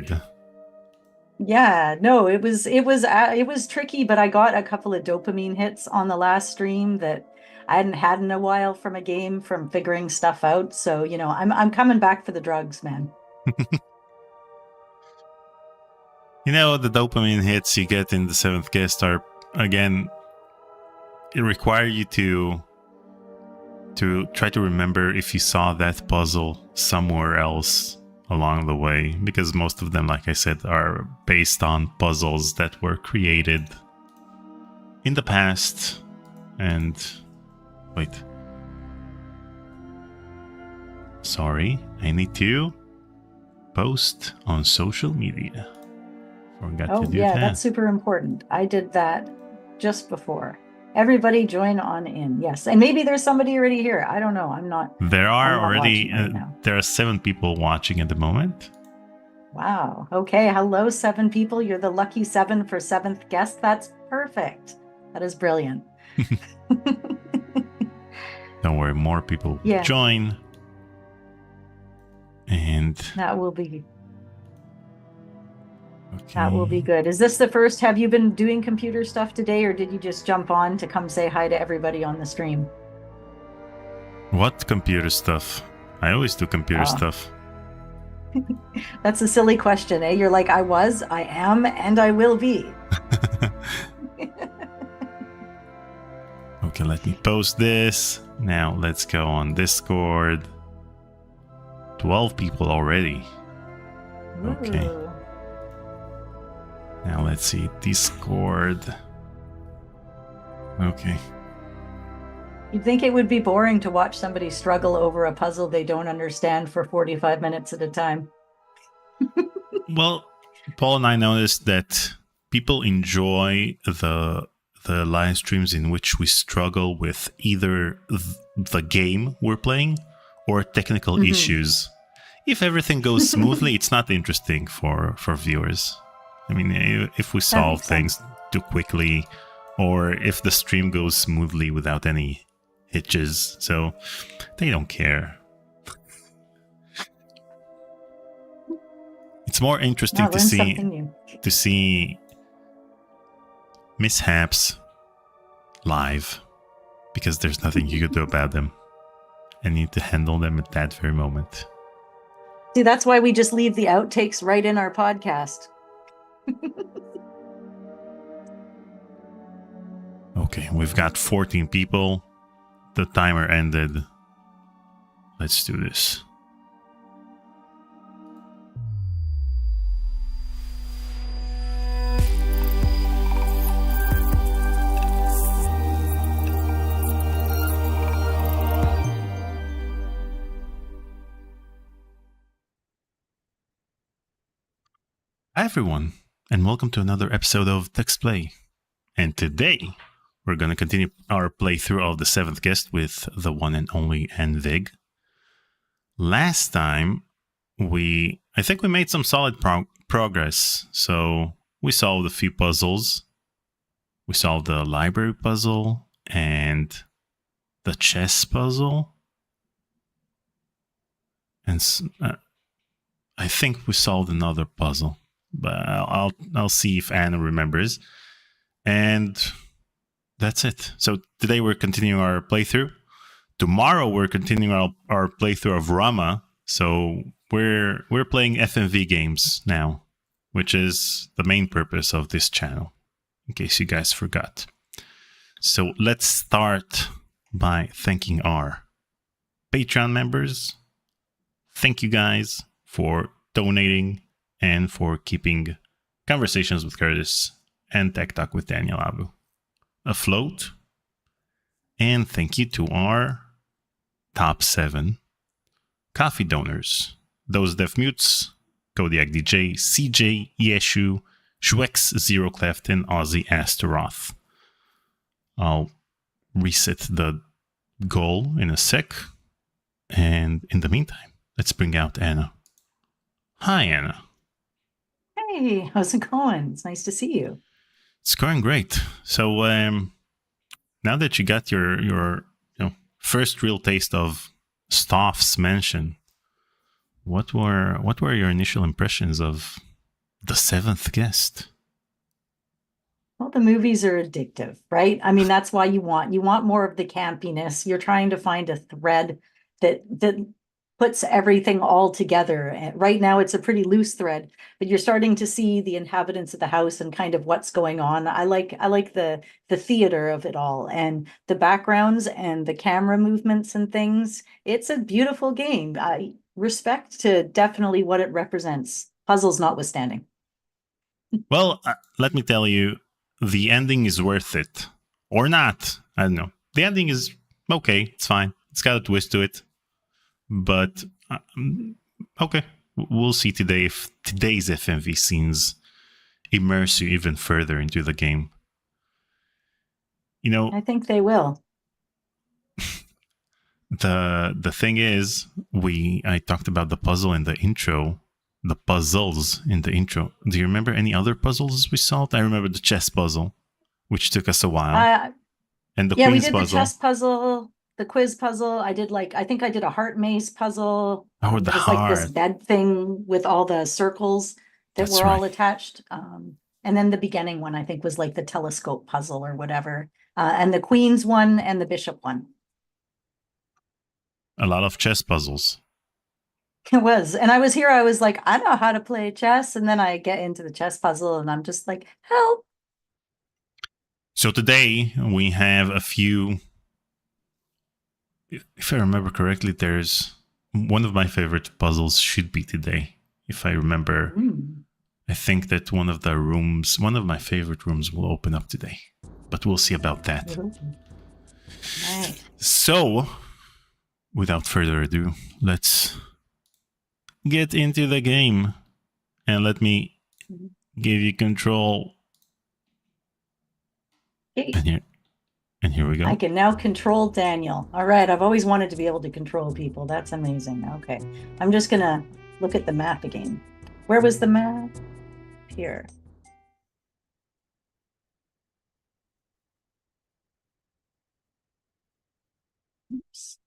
hard. Yeah, no, it was tricky, but I got a couple of dopamine hits on the last stream that I hadn't had in a while from a game from figuring stuff out. So, I'm coming back for the drugs, man. The dopamine hits you get in the 7th guest are, again, it require you to try to remember if you saw that puzzle somewhere else along the way, because most of them, like I said, are based on puzzles that were created in the past. And wait, sorry, I need to post on social media. Forgot to do that. That's super important. I did that just before. Everybody join on in. Yes. And maybe there's somebody already here. I don't know. There are I'm not already, right now. There are 7 people watching at the moment. Wow. Okay. Hello, 7 people. You're the lucky 7 for 7th guest. That's perfect. That is brilliant. Don't worry, more people Yeah. join. And That will be okay. That will be good. Is this the first? Have you been doing computer stuff today, or did you just jump on to come say hi to everybody on the stream? What computer stuff? I always do computer stuff. That's a silly question, eh? You're like, I was, I am, and I will be. Okay, let me post this. Now let's go on Discord. 12 people already. Okay. Ooh. Now let's see, Discord. Okay. You'd think it would be boring to watch somebody struggle over a puzzle they don't understand for 45 minutes at a time. Well, Paul and I noticed that people enjoy the live streams in which we struggle with either the game we're playing or technical issues. If everything goes smoothly, it's not interesting for viewers. I mean, if we solve things too quickly, or if the stream goes smoothly without any hitches, so they don't care. It's more interesting to see mishaps live, because there's nothing you could do about them, and you need to handle them at that very moment. See, that's why we just leave the outtakes right in our podcast. Okay, we've got 14 people. The timer ended. Let's do this. Hi everyone, and welcome to another episode of Text Play. And today, we're going to continue our playthrough of the 7th guest with the one and only Vigue. Last time, I think we made some solid progress. So we solved a few puzzles. We solved the library puzzle and the chess puzzle. And I think we solved another puzzle, but I'll see if Anna remembers. And that's it. So today we're continuing our playthrough. Tomorrow we're continuing our playthrough of Rama. So we're playing FMV games now, which is the main purpose of this channel, in case you guys forgot. So let's start by thanking our Patreon members. Thank you guys for donating and for keeping Conversations with Curtis and Tech Talk with Daniel Albu afloat. And thank you to our top 7 coffee donors. Those Deaf Mutes, Kodiak DJ, CJ, Yeshu, Schwex, Zero Clefton, Ozzy, Astaroth. I'll reset the goal in a sec. And in the meantime, let's bring out Anna. Hi, Anna. Hey, how's it going? It's nice to see you. It's going great. So now that you got your first real taste of Stoff's Mansion, what were your initial impressions of The Seventh Guest. Well, the movies are addictive, right? I mean, that's why you want more of the campiness. You're trying to find a thread that puts everything all together. And right now it's a pretty loose thread, but you're starting to see the inhabitants of the house and kind of what's going on. I like the theater of it all and the backgrounds and the camera movements and things. It's a beautiful game. I respect to definitely what it represents, puzzles notwithstanding. Well, let me tell you, the ending is worth it. Or not. I don't know. The ending is okay. It's fine. It's got a twist to it. But, okay. We'll see today if today's FMV scenes immerse you even further into the game. You know, I think they will. the thing is, I talked about the puzzle in the intro, the puzzles in the intro. Do you remember any other puzzles we solved? I remember the chess puzzle, which took us a while, and the Yeah, we queen's did the puzzle. chess puzzle, the quiz puzzle. I think I did a heart maze puzzle. Oh, the It was like this heart. bed thing with all the circles that That's were right. all attached. And then the beginning one, I think, was like the telescope puzzle or whatever. And the queen's one and the bishop one. A lot of chess puzzles. It was. And I was like, I know how to play chess. And then I get into the chess puzzle and I'm just like, help. So today we have a few. If I remember correctly, there's one of my favorite puzzles should be today. If I remember, I think that one of my favorite rooms will open up today. But we'll see about that. Right. So, without further ado, let's get into the game. And let me give you control. Okay. And here we go. I can now control Daniel. All right, I've always wanted to be able to control people. That's amazing. Okay, I'm just gonna look at the map again. Where was the map? Here. Oops.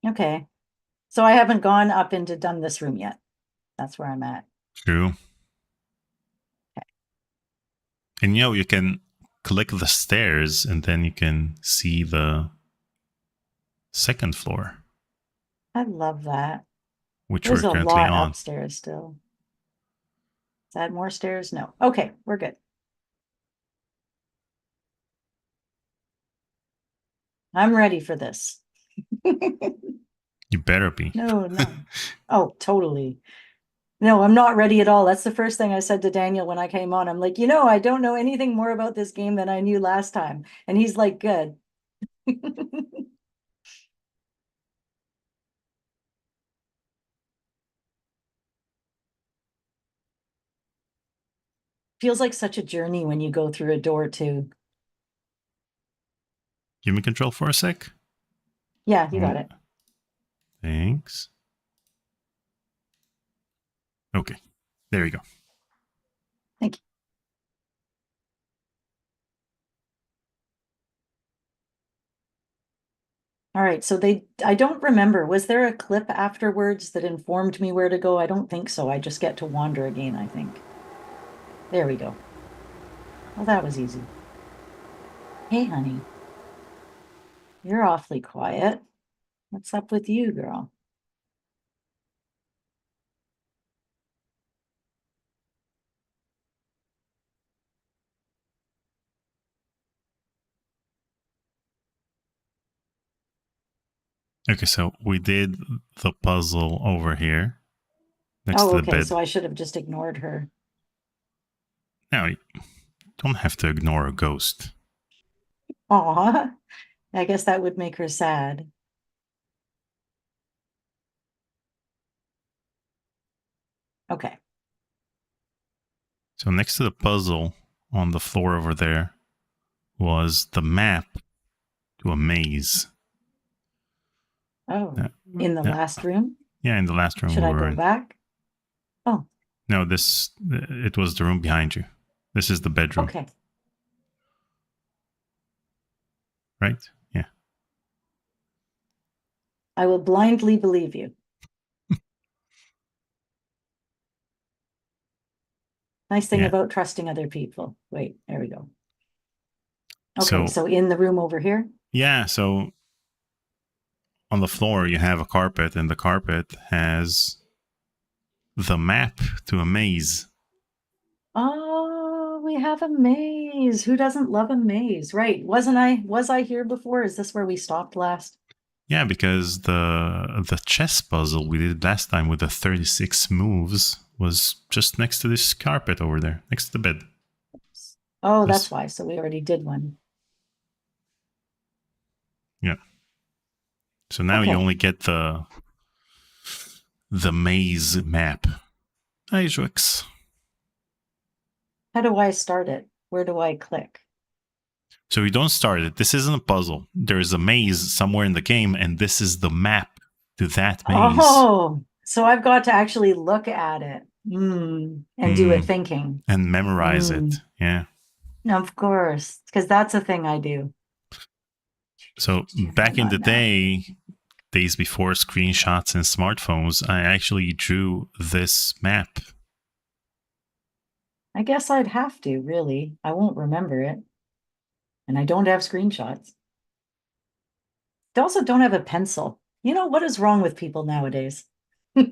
Okay, so I haven't gone up into done this room yet. That's where I'm at. True. Okay. And you can click the stairs and then you can see the second floor. I love that. Which There's we're a currently lot on. upstairs still. Is that more stairs? No. Okay, we're good. I'm ready for this. You better be. No. Oh, totally. No, I'm not ready at all. That's the first thing I said to Daniel when I came on. I'm like, I don't know anything more about this game than I knew last time. And he's like, good. Feels like such a journey when you go through a door too. Give me control for a sec. Yeah, you got it. Thanks. Okay, there you go. Thank you. All right, so I don't remember. Was there a clip afterwards that informed me where to go? I don't think so. I just get to wander again, I think. There we go. Well, that was easy. Hey, honey. You're awfully quiet. What's up with you, girl? Okay, so we did the puzzle over here next Oh, to the okay, bed. so I should have just ignored her. Now, you don't have to ignore a ghost. Aw, I guess that would make her sad. Okay. So next to the puzzle on the floor over there was the map to a maze. Oh, in the last room? Yeah, in the last room Should we I were go in. back? Oh, No, it was the room behind you. This is the bedroom. okay. Right? Yeah. I will blindly believe you. Nice thing Yeah. about trusting other people. Wait, there we go. Okay, So so in the room over here? yeah, so on the floor you have a carpet, and the carpet has the map to a maze. Oh, we have a maze. Who doesn't love a maze? Right. Was I here before? Is this where we stopped last? Yeah, because the chess puzzle we did last time with the 36 moves was just next to this carpet over there, next to the bed. Oh, This, that's why. So we already did one. yeah. So now you Okay. only get the maze map. Ajax. How do I start it? Where do I click? So you don't start it. This isn't a puzzle. There is a maze somewhere in the game, and this is the map to that maze. Oh, so I've got to actually look at it and do a thinking. And memorize it. Yeah. Of course, because that's a thing I do. So back in the days before screenshots and smartphones, I actually drew this map. I guess I'd have to, really. I won't remember it. And I don't have screenshots. I also don't have a pencil. You know, what is wrong with people nowadays? I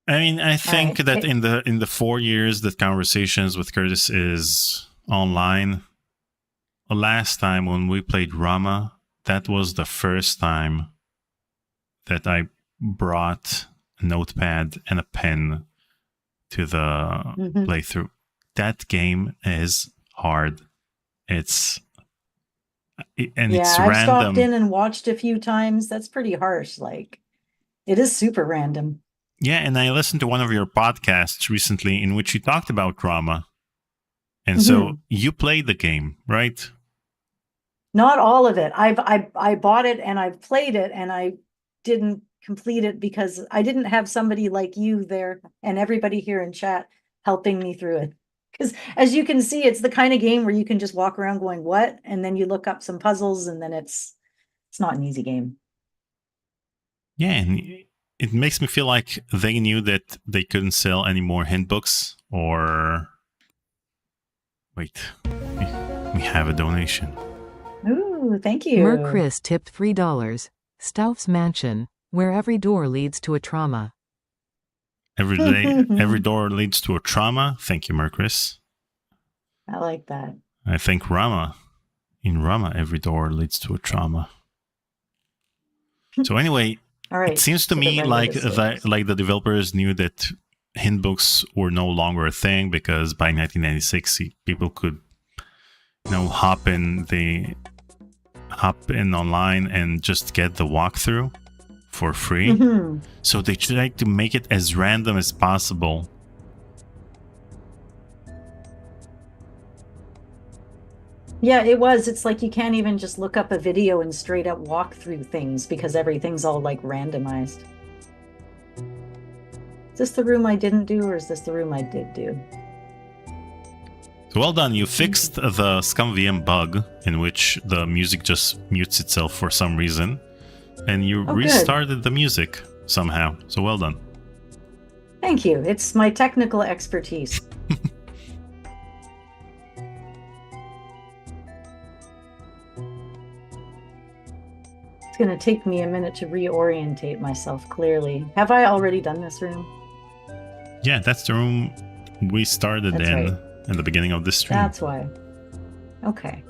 mean, I think right. that in the 4 years that Conversations with Curtis is online, last time when we played Rama, that was the first time that I brought a notepad and a pen to the playthrough. That game is hard. It's random. I've stopped in and watched a few times. That's pretty harsh. Like, it is super random. Yeah, and I listened to one of your podcasts recently in which you talked about drama. And so you played the game, right? Not all of it. I bought it and I've played it, and I didn't complete it because I didn't have somebody like you there and everybody here in chat helping me through it. Because as you can see, it's the kind of game where you can just walk around going, what? And then you look up some puzzles, and then it's not an easy game. Yeah, and it makes me feel like they knew that they couldn't sell any more hint books, or wait, we have a donation. Ooh, thank you. Merchris tipped $3. Stouff's Mansion, where every door leads to a trauma. Every door leads to a trauma. Thank you, Merchris. I like that. I think in Rama, every door leads to a trauma. So anyway, all right. It seems to me like the developers knew that hint books were no longer a thing, because by 1996 people could, hop in online and just get the walkthrough for free. So they tried to make it as random as possible. Yeah, it was. It's like you can't even just look up a video and straight up walk through things because everything's all like randomized. Is this the room I didn't do, or is this the room I did do? So well done. You fixed the ScumVM bug in which the music just mutes itself for some reason, and you restarted the music somehow. So well done. Thank you. It's my technical expertise. It's going to take me a minute to reorientate myself clearly. Have I already done this room? Yeah, that's the room we started in the beginning of this stream. That's why. Okay.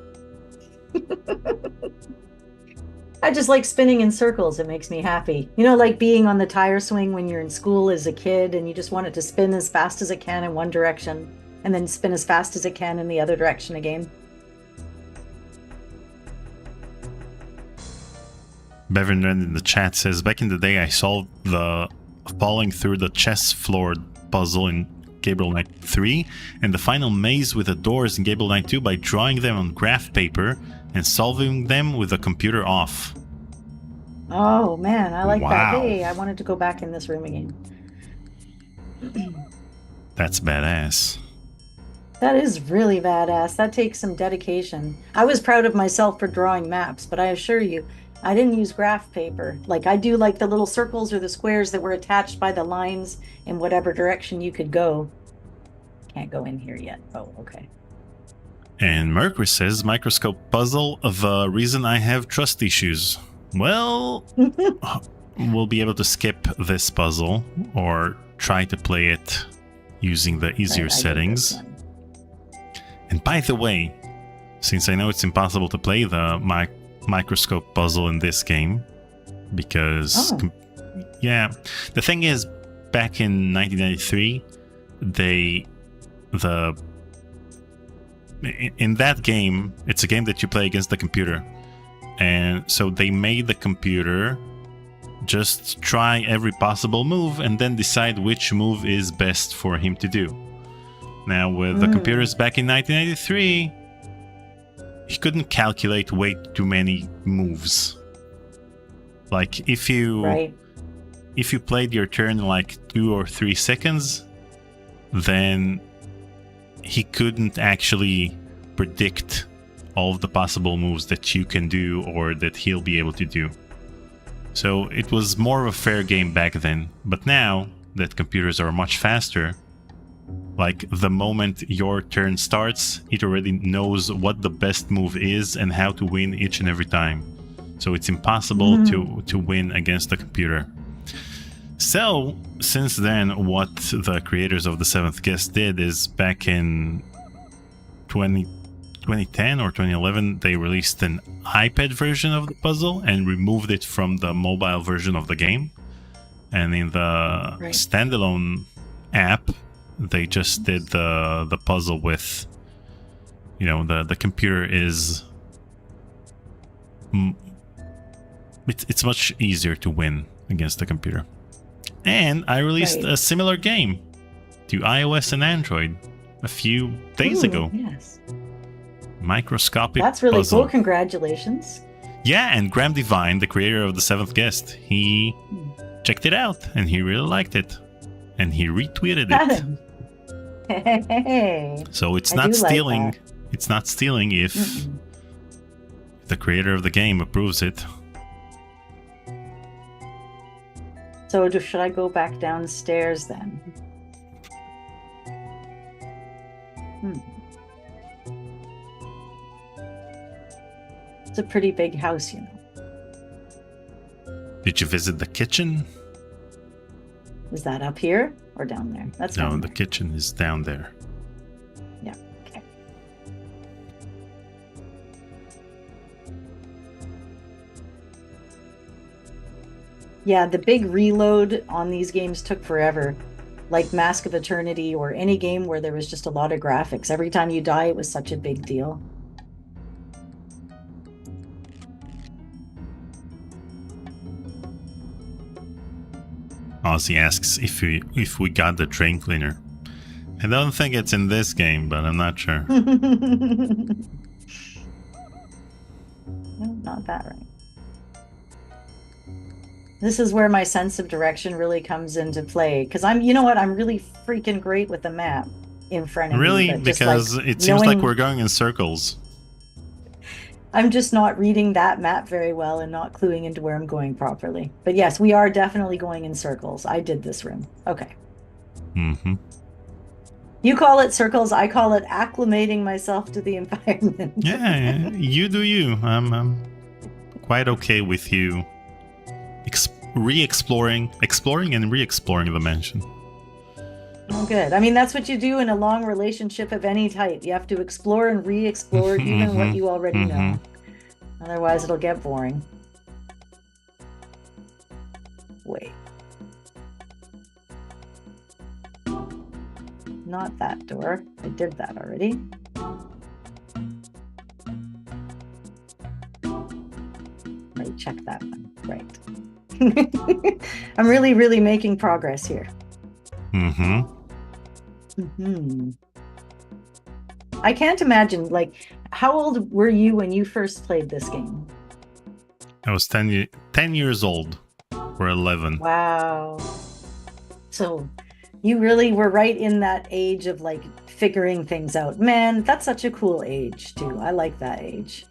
I just like spinning in circles. It makes me happy. You know, like being on the tire swing when you're in school as a kid and you just want it to spin as fast as it can in one direction and then spin as fast as it can in the other direction again. Bevan Red in the chat says, back in the day I solved the falling through the chess floor puzzle in Gabriel Knight 3 and the final maze with the doors in Gabriel Knight 2 by drawing them on graph paper and solving them with the computer off. Oh man, I like that. Hey, I wanted to go back in this room again. That's badass. That is really badass. That takes some dedication. I was proud of myself for drawing maps, but I assure you, I didn't use graph paper. Like I do like the little circles or the squares that were attached by the lines in whatever direction you could go. can't go in here yet. Oh, okay. And Mercury says, microscope puzzle, the reason I have trust issues. Well, we'll be able to skip this puzzle or try to play it using the easier Right, I did settings. this one. And by the way, since I know it's impossible to play the microscope puzzle in this game, because, yeah, the thing is, back in 1993, in that game, it's a game that you play against the computer. And so they made the computer just try every possible move and then decide which move is best for him to do. Now, with the computers back in 1993, he couldn't calculate way too many moves. Like, if you played your turn in like 2 or 3 seconds, then he couldn't actually predict all of the possible moves that you can do or that he'll be able to do. So it was more of a fair game back then. But now that computers are much faster, like the moment your turn starts, it already knows what the best move is and how to win each and every time. So it's impossible to win against the computer. So, since then, what the creators of the Seventh Guest did is back in 2010 or 2011, they released an iPad version of the puzzle and removed it from the mobile version of the game. And in the standalone app, they just did the puzzle with, the computer is... It's much easier to win against the computer. And I released a similar game to iOS and Android a few days ago. Yes. Microscopic That's really puzzle. cool. Congratulations. Yeah, and Graham Devine, the creator of The Seventh Guest, he checked it out and he really liked it. And he retweeted it. Hey. So it's not stealing. Like it's not stealing if the creator of the game approves it. So should I go back downstairs then? It's a pretty big house, Did you visit the kitchen? Is that up here or down there? That's No, down the there. kitchen is down there. Yeah, okay. Yeah, the big reload on these games took forever. Like Mask of Eternity or any game where there was just a lot of graphics. Every time you die, it was such a big deal. Ozzy asks if we got the drain cleaner. I don't think it's in this game, but I'm not sure. No, not that right. This is where my sense of direction really comes into play. Because I'm really freaking great with the map in front of me. Really? But just, Because it seems like we're going in circles. I'm just not reading that map very well and not cluing into where I'm going properly. But yes, we are definitely going in circles. I did this room. Okay. Mm-hmm. You call it circles. I call it acclimating myself to the environment. Yeah, you do you. I'm quite okay with you exploring and re-exploring the mansion. Oh, good. I mean, that's what you do in a long relationship of any type. You have to explore and re-explore even what you already know. Otherwise, it'll get boring. Wait. Not that door. I did that already. Right, check that one. Right. I'm really, really making progress here. I can't imagine, how old were you when you first played this game? I was 10 years old, or 11. Wow. So you really were right in that age of figuring things out. Man, that's such a cool age too. I like that age.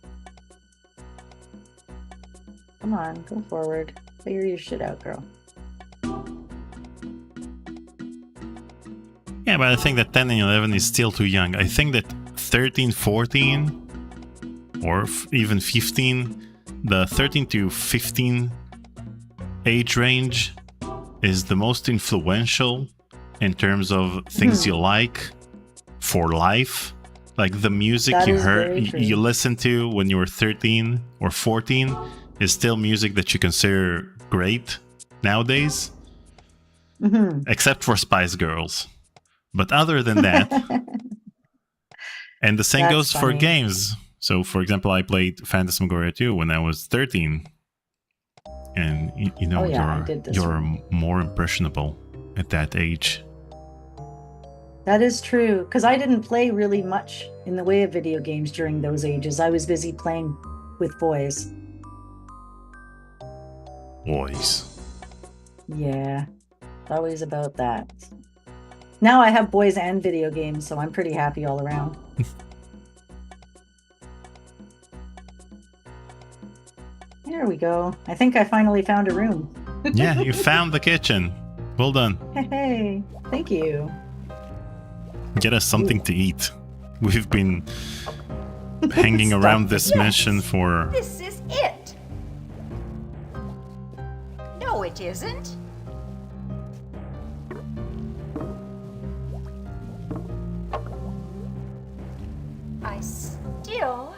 Come on, go forward. Figure your shit out, girl. Yeah, but I think that 10 and 11 is still too young. I think that 13, 14, or even 15, the 13 to 15 age range is the most influential in terms of things you like for life. Like the music That you is heard, very true. you listened to when you were 13 or 14 is still music that you consider great nowadays, except for Spice Girls. But other than that, and the same That's goes for funny. games. So, for example, I played Phantasmagoria 2 when I was 13. And, you know, Oh, yeah, I did this you're one. more impressionable at that age. That is true, because I didn't play really much in the way of video games during those ages. I was busy playing with boys. Boys. Yeah, it's always about that. Now I have boys and video games, so I'm pretty happy all around. There we go. I think I finally found a room. Yeah, you found the kitchen. Well done. Hey, thank you. Get us something to eat. We've been hanging around this mission for... This is it. No, it isn't. I still...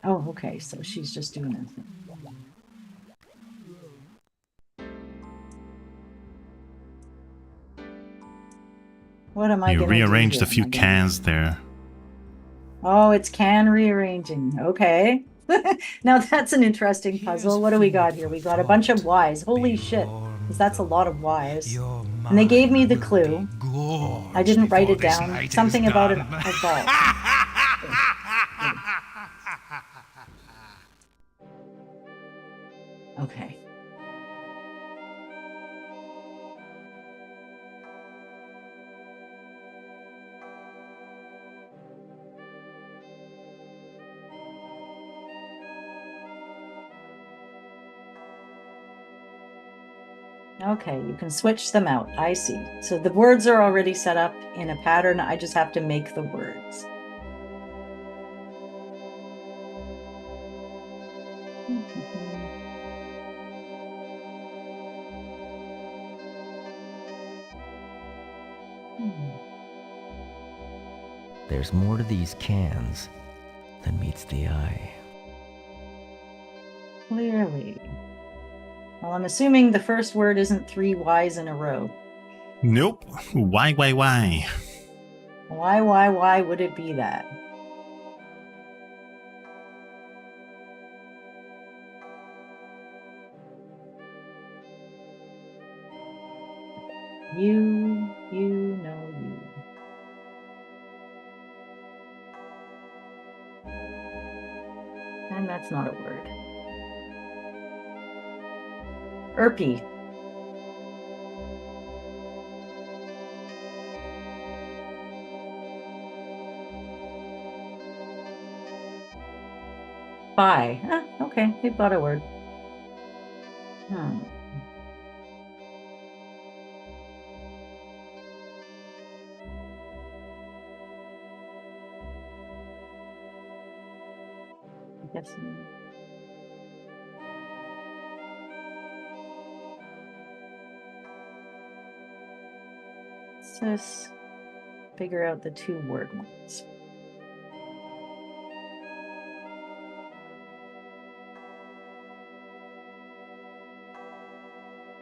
Oh, okay, so she's just doing it. What am I You going to do rearranged here? a few Am I gonna- cans there. Oh, it's can rearranging. Okay. Now that's an interesting puzzle. What do we got here? We got a bunch of Ys. Holy shit. Because that's a lot of Ys. And they gave me the clue. I didn't write it down. Something about a ball. Okay. Okay, you can switch them out. I see. So the words are already set up in a pattern. I just have to make the words. There's more to these cans than meets the eye. Clearly. Well, I'm assuming the first word isn't 3 Ys in a row. Nope. Why? Why would it be that? You know you. And that's not a word. Erpy. Bye. Ah, okay, they've got a word. I guess. Let's just figure out the 2-word ones.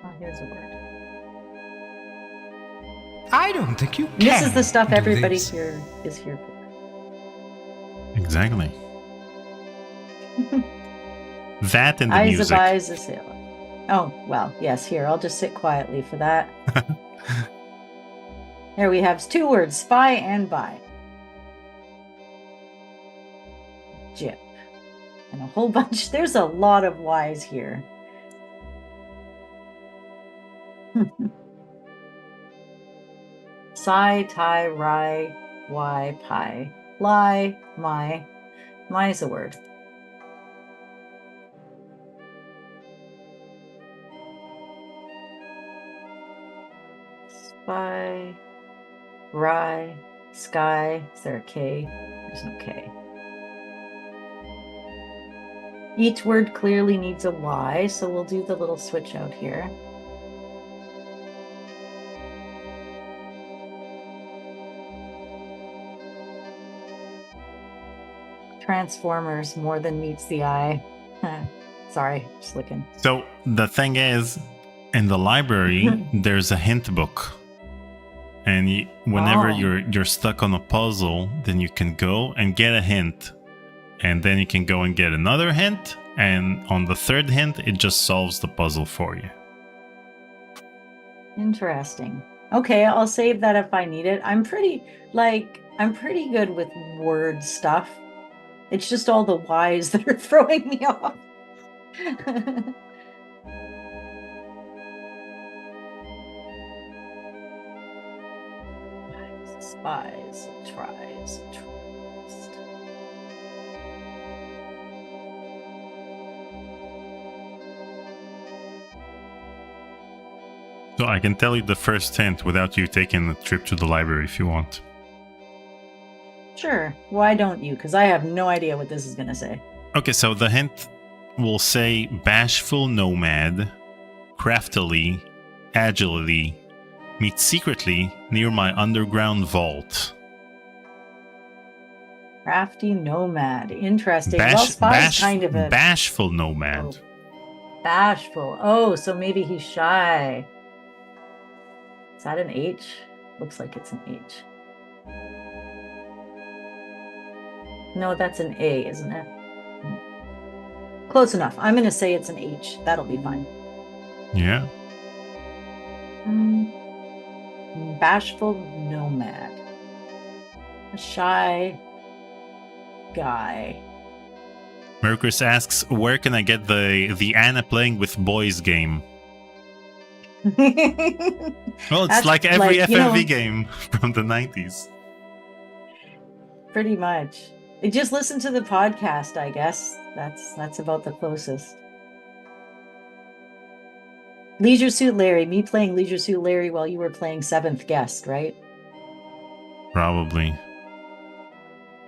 Oh, here's a word. I don't think you can. This is the stuff do everybody this. here is here for. Exactly. That and the Eyes music. of eyes, a sailor. Oh, well, yes, here, I'll just sit quietly for that. There we have 2 words, spy and buy. Jip. And a whole bunch. There's a lot of Y's here. Psi, tie, rye, y, pi. Lie, my. My is a word. Spy, rye, sky. Is there a K? There's no K. Each word clearly needs a Y, so we'll do the little switch out here. Transformers, more than meets the eye. Sorry, just looking. So the thing is, in the library, there's a hint book. And whenever you're stuck on a puzzle, then you can go and get a hint. And then you can go and get another hint. And on the third hint, it just solves the puzzle for you. Interesting. Okay, I'll save that if I need it. I'm pretty good with word stuff. It's just all the Y's that are throwing me off. Spies, tries, trust. So I can tell you the first hint without you taking a trip to the library if you want. Sure. Why don't you? Because I have no idea what this is going to say. Okay, so the hint will say bashful nomad, craftily, agilely, meet secretly near my underground vault. Crafty nomad. Interesting. Well, spy's kind of a... Bashful nomad. Oh. Bashful. Oh, so maybe he's shy. Is that an H? Looks like it's an H. No, that's an A, isn't it? Close enough. I'm going to say it's an H. That'll be fine. Yeah. Bashful nomad. A shy guy. Mercus asks, where can I get the Anna playing with boys game? Well, it's like every FMV game from the 90s. Pretty much. Just listen to the podcast, I guess. That's about the closest. Leisure Suit Larry, me playing Leisure Suit Larry while you were playing Seventh Guest, right? Probably.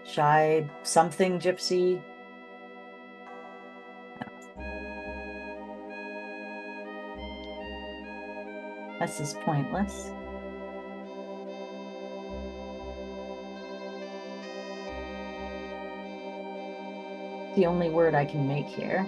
Shy something gypsy. This is pointless. The only word I can make here.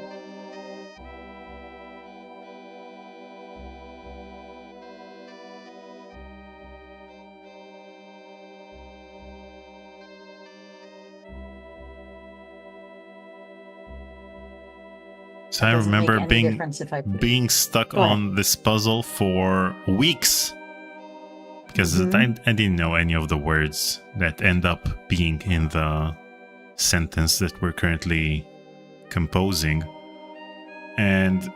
So I remember being stuck on this puzzle for weeks because I didn't know any of the words that end up being in the sentence that we're currently composing. And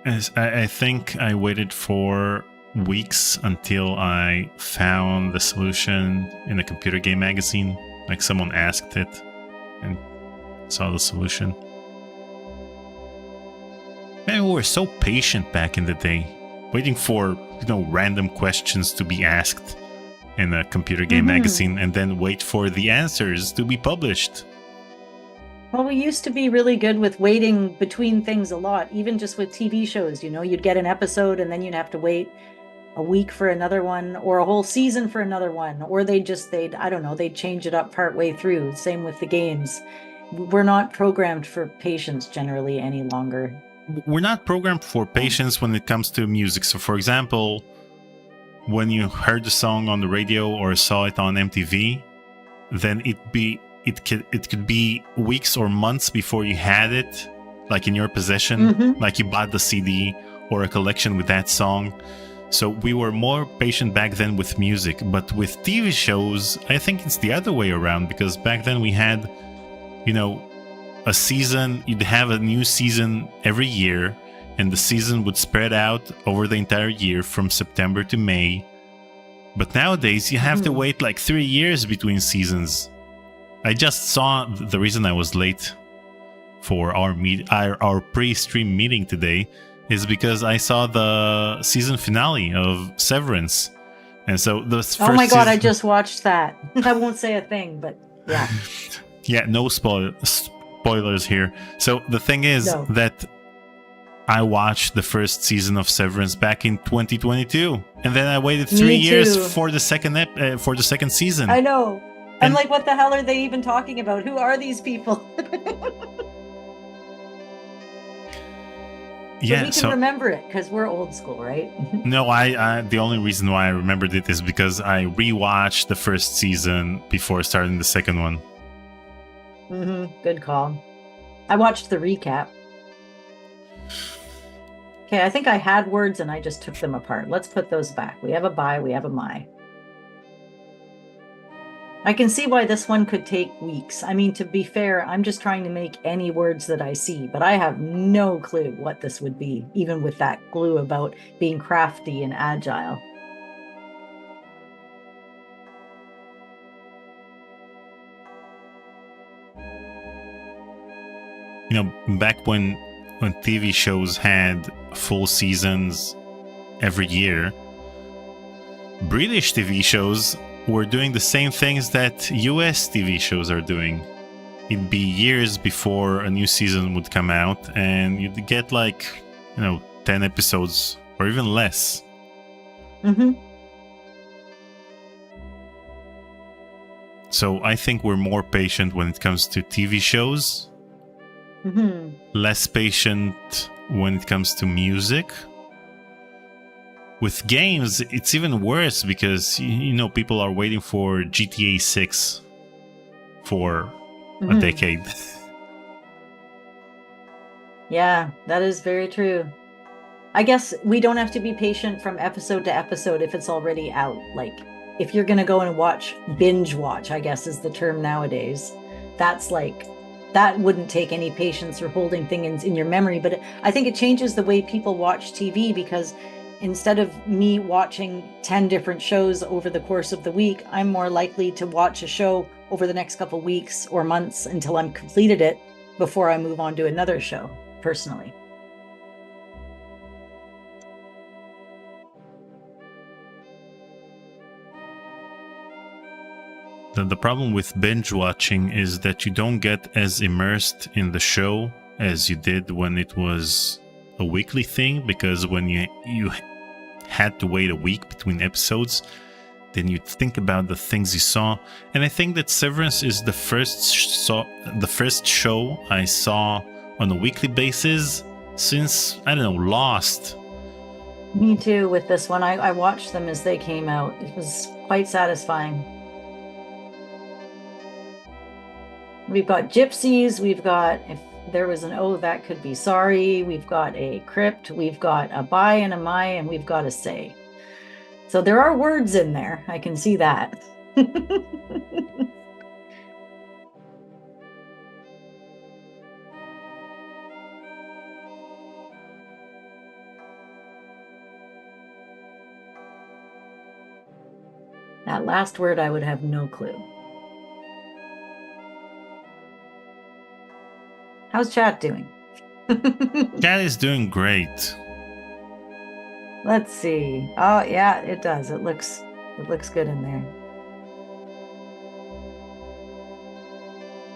I think I waited for weeks until I found the solution in a computer game magazine. Like someone asked it and saw the solution. Man, we were so patient back in the day, waiting for random questions to be asked in a computer game magazine and then wait for the answers to be published. Well, we used to be really good with waiting between things a lot, even just with TV shows. You'd get an episode and then you'd have to wait a week for another one or a whole season for another one, or they'd change it up partway through. Same with the games. We're not programmed for patience generally any longer. We're not programmed for patience when it comes to music. So, for example, when you heard the song on the radio or saw it on MTV, then it could be weeks or months before you had it, like in your possession, like you bought the CD or a collection with that song. So we were more patient back then with music. But with TV shows, I think it's the other way around, because back then we had, a season. You'd have a new season every year, and the season would spread out over the entire year from September to May. But nowadays, you have to wait like 3 years between seasons. I just saw the reason I was late for our pre-stream meeting today is because I saw the season finale of Severance. And so the first Oh my god, I season- just watched that. I won't say a thing, but yeah. Yeah, no spoilers here. So the thing is No. that I watched the first season of Severance back in 2022, and then I waited 3 Me years too. for the second season. I know. I'm And- like, what the hell are they even talking about? Who are these people? Yeah, But we can remember it because we're old school, right? no, I the only reason why I remembered it is because I rewatched the first season before starting the second one. Good call. I watched the recap. Okay, I think I had words and I just took them apart. Let's put those back. We have a buy, we have a my. I can see why this one could take weeks. I mean, to be fair, I'm just trying to make any words that I see, but I have no clue what this would be, even with that clue about being crafty and agile. You know, back when TV shows had full seasons every year, British TV shows were doing the same things that US TV shows are doing. It'd be years before a new season would come out, and you'd get like, 10 episodes or even less. So I think we're more patient when it comes to TV shows, less patient when it comes to music. With games, it's even worse because, people are waiting for GTA 6 for a decade. Yeah, that is very true. I guess we don't have to be patient from episode to episode if it's already out. Like, if you're going to go and binge watch, I guess is the term nowadays, that wouldn't take any patience or holding things in your memory. But I think it changes the way people watch TV, because instead of me watching 10 different shows over the course of the week, I'm more likely to watch a show over the next couple weeks or months until I'm completed it before I move on to another show, personally. The problem with binge watching is that you don't get as immersed in the show as you did when it was a weekly thing, because when you had to wait a week between episodes, then you think about the things you saw. And I think that Severance is the first show I saw on a weekly basis since, I don't know, Lost. Me too with this one. I watched them as they came out. It was quite satisfying. We've got gypsies, we've got, if there was an oh, that could be sorry, we've got a crypt, we've got a buy and a my, and we've got a say. So there are words in there. I can see that. That last word, I would have no clue. How's chat doing? Chat is doing great. Let's see. Oh yeah, it does. It looks good in there.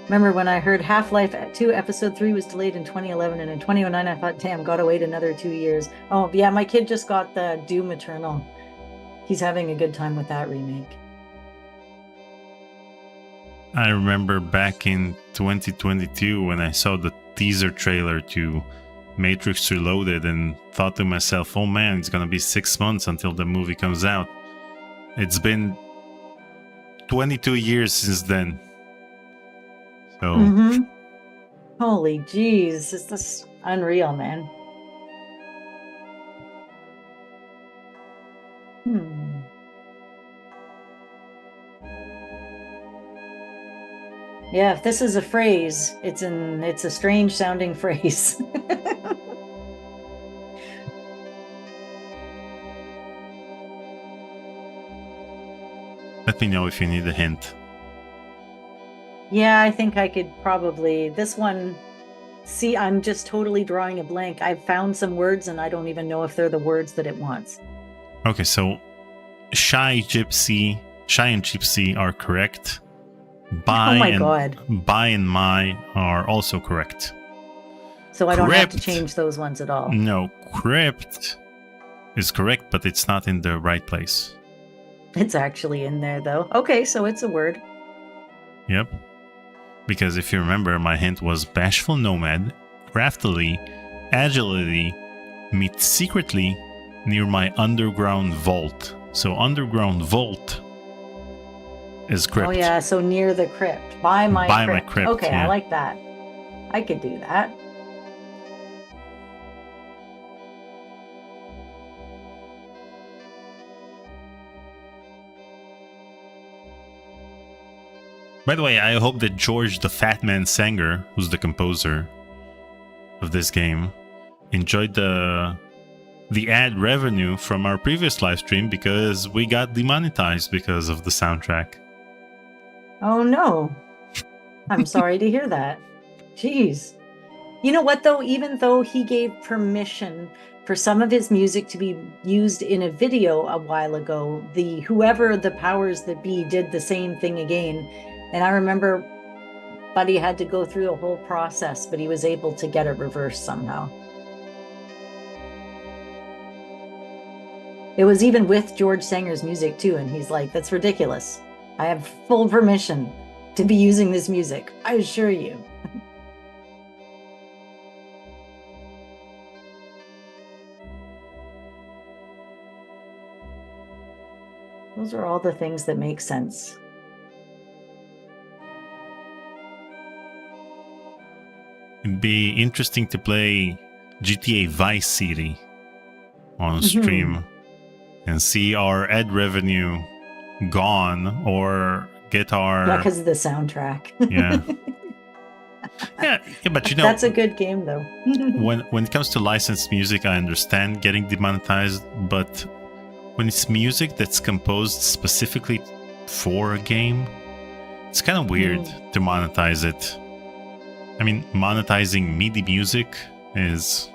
Remember when I heard Half-Life 2 Episode 3 was delayed in 2011, and in 2009 I thought, damn, gotta wait another 2 years. Oh yeah, my kid just got the Doom Eternal. He's having a good time with that remake. I remember back in 2022 when I saw the teaser trailer to Matrix Reloaded and thought to myself, oh man, it's gonna be 6 months until the movie comes out. It's been 22 years since then. So Holy jeez, is this unreal, man? Yeah, if this is a phrase, it's a strange sounding phrase. Let me know if you need a hint. Yeah, I think I could probably. This one, see, I'm just totally drawing a blank. I've found some words and I don't even know if they're the words that it wants. Okay, so shy and gypsy are correct. Oh my God. By and my are also correct. So I don't have to Crypt. change those ones at all. No, crypt is correct, but it's not in the right place. It's actually in there though. Okay, so it's a word. Yep. Because if you remember, my hint was bashful nomad, craftily, agility, meet secretly near my underground vault. So underground vault is crypt. Oh yeah, so near the crypt. By my crypt. Okay, yeah. I like that. I could do that. By the way, I hope that George the Fat Man Sanger, who's the composer of this game, enjoyed the ad revenue from our previous live stream, because we got demonetized because of the soundtrack. Oh no. I'm sorry to hear that. Jeez. You know what though? Even though he gave permission for some of his music to be used in a video a while ago, whoever the powers that be did the same thing again. And I remember Buddy had to go through the whole process, but he was able to get it reversed somehow. It was even with George Sanger's music too, and he's like, that's ridiculous. I have full permission to be using this music, I assure you. Those are all the things that make sense. It'd be interesting to play GTA Vice City on stream and see our ad revenue gone, or get our... Yeah, because of the soundtrack. Yeah. yeah, but you know... That's a good game, though. when it comes to licensed music, I understand getting demonetized, but when it's music that's composed specifically for a game, it's kind of weird to monetize it. I mean, monetizing MIDI music is...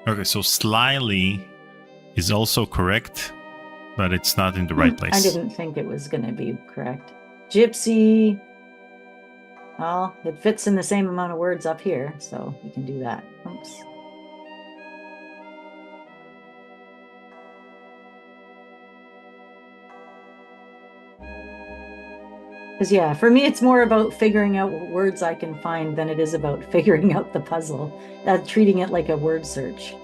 Okay, so slyly is also correct, but it's not in the right place. I didn't think it was going to be correct. Gypsy. Well, it fits in the same amount of words up here, so we can do that. Oops. Because, yeah, for me, it's more about figuring out what words I can find than it is about figuring out the puzzle, treating it like a word search.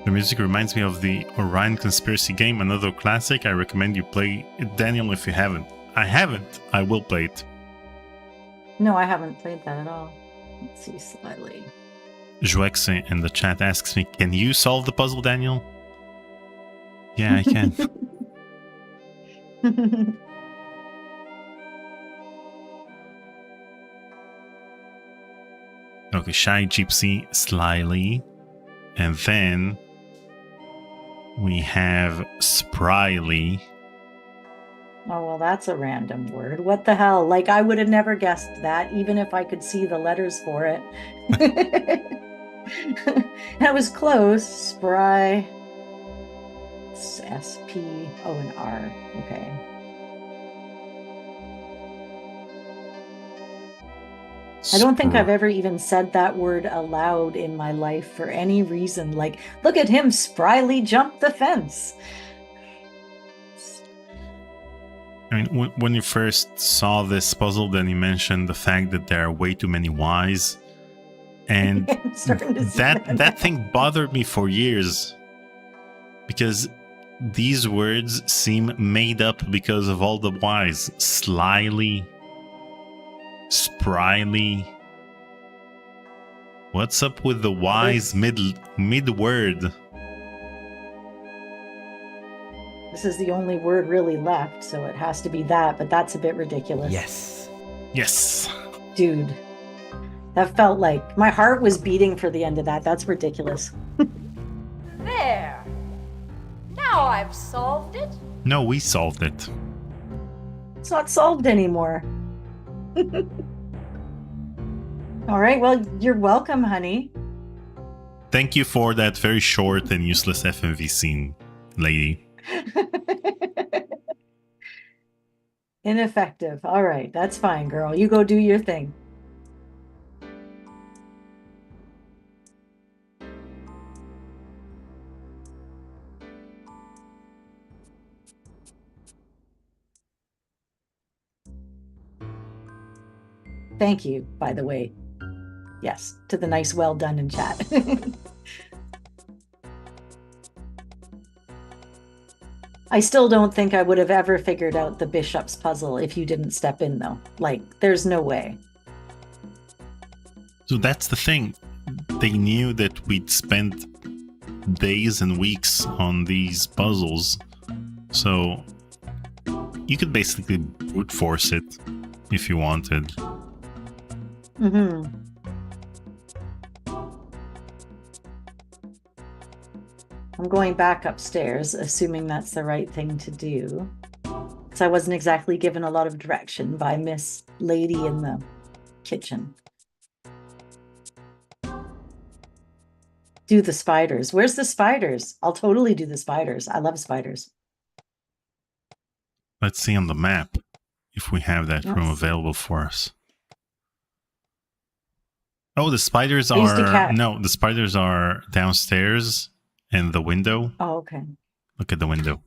The music reminds me of the Orion Conspiracy game, another classic. I recommend you play it, Daniel, if you haven't. I haven't. I will play it. No, I haven't played that at all. Let's see, slightly. Jouex in the chat asks me, can you solve the puzzle, Daniel? Yeah, I can. Okay, Shy Gypsy, Slyly. And then we have Spryly. Oh, well, that's a random word. What the hell? Like, I would have never guessed that, even if I could see the letters for it. That was close. Spry. S-P-O and R. Okay. I don't think I've ever even said that word aloud in my life for any reason. Like, look at him spryly jump the fence. I mean, when you first saw this puzzle, then you mentioned the fact that there are way too many Ys. And that thing bothered me for years. Because these words seem made up because of all the Ys. Slyly, spryly. What's up with the Ys mid word? This is the only word really left, so it has to be that, but that's a bit ridiculous. Yes. Yes. Dude, that felt like my heart was beating for the end of that. That's ridiculous. There. Now I've solved it. No, we solved it. It's not solved anymore. All right, well, you're welcome, honey. Thank you for that very short and useless FMV scene, lady. Ineffective. All right, that's fine, girl. You go do your thing. Thank you, by the way. Yes, to the nice well done in chat. I still don't think I would have ever figured out the bishop's puzzle if you didn't step in, though. Like, there's no way. So that's the thing. They knew that we'd spent days and weeks on these puzzles. So you could basically brute force it if you wanted. Mm-hmm. I'm going back upstairs, assuming that's the right thing to do. Because I wasn't exactly given a lot of direction by Miss Lady in the kitchen. Do the spiders. Where's the spiders? I'll totally do the spiders. I love spiders. Let's see on the map if we have that room Yes. available for us. Oh, the spiders I used to are... No, the spiders are downstairs in the window. Oh, okay. Look at the window.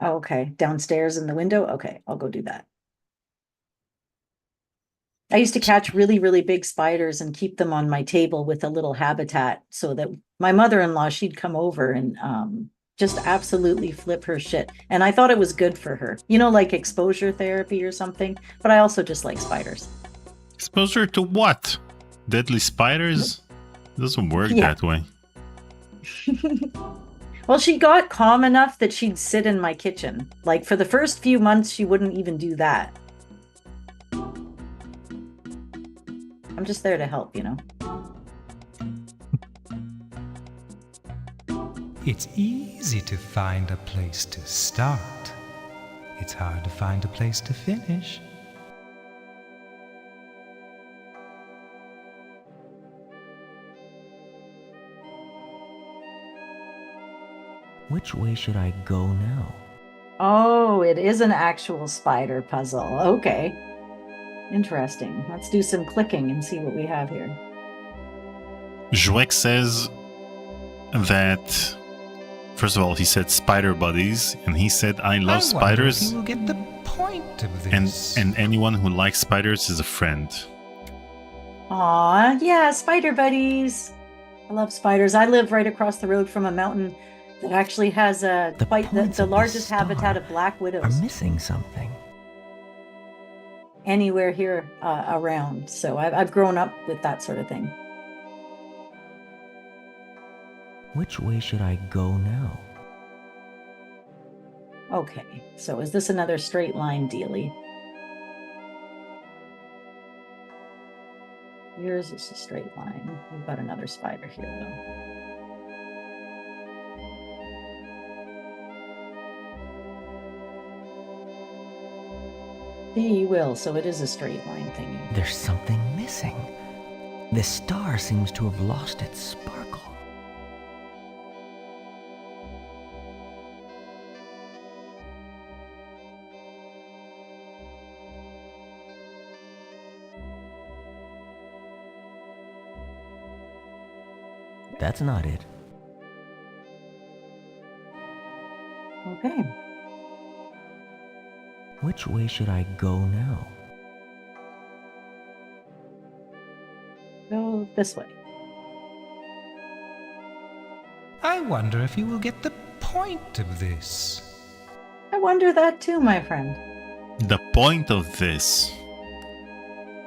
Oh, okay. Downstairs in the window? Okay, I'll go do that. I used to catch really, really big spiders and keep them on my table with a little habitat so that my mother-in-law, she'd come over and just absolutely flip her shit. And I thought it was good for her. You know, like exposure therapy or something. But I also just like spiders. Exposure to what? Deadly spiders? It doesn't work Yeah. that way. Well, she got calm enough that she'd sit in my kitchen. Like for the first few months, she wouldn't even do that. I'm just there to help, you know. It's easy to find a place to start. It's hard to find a place to finish. Which way should I go now? Oh, it is an actual spider puzzle. Okay. Interesting. Let's do some clicking and see what we have here. Jouek says that, first of all, he said spider buddies, and he said, I love I wonder spiders, if you will get the point of this. and anyone who likes spiders is a friend. Aw, yeah, spider buddies. I love spiders. I live right across the road from a mountain that actually has The points the of largest this star habitat of black Are widows missing something. anywhere here around. So I've grown up with that sort of thing. Which way should I go now? Okay, so is this another straight line dealie? Yours is a straight line. We've got another spider here, though. You will, so it is a straight line thingy. There's something missing. This star seems to have lost its sparkle. That's not it. Okay. Which way should I go now? Go this way. I wonder if you will get the point of this. I wonder that too, my friend. The point of this.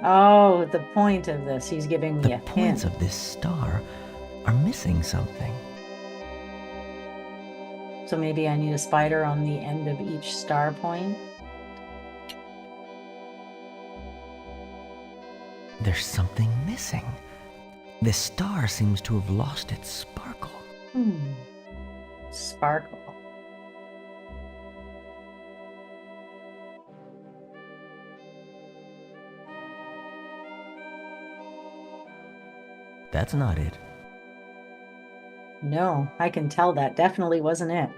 Oh, the point of this. He's giving me The a points hint. of this star are missing something. So maybe I need a spider on the end of each star point. There's something missing. This star seems to have lost its sparkle. Sparkle. That's not it. No, I can tell that definitely wasn't it.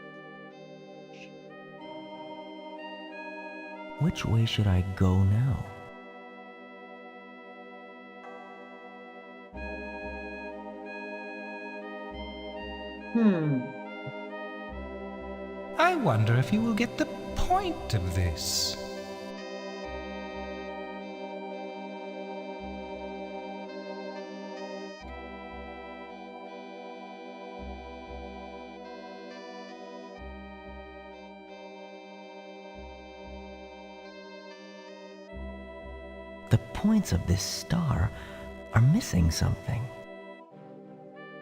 Which way should I go now? I wonder if you will get the point of this. The points of this star are missing something.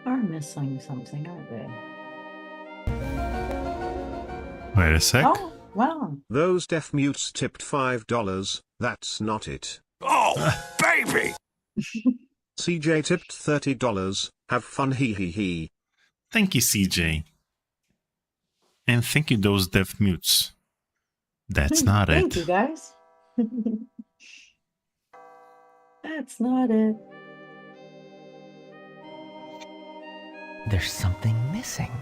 Are missing something, aren't they? Wait a sec. Oh, wow. Those deaf mutes tipped $5. That's not it. Oh, baby! CJ tipped $30. Have fun, hee hee hee. Thank you, CJ. And thank you, those deaf mutes. That's not Thank it. you, guys. That's not it. There's something missing.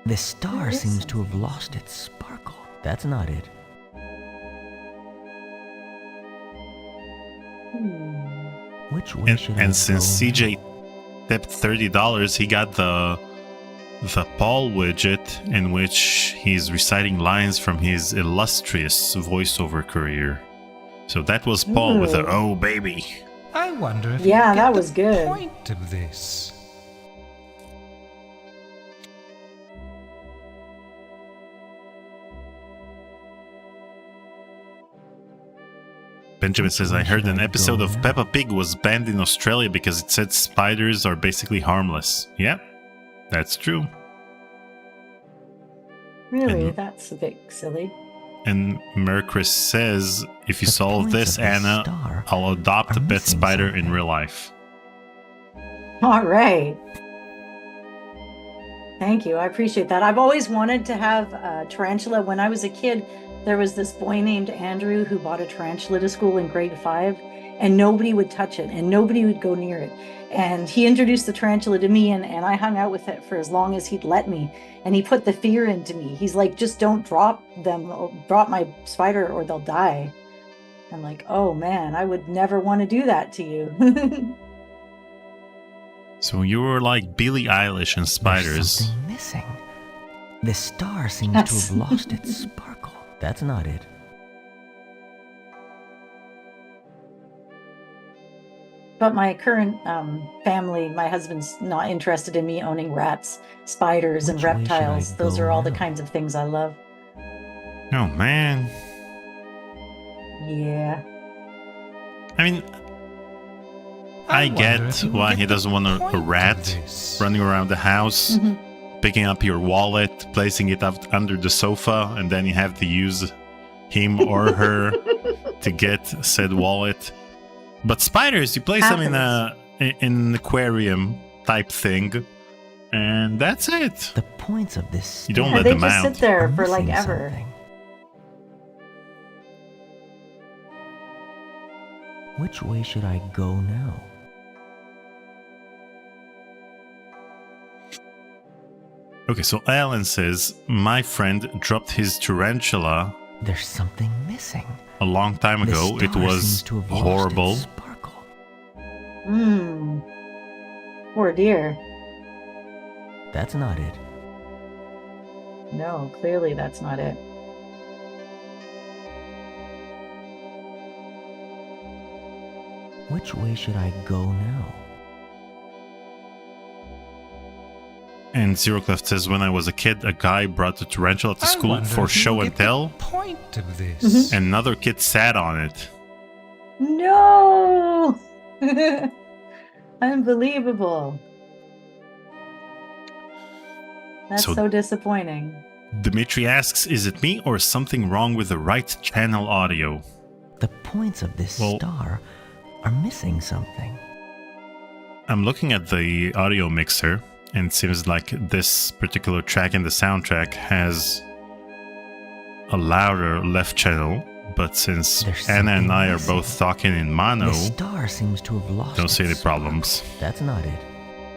This star There is seems to have something lost its sparkle. That's not it. Which way should I And go since now? CJ tipped $30, he got the Paul widget in which he's reciting lines from his illustrious voiceover career. So that was Paul with a Ooh. "Oh baby." I wonder if Yeah, you that will was get the good. point of this. Benjamin says, I heard an should I episode go of now? Peppa Pig was banned in Australia because it said spiders are basically harmless. Yep, that's true. Really, And- that's a bit silly. And Mercris says, if you The solve points this, of this Anna, star I'll adopt are a pet missing spider in something. real life. All right. Thank you. I appreciate that. I've always wanted to have a tarantula. When I was a kid, there was this boy named Andrew who bought a tarantula to school in grade 5, and nobody would touch it and nobody would go near it. And he introduced the tarantula to me, and I hung out with it for as long as he'd let me. And he put the fear into me. He's like, just don't drop them, drop my spider or they'll die. I'm like, oh man, I would never want to do that to you. So you were like Billie Eilish and There's spiders. something missing. This star seems Yes. to have lost its sparkle. That's not it. But my current family, my husband's not interested in me owning rats, spiders, and Which way should I reptiles. Those go are all the now? kinds of things I love. Oh man. Yeah. I mean, I wonder get if you will why get he the doesn't want a point of rat this. running around the house, Mhm. picking up your wallet, placing it up under the sofa, and then you have to use him or her to get said wallet. But spiders, you place them in an aquarium type thing, and that's it. The points of this You don't Yeah, let they them just out. sit there are for like missing ever. something. Which way should I go now? Okay, so Alan says, my friend dropped his tarantula There's something missing. a long time This ago. It star was seems to have lost horrible. its sparkle. Poor dear. That's not it. No, clearly that's not it. Which way should I go now? And ZeroClef says, when I was a kid, a guy brought the tarantula to I school wonder for if you show will and get the tell, point of this. and another kid sat on it. No! Unbelievable. That's So- so disappointing. Dimitri asks, is it me or something wrong with the right channel audio? The points of this star are missing something. I'm looking at the audio mixer, and it seems like this particular track in the soundtrack has a louder left channel, but since There's Anna and I are missing. both talking in mono, The star seems to have lost don't see any its problems. sparkle. That's not it.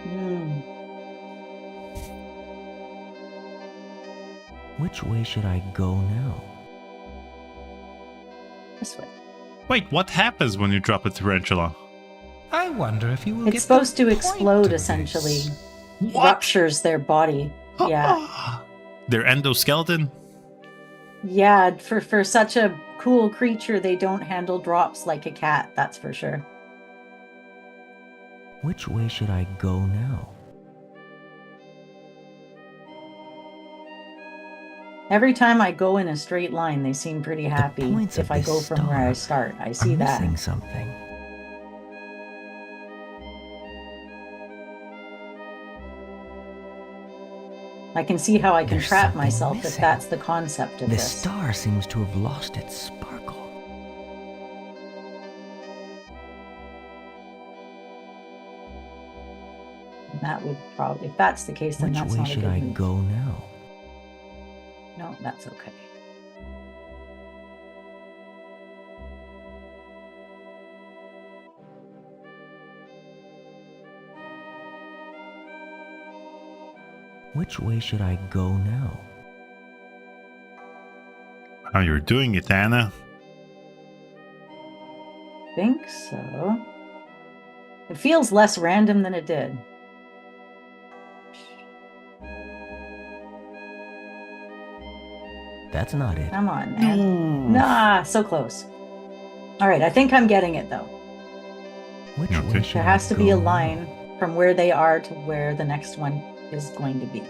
Hmm. Which way should I go now? This way. Wait, what happens when you drop a tarantula? I wonder if you will It's get supposed the to point explode, of essentially. this. Ruptures their body. Yeah. Their endoskeleton? Yeah, for such a cool creature, they don't handle drops like a cat, that's for sure. Which way should I go now? Every time I go in a straight line, they seem pretty happy. points If of I this go from where I star start, I see I'm that. missing something. I can see how I can There's trap something myself if missing. that's the concept of This this. star seems to have lost its sparkle. That would probably, if that's the case, then Which that's way not a should good I move. go now? No, that's okay. Which way should I go now? How you're doing it, Anna? Think so. It feels less random than it did. That's not it. Come on, man. Nah, so close. All right, I think I'm getting it though. Which Okay. way should There has I to be a go now? line from where they are to where the next one is going to be.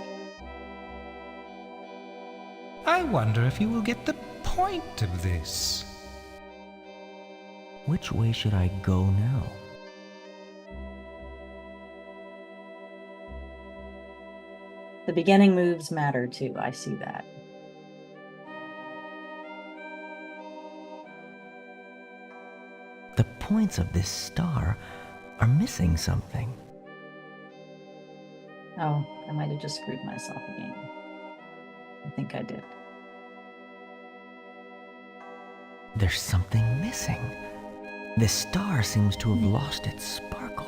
I wonder if you will get the point of this. Which way should I go now? The beginning moves matter too. I see that. The points of this star are missing something. Oh, I might have just screwed myself again. I think I did. There's something missing. This star seems to have lost its sparkle.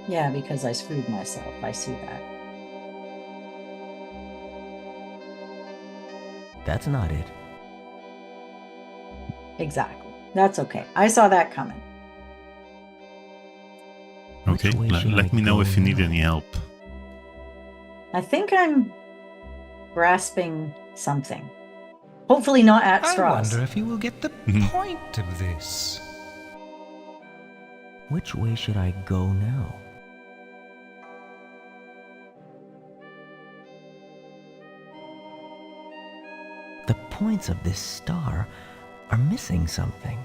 Yeah, because I screwed myself. I see that. That's not it. Exactly. That's okay. I saw that coming. Which Okay, way let should I me know go if you need now? any help. I think I'm grasping something. Hopefully not at I straws. wonder if you will get the Mhm. point of this. Which way should I go now? The points of this star are missing something.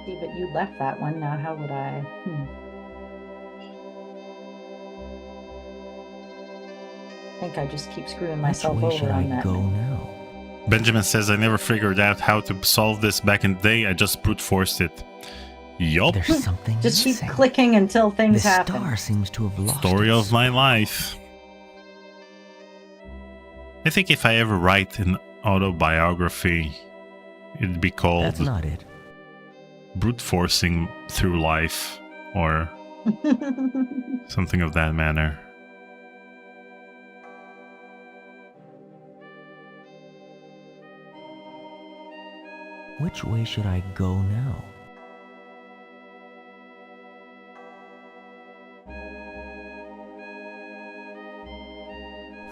See, but you left that one. Now how would I? I think I just keep screwing myself Which way should over on I that. go one. now? Benjamin says, I never figured out how to solve this back in the day. I just brute forced it. Yup. There's something Just keep missing. clicking until things This happen. star seems to have lost Story its of my life. I think if I ever write an autobiography, it'd be called That's not it. Brute Forcing Through Life or something of that manner. Which way should I go now?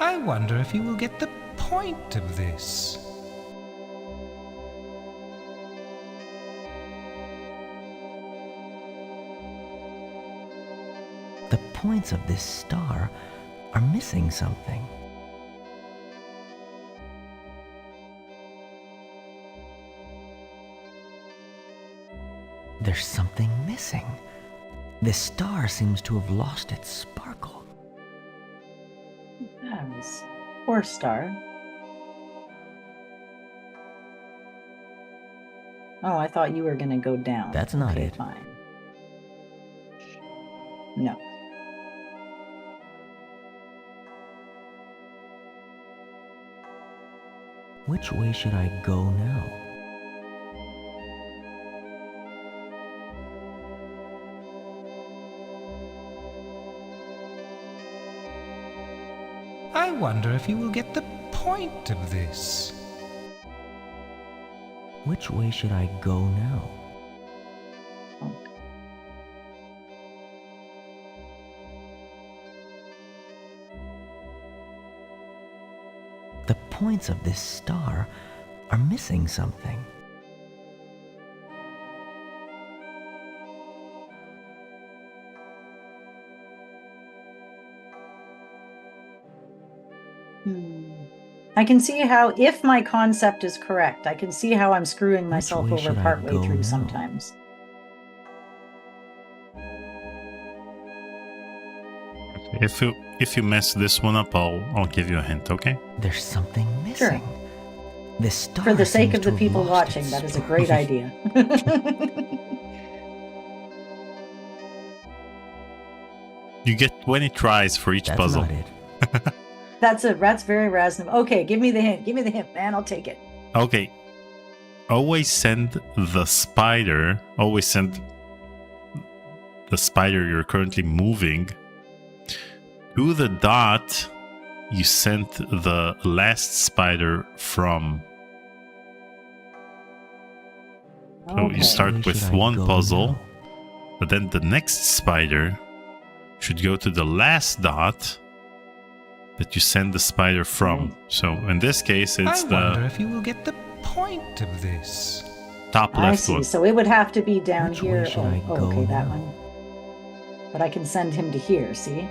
I wonder if you will get the point of this. The points of this star are missing something. There's something missing. This star seems to have lost its sparkle. That was poor star. Oh, I thought you were going to go down. That's not okay, it. Fine. No. Which way should I go now? I wonder if you will get the point of this. Which way should I go now? The points of this star are missing something. I can see how, if my concept is correct, I can see how I'm screwing myself way over should I partway go through now? sometimes. If you mess this one up, I'll give you a hint, okay? There's something missing. This star For the sake seems of the to have people lost watching, its that is a sparkle. great idea. You get 20 tries for each That's puzzle. not it. That's very reasonable. Okay, give me the hint. Give me the hint, man. I'll take it. Okay. Always send the spider you're currently moving to the dot you sent the last spider from. So Okay. you start Where with should I one go puzzle, now? but then the next spider should go to the last dot that you send the spider from. So in this case, it's I wonder the if you will get the point of this. top I left see. one. So it would have to be down Which here. way should I go okay, that now? one. But I can send him to here, see?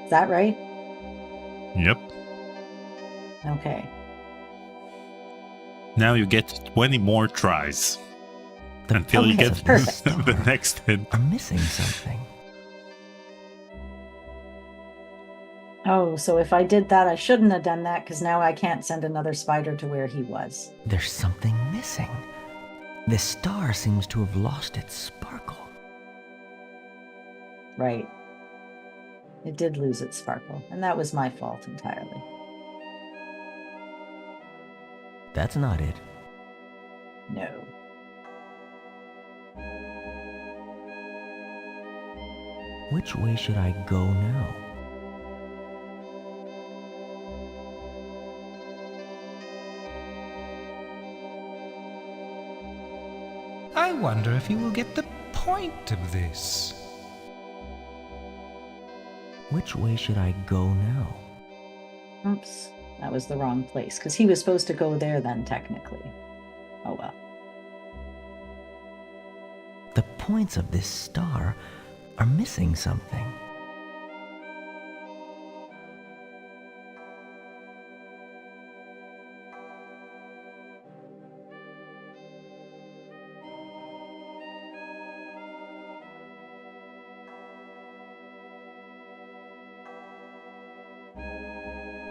Is that right? Yep. Okay. Now you get 20 more tries The until you points get of this perfect. the star next hint. are missing something. Oh, so if I did that, I shouldn't have done that because now I can't send another spider to where he was. There's something missing. This star seems to have lost its sparkle. Right. It did lose its sparkle, and that was my fault entirely. That's not it. No. Which way should I go now? I wonder if you will get the point of this. Which way should I go now? Oops. That was the wrong place, because he was supposed to go there then, technically. Oh well. The points of this star are missing something.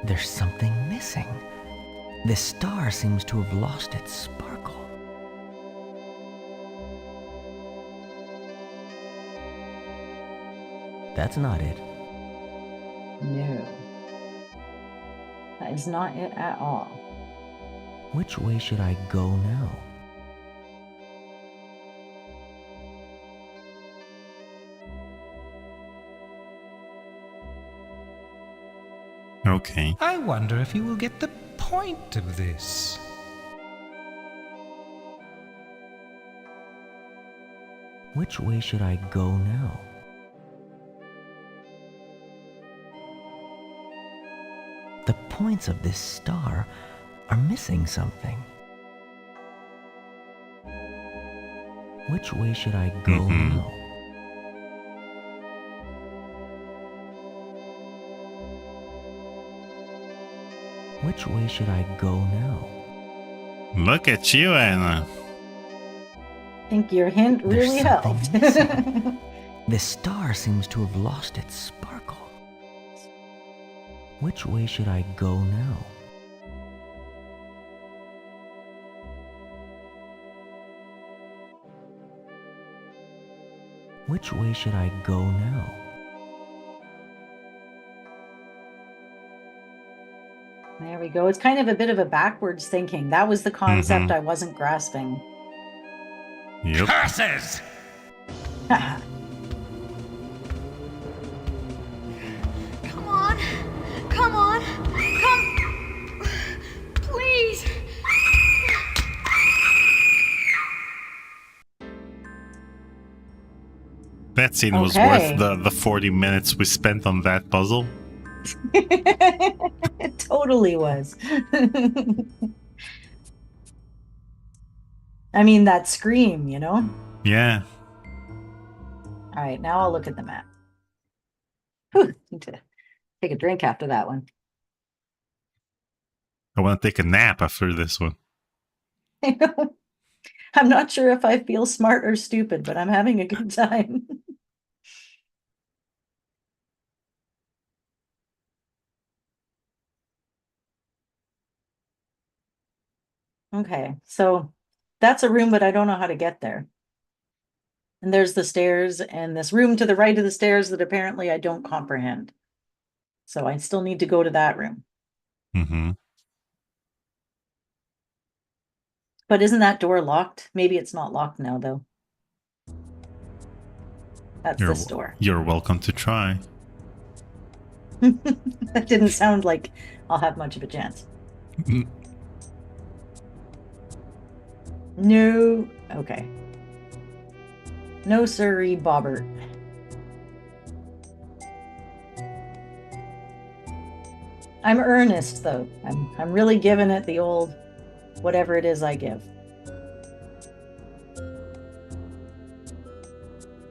There's something missing. This star seems to have lost its sparkle. That's not it. No. That is not it at all. Which way should I go now? Okay. I wonder if you will get the point of this. Which way should I go now? The points of this star are missing something. Which way should I go now? Which way should I go now? Look at you, Anna. think your hint There's really something helped. The star seems to have lost its sparkle. Which way should I go now? Which way should I go now? There we go. It's kind of a bit of a backwards thinking. That was the concept I wasn't grasping. Yep. Curses! Come on. Come on. Come. Please. That scene was Okay. worth the 40 minutes we spent on that puzzle. It totally was. I mean, that scream, you know? Yeah. All right, now I'll look at the map. Whew, need to take a drink after that one. I want to take a nap after this one. I'm not sure if I feel smart or stupid, but I'm having a good time. Okay, so that's a room, but I don't know how to get there. And there's the stairs and this room to the right of the stairs that apparently I don't comprehend. So I still need to go to that room. Mm-hmm. But isn't that door locked? Maybe it's not locked now, though. That's this door. You're welcome to try. That didn't sound like I'll have much of a chance. No. Okay. No sirree, Bobbert. I'm earnest, though. I'm really giving it the old whatever it is I give.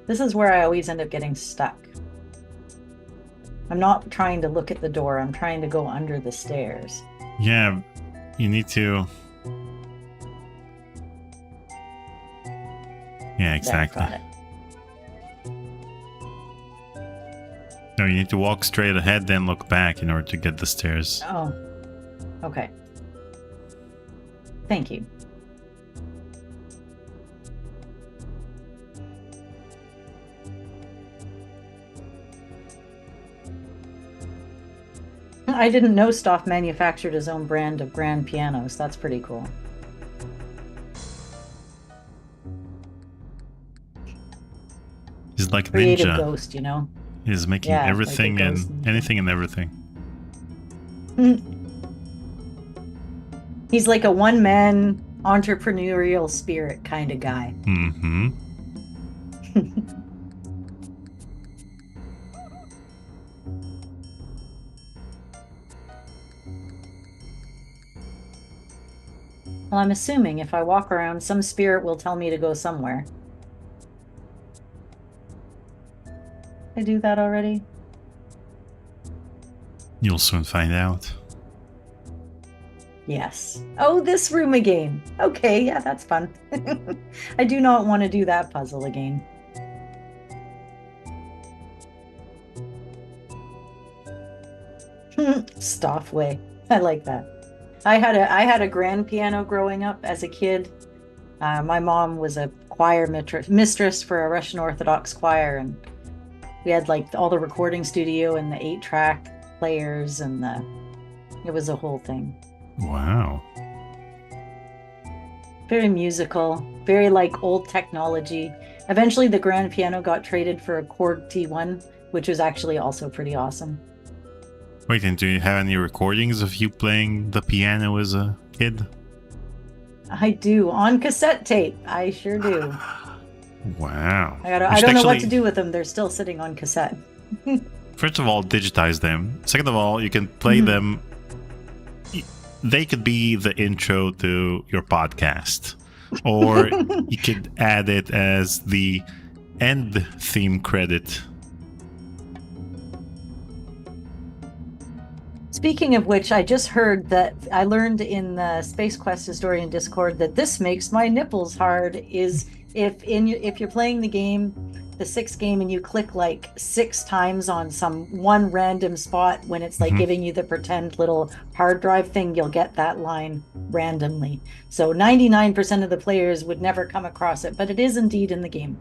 This is where I always end up getting stuck. I'm not trying to look at the door. I'm trying to go under the stairs. Yeah, you need to... Yeah, exactly. Got it. No, you need to walk straight ahead, then look back in order to get the stairs. Oh, okay. Thank you. I didn't know Stoff manufactured his own brand of grand pianos. That's pretty cool. He's like Creative Ninja. ghost, you know? He's making Yeah, everything like a and ghost ninja. anything and everything. He's like a one-man entrepreneurial spirit kind of guy. Mm-hmm. Well, I'm assuming if I walk around, some spirit will tell me to go somewhere. I do that already? You'll soon find out. Yes. Oh, this room again. Okay, yeah, that's fun. I do not want to do that puzzle again. Stoffway. I like that. I had a grand piano growing up as a kid. My mom was a choir mistress for a Russian Orthodox choir, and we had like all the recording studio and the 8-track players, and it was a whole thing. Wow. Very musical, very like old technology. Eventually the grand piano got traded for a Korg T1, which was actually also pretty awesome. Wait, and do you have any recordings of you playing the piano as a kid? I do, on cassette tape. I sure do. Wow. I don't know what to do with them. They're still sitting on cassette. First of all, digitize them. Second of all, you can play them. They could be the intro to your podcast. Or you could add it as the end theme credit. Speaking of which, I just heard that I learned in the Space Quest Historian Discord that "This Makes My Nipples Hard" is if you're playing the game, the 6th game, and you click like 6 times on one random spot when it's like giving you the pretend little hard drive thing, you'll get that line randomly. So 99% of the players would never come across it, but it is indeed in the game.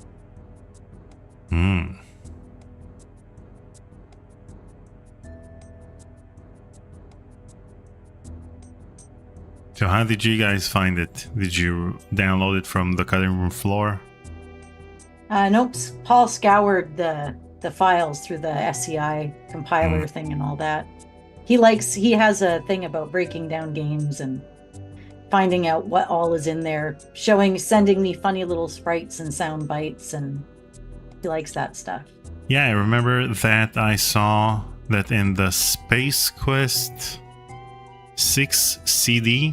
So how did you guys find it? Did you download it from the cutting room floor? Nope. Paul scoured the files through the SCI compiler thing and all that. He has a thing about breaking down games and finding out what all is in there, sending me funny little sprites and sound bites, and he likes that stuff. Yeah, I remember that I saw that in the Space Quest 6 CD,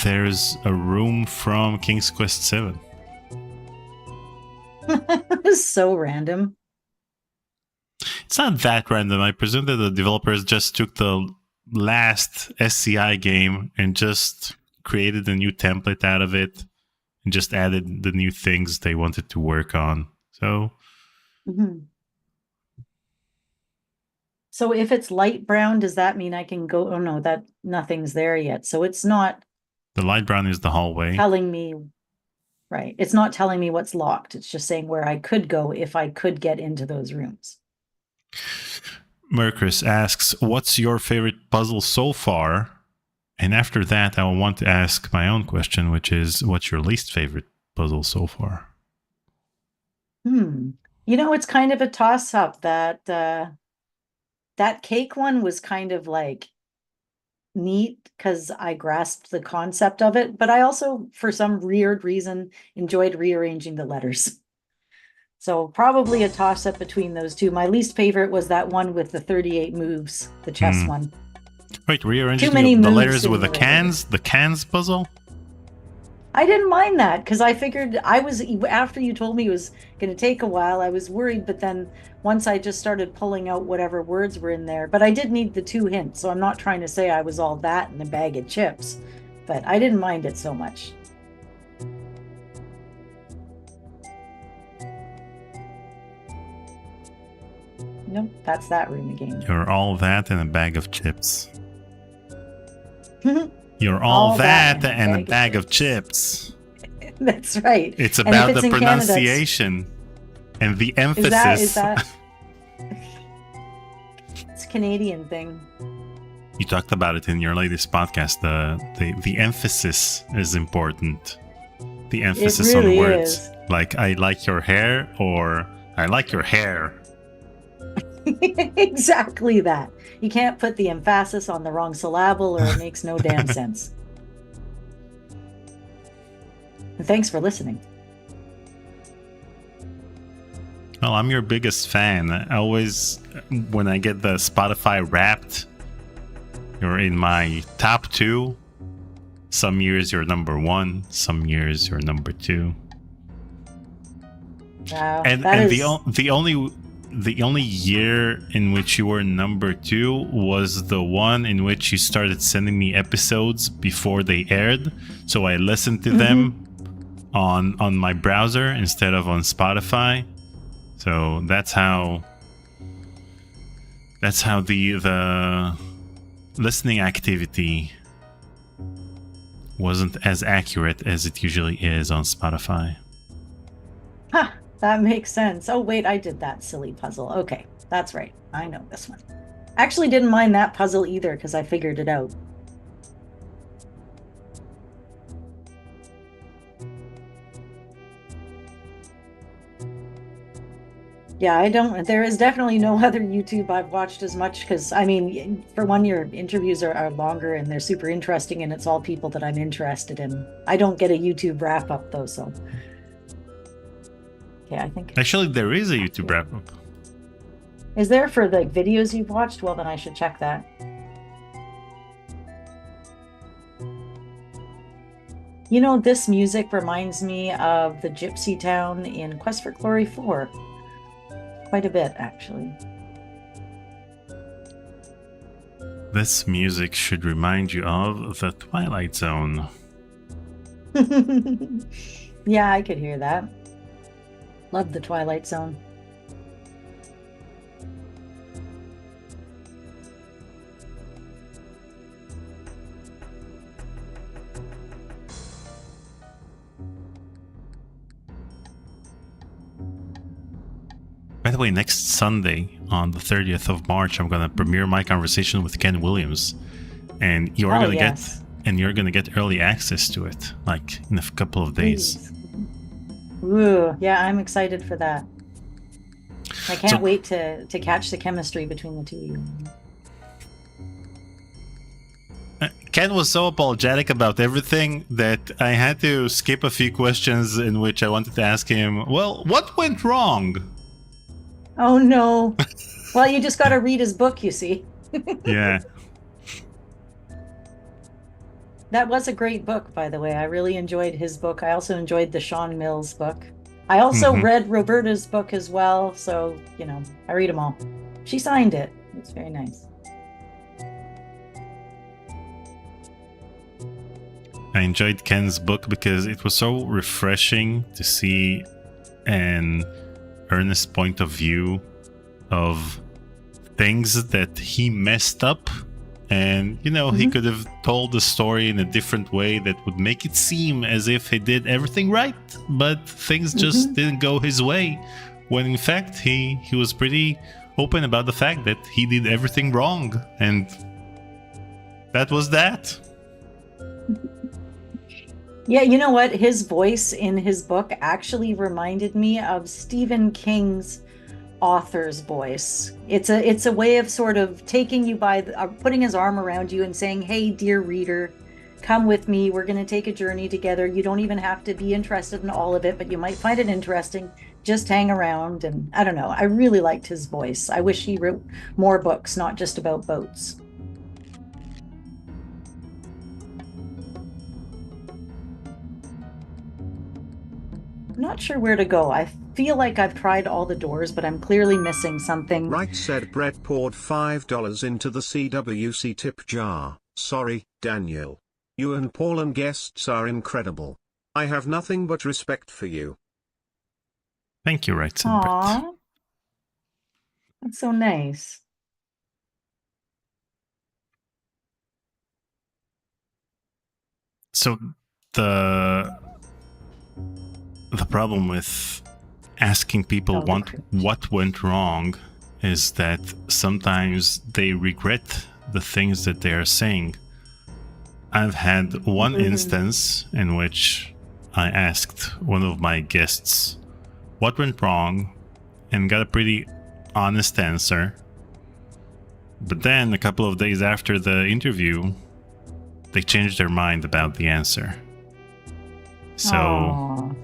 there's a room from King's Quest 7. It was so random. It's not that random. I presume that the developers just took the last SCI game and just created a new template out of it and just added the new things they wanted to work on. So... So if it's light brown, does that mean I can go? Oh no, that nothing's there yet. So it's not the light brown is the hallway. telling me, right? It's not telling me what's locked. It's just saying where I could go if I could get into those rooms. Mercus asks, what's your favorite puzzle so far? And after that, I will want to ask my own question, which is, what's your least favorite puzzle so far? It's kind of a toss-up. That cake one was kind of like neat because I grasped the concept of it, but I also, for some weird reason, enjoyed rearranging the letters. So probably a toss-up between those two. My least favorite was that one with the 38 moves, the chess one. Wait, rearranging Too many the moves letters in with the the cans puzzle? I didn't mind that because I figured after you told me it was going to take a while, I was worried. But then once I just started pulling out whatever words were in there, but I did need the 2 hints. So I'm not trying to say I was all that in a bag of chips, but I didn't mind it so much. Nope, that's that room again. You're all that and a bag of chips. You're all that and a bag of chips. That's right. It's about the pronunciation and the emphasis. Is that it's a Canadian thing. You talked about it in your latest podcast. The emphasis is important. The emphasis really on words. is. Like, I like your hair, or I like your hair. Exactly that. You can't put the emphasis on the wrong syllable or it makes no damn sense. And thanks for listening. Well, I'm your biggest fan. I always, when I get the Spotify Wrapped, you're in my top 2. Some years you're number 1. Some years you're number 2. Wow. And the only year in which you were number 2 was the one in which you started sending me episodes before they aired. So I listened to them on my browser instead of on Spotify. So that's how the listening activity wasn't as accurate as it usually is on Spotify. Huh. That makes sense. Oh, wait, I did that silly puzzle. Okay, that's right. I know this one. Actually didn't mind that puzzle either because I figured it out. Yeah, there is definitely no other YouTube I've watched as much because, I mean, for one, your interviews are longer and they're super interesting and it's all people that I'm interested in. I don't get a YouTube wrap up though, so... I think actually there is a YouTube wrap-up. Is there for the videos you've watched? Well, then I should check that. This music reminds me of the Gypsy Town in Quest for Glory 4. Quite a bit, actually. This music should remind you of the Twilight Zone. Yeah, I could hear that. Love the Twilight Zone. By the way, next Sunday, on the 30th of March, I'm going to premiere my conversation with Ken Williams. And you're going to get early access to it, like in a couple of days. Ooh, yeah, I'm excited for that. I can't wait to catch the chemistry between the two of you. Ken was so apologetic about everything that I had to skip a few questions in which I wanted to ask him, well, what went wrong? Oh, no. Well, you just got to read his book, you see. Yeah. That was a great book, by the way. I really enjoyed his book. I also enjoyed the Sean Mills book. I also read Roberta's book as well. So, I read them all. She signed it. It's very nice. I enjoyed Ken's book because it was so refreshing to see an earnest point of view of things that he messed up. And, he could have told the story in a different way that would make it seem as if he did everything right, but things just didn't go his way. When in fact, he was pretty open about the fact that he did everything wrong. And that was that. Yeah, you know what? His voice in his book actually reminded me of Stephen King's author's voice. It's a way of sort of taking you by putting his arm around you and saying, hey, dear reader, come with me. We're going to take a journey together. You don't even have to be interested in all of it, but you might find it interesting. Just hang around. And I don't know. I really liked his voice. I wish he wrote more books, not just about boats. I'm not sure where to go. I feel like I've tried all the doors, but I'm clearly missing something. Right, said Brett, poured $5 into the CWC tip jar. Sorry, Daniel. You and Paul and guests are incredible. I have nothing but respect for you. Thank you, Right, said Brett. Aww. That's so nice. So the problem with asking people what went wrong is that sometimes they regret the things that they are saying. I've had one instance in which I asked one of my guests what went wrong and got a pretty honest answer. But then a couple of days after the interview, they changed their mind about the answer. So Aww.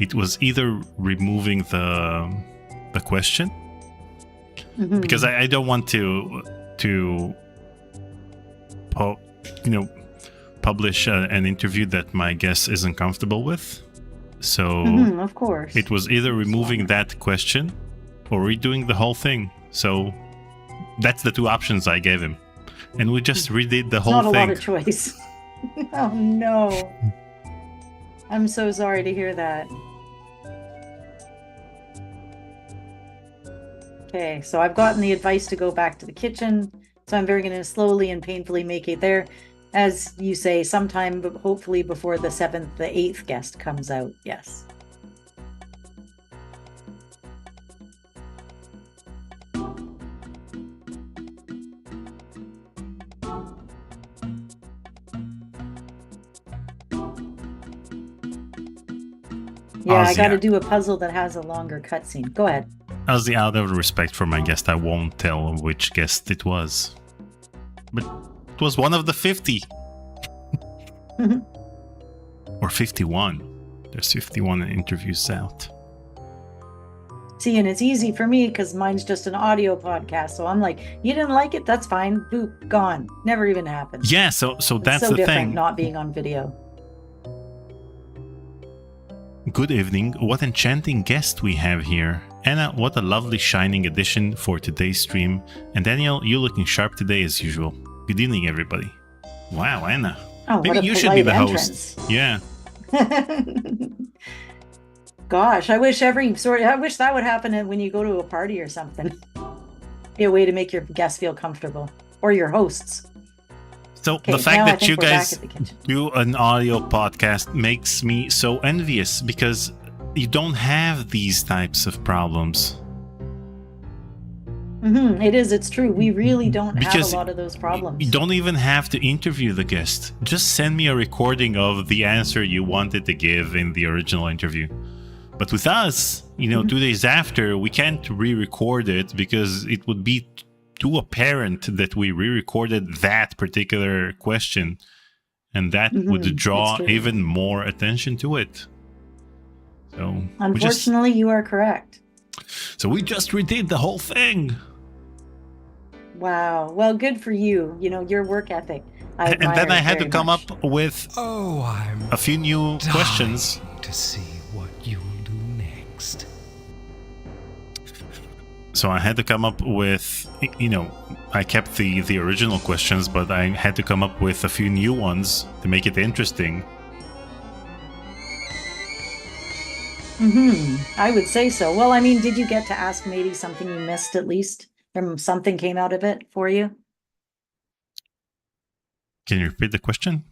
It was either removing the question, because I don't want to publish an interview that my guest isn't comfortable with. So Of course. it was either removing that question or redoing the whole thing. So that's the two options I gave him, and we just redid the whole thing. Not a lot of choice. Oh no. I'm so sorry to hear that. Okay, so I've gotten the advice to go back to the kitchen, so I'm very going to slowly and painfully make it there. As you say, sometime hopefully before the 8th guest comes out. Yes. Yeah, I got to do a puzzle that has a longer cutscene. Go ahead. Ozzy, out of respect for my guest, I won't tell which guest it was. But it was one of the 50. Or 51. There's 51 interviews out. See, and it's easy for me because mine's just an audio podcast. So I'm like, you didn't like it? That's fine. Boop, gone. Never even happened. Yeah, so that's so the different thing. Not being on video. Good evening. What enchanting guest we have here. Anna, what a lovely shining addition for today's stream. And Daniel, you looking sharp today as usual. Good evening, everybody. Wow, Anna. Oh, maybe what a you should be the entrance. host. Yeah. Gosh, I wish that would happen when you go to a party or something. Be a way to make your guests feel comfortable, or your hosts. So Okay, the fact now I that think you we're back guys at the kitchen. do an audio podcast makes me so envious, because you don't have these types of problems. It's true. We really don't Because have a lot of those problems. You don't even have to interview the guest. Just send me a recording of the answer you wanted to give in the original interview. But with us, 2 days after, we can't re-record it because it would be too apparent that we re-recorded that particular question, and that would draw even more attention to it. So unfortunately, you are correct. So we just redid the whole thing. Wow. Well, good for you. Your work ethic. And then I had to very come much. up with I'm a few new questions. to see what you'll do next. So I had to come up with, I kept the original questions, but I had to come up with a few new ones to make it interesting. I would say so. Well, I mean, did you get to ask maybe something you missed at least? Something came out of it for you? Can you repeat the question?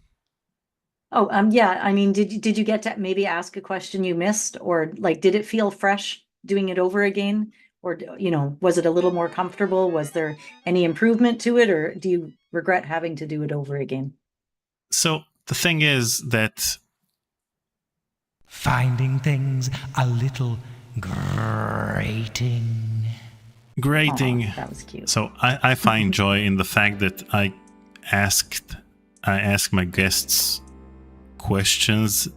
Oh, yeah. I mean, did you get to maybe ask a question you missed, or like, did it feel fresh doing it over again? Or, was it a little more comfortable? Was there any improvement to it, or do you regret having to do it over again? So the thing is that Finding things a little grating. Grating. That was cute. So I find joy in the fact that I ask my guests questions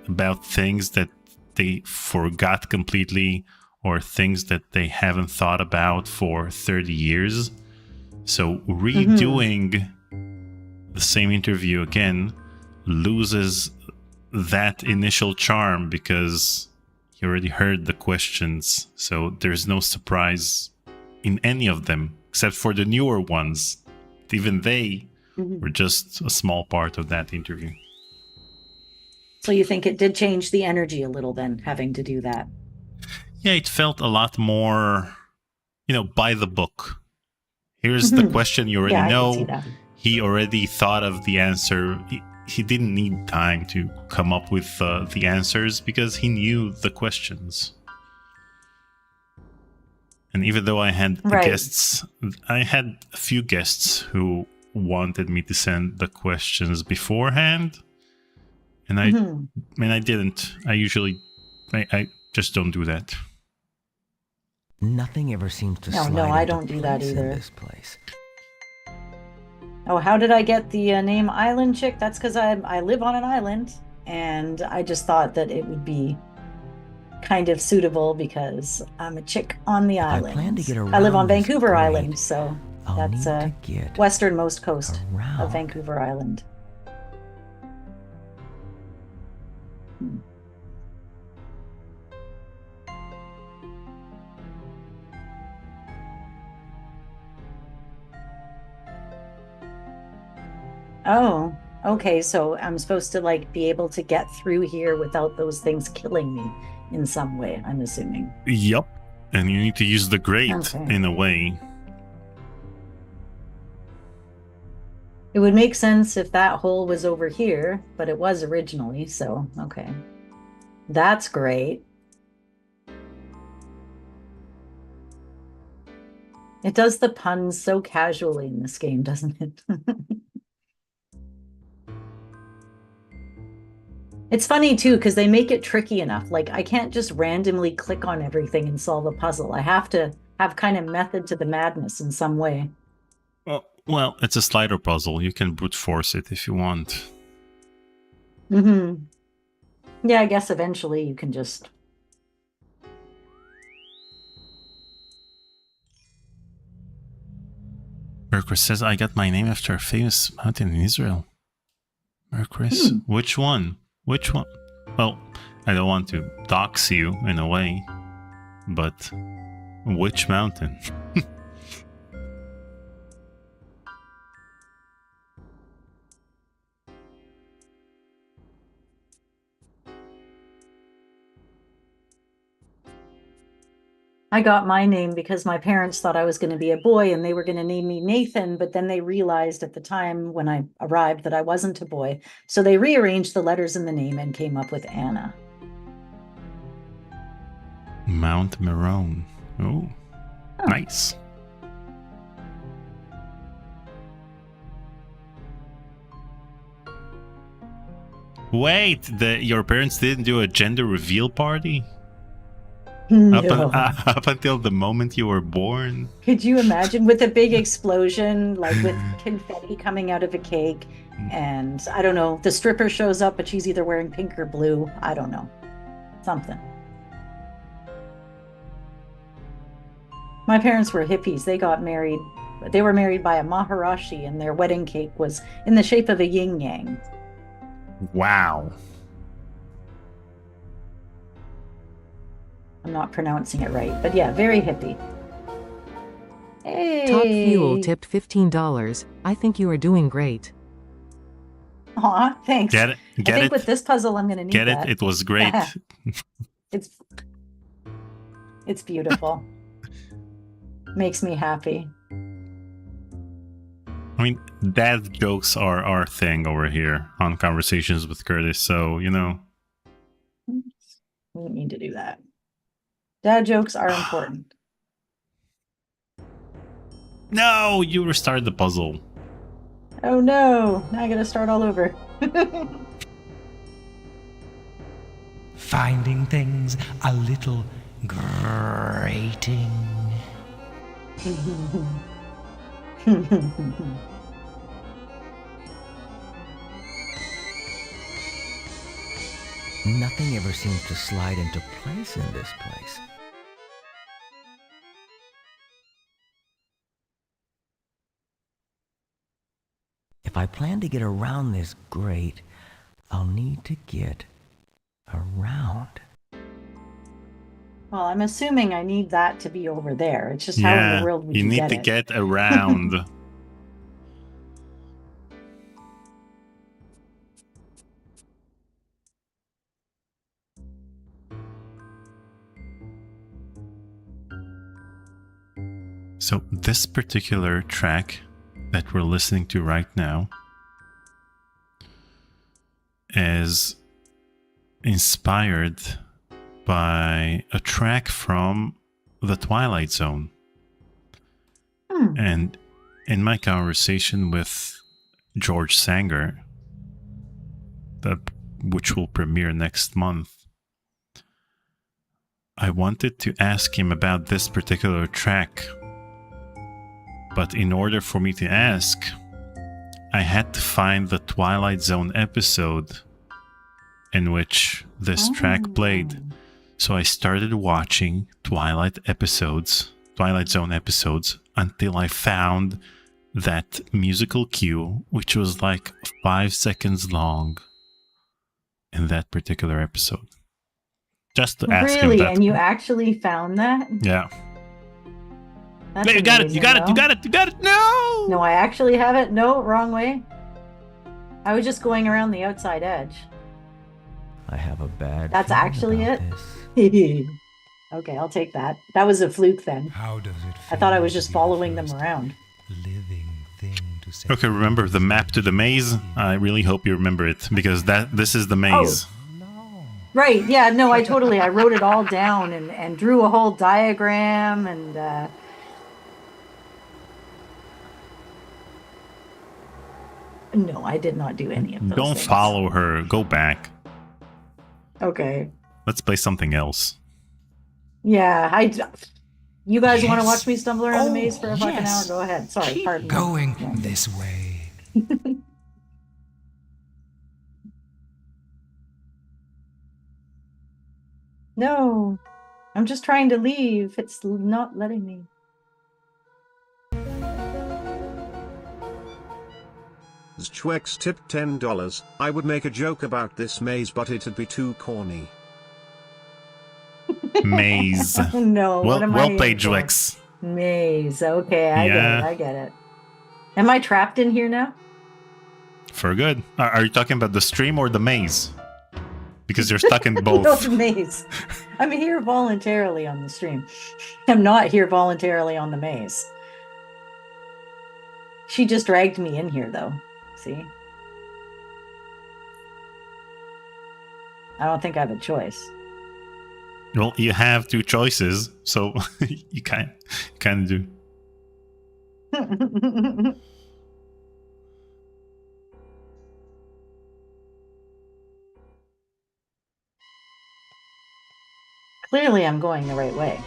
about things that they forgot completely, or things that they haven't thought about for 30 years. So redoing the same interview again loses that initial charm, because you already heard the questions, so there's no surprise in any of them except for the newer ones. Even they were just a small part of that interview. So you think it did change the energy a little then, having to do that? Yeah, it felt a lot more, by the book. Here's the question you already I can see know. that. He already thought of the answer. He didn't need time to come up with the answers because he knew the questions. And even though I had guests, I had a few guests who wanted me to send the questions beforehand, and I didn't. I just don't do that. Nothing ever seems to slide No, I into don't do that place in either. this place. Oh, how did I get the name Island Chick? That's because I live on an island, and I just thought that it would be kind of suitable because I'm a chick on the island. I plan to get around I live on this Vancouver grade. Island, so I'll that's need to get westernmost coast around. of Vancouver Island. Oh, okay. So I'm supposed to be able to get through here without those things killing me in some way, I'm assuming. Yup. And you need to use the grate in a way. It would make sense if that hole was over here, but it was originally, so okay. That's great. It does the puns so casually in this game, doesn't it? It's funny too, because they make it tricky enough. I can't just randomly click on everything and solve a puzzle. I have to have kind of method to the madness in some way. Well, it's a slider puzzle. You can brute force it if you want. Yeah, I guess eventually you can just... Mercury says, I got my name after a famous mountain in Israel. Mercury, which one? Which one? Well, I don't want to dox you in a way, but which mountain? I got my name because my parents thought I was going to be a boy and they were going to name me Nathan, but then they realized at the time when I arrived that I wasn't a boy. So they rearranged the letters in the name and came up with Anna. Mount Marone. Oh, nice. Wait, your parents didn't do a gender reveal party? No. Up until the moment you were born? Could you imagine with a big explosion, like with confetti coming out of a cake? And I don't know, the stripper shows up, but she's either wearing pink or blue. I don't know. Something. My parents were hippies. They got married. They were married by a Maharishi, and their wedding cake was in the shape of a yin yang. Wow. I'm not pronouncing it right, but yeah, very hippie. Hey. Top Fuel tipped $15. I think you are doing great. Aw, thanks. Get it? I think with this puzzle, I'm going to need Get that. it? It was great. It's beautiful. Makes me happy. I mean, dad jokes are our thing over here on Conversations with Curtis, so, you know. We don't need to do that. Dad jokes are important. No, you restarted the puzzle. Oh no, now I gotta start all over. Finding things a little grating. Nothing ever seems to slide into place in this place. If I plan to get around this grate, I'll need to get around. Well, I'm assuming I need that to be over there. It's just how in the world would you need get to it? get around. So this particular track that we're listening to right now is inspired by a track from The Twilight Zone. And in my conversation with George Sanger, which will premiere next month, I wanted to ask him about this particular track. But in order for me to ask, I had to find the Twilight Zone episode in which this track played. So I started watching Twilight Zone episodes, until I found that musical cue, which was like 5 seconds long in that particular episode. Just to ask him that. Really? And you actually found that? Yeah. That's Hey, you got it, amazing, you got it, though. you got it, you got it. No! No, I actually have it. No, wrong way. I was just going around the outside edge. I have a bad That's feeling actually about it? this. Okay, I'll take that. That was a fluke then. How does it feel I thought I was to just be following the them first around. living thing to set Okay, remember the map to the maze? I really hope you remember it, because this is the maze. Right, yeah, no, I wrote it all down and drew a whole diagram and no, I did not do any of those Don't things. follow her. Go back. Okay. Let's play something else. Yeah, you guys want to Yes. watch me stumble around the maze for a fucking hour? yes. Go ahead. Sorry, Keep pardon me. going Yeah. this way. No, I'm just trying to leave. It's not letting me. Schwex tipped $10. I would make a joke about this maze, but it'd be too corny. Maze. No, what am I well in played, for? Jwix. Maze. Okay, I Yeah. get it. Am I trapped in here now? For good. Are you talking about the stream or the maze? because you're stuck in No, both. the maze. I'm here voluntarily on the stream. I'm not here voluntarily on the maze. She just dragged me in here, though. See? I don't think I have a choice. Well, you have two choices, so you kind of do. Clearly, I'm going the right way.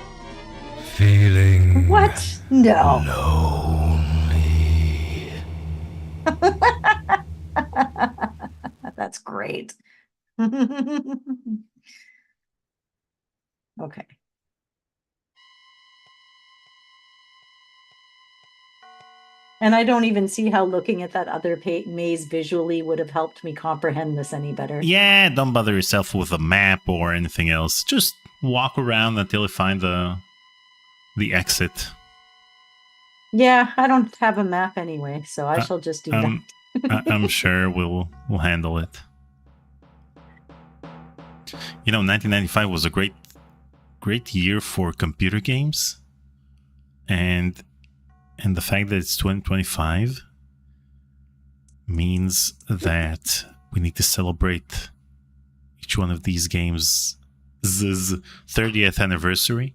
Feeling What? No. Lonely. That's great. Okay. And I don't even see how looking at that other maze visually would have helped me comprehend this any better. Yeah, don't bother yourself with a map or anything else. Just walk around until you find the exit. Yeah, I don't have a map anyway, so I shall just do that. I'm sure we'll handle it. 1995 was a great year for computer games, and the fact that it's 2025 means that we need to celebrate each one of these games' 30th anniversary.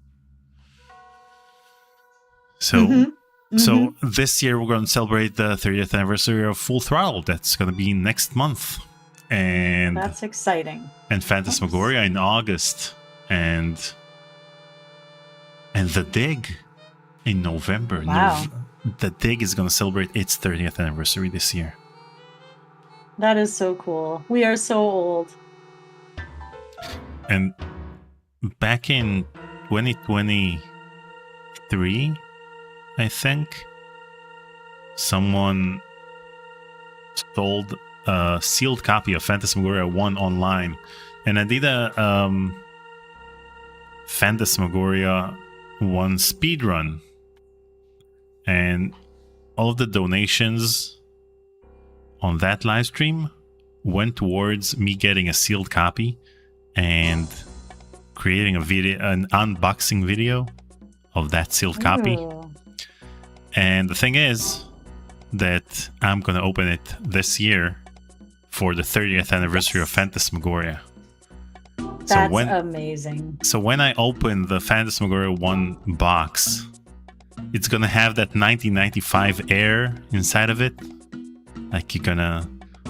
So So this year we're going to celebrate the 30th anniversary of Full Throttle. That's going to be next month. And that's exciting. And Phantasmagoria in August. And The Dig in November. Wow. The Dig is going to celebrate its 30th anniversary this year. That is so cool. We are so old. And back in 2023, I think, someone sold a sealed copy of Phantasmagoria 1 online. And I did a Phantasmagoria 1 speedrun. And all of the donations on that live stream went towards me getting a sealed copy and creating an unboxing video of that sealed copy. Ooh. And the thing is that I'm going to open it this year for the 30th anniversary of Phantasmagoria. That's amazing. So when I open the Phantasmagoria 1 box, it's going to have that 1995 air inside of it. Like you're going to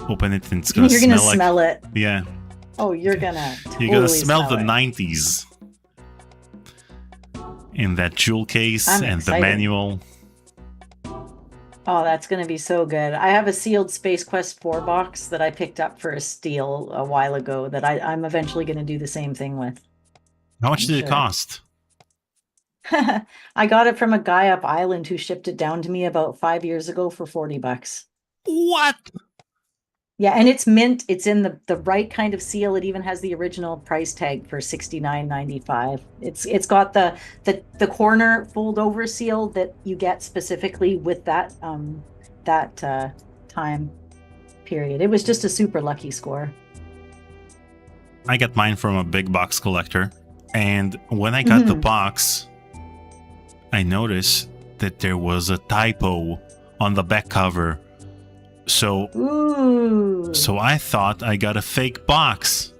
open it and it's going to smell like... You're going to smell it. Yeah. Oh, you're going to totally You're going to smell the it. 90s in that jewel case I'm and excited. the manual. Oh, that's going to be so good. I have a sealed Space Quest 4 box that I picked up for a steal a while ago that I'm eventually going to do the same thing with. How much did it cost? I got it from a guy up Island who shipped it down to me about 5 years ago for $40. What? Yeah, and it's mint. It's in the right kind of seal. It even has the original price tag for $69.95. It's got the corner fold over seal that you get specifically with that time period. It was just a super lucky score. I got mine from a big box collector, and when I got the box, I noticed that there was a typo on the back cover. So I thought I got a fake box,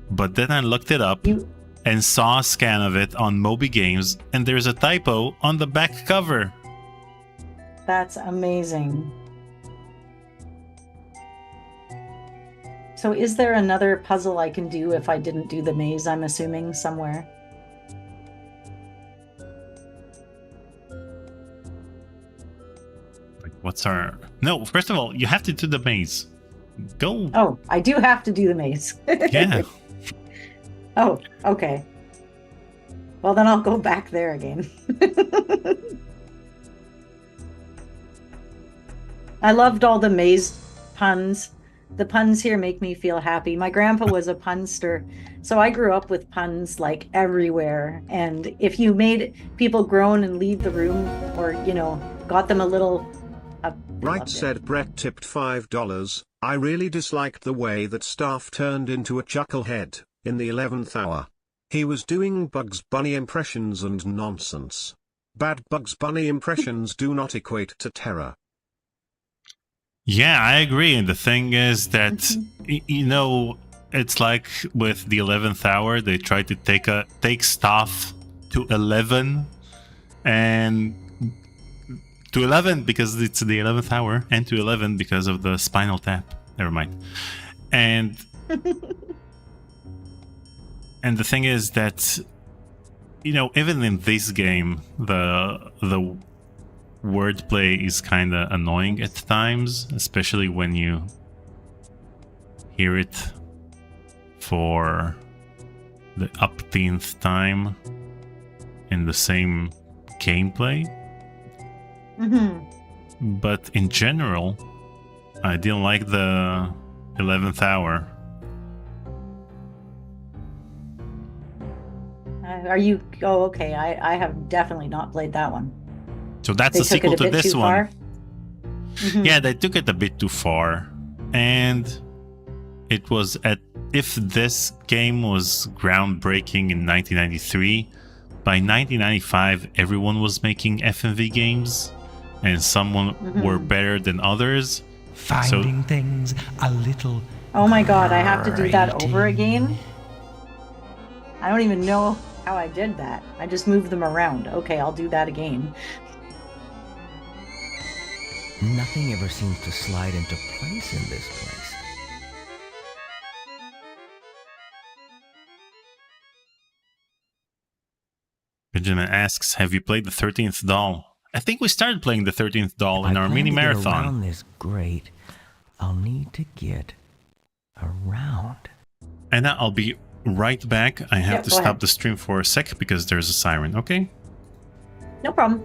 but then I looked it up and saw a scan of it on Moby Games, and there's a typo on the back cover. That's amazing. So is there another puzzle I can do if I didn't do the maze, I'm assuming, somewhere? What's our... No, first of all, you have to do the maze. Go. Oh, I do have to do the maze. Yeah. Oh, okay. Well, then I'll go back there again. I loved all the maze puns. The puns here make me feel happy. My grandpa was a punster, so I grew up with puns like everywhere. And if you made people groan and leave the room, or, got them a little... Right, said Brett tipped $5. I really disliked the way that Staff turned into a chucklehead in the 11th hour. He was doing Bugs Bunny impressions and nonsense. Bad Bugs Bunny impressions do not equate to terror. Yeah, I agree. And the thing is that, it's like with the 11th hour, they try to take Staff to 11 and to 11 because it's the 11th hour, and to 11 because of the spinal tap. Never mind. And and the thing is that, even in this game, the wordplay is kind of annoying at times, especially when you hear it for the upteenth time in the same gameplay. Mm-hmm. But in general, I didn't like the 11th hour. Are you? Oh, okay. I have definitely not played that one. So that's They a took sequel it a to bit this too one. far? Mhm. Yeah, they took it a bit too far. And it was if this game was groundbreaking in 1993, by 1995 everyone was making FMV games, and some were better than others. Finding things a little. Oh my god, I have to do that grating. over again? I don't even know how I did that. I just moved them around. Okay, I'll do that again. Nothing ever seems to slide into place in this place. Benjamin asks, have you played the 13th doll? I think we started playing the 13th doll in I our plan mini to get marathon. around this grate. I'll need to get around. And now I'll be right back. I have Yeah, to go stop ahead. the stream for a sec because there's a siren, okay? No problem.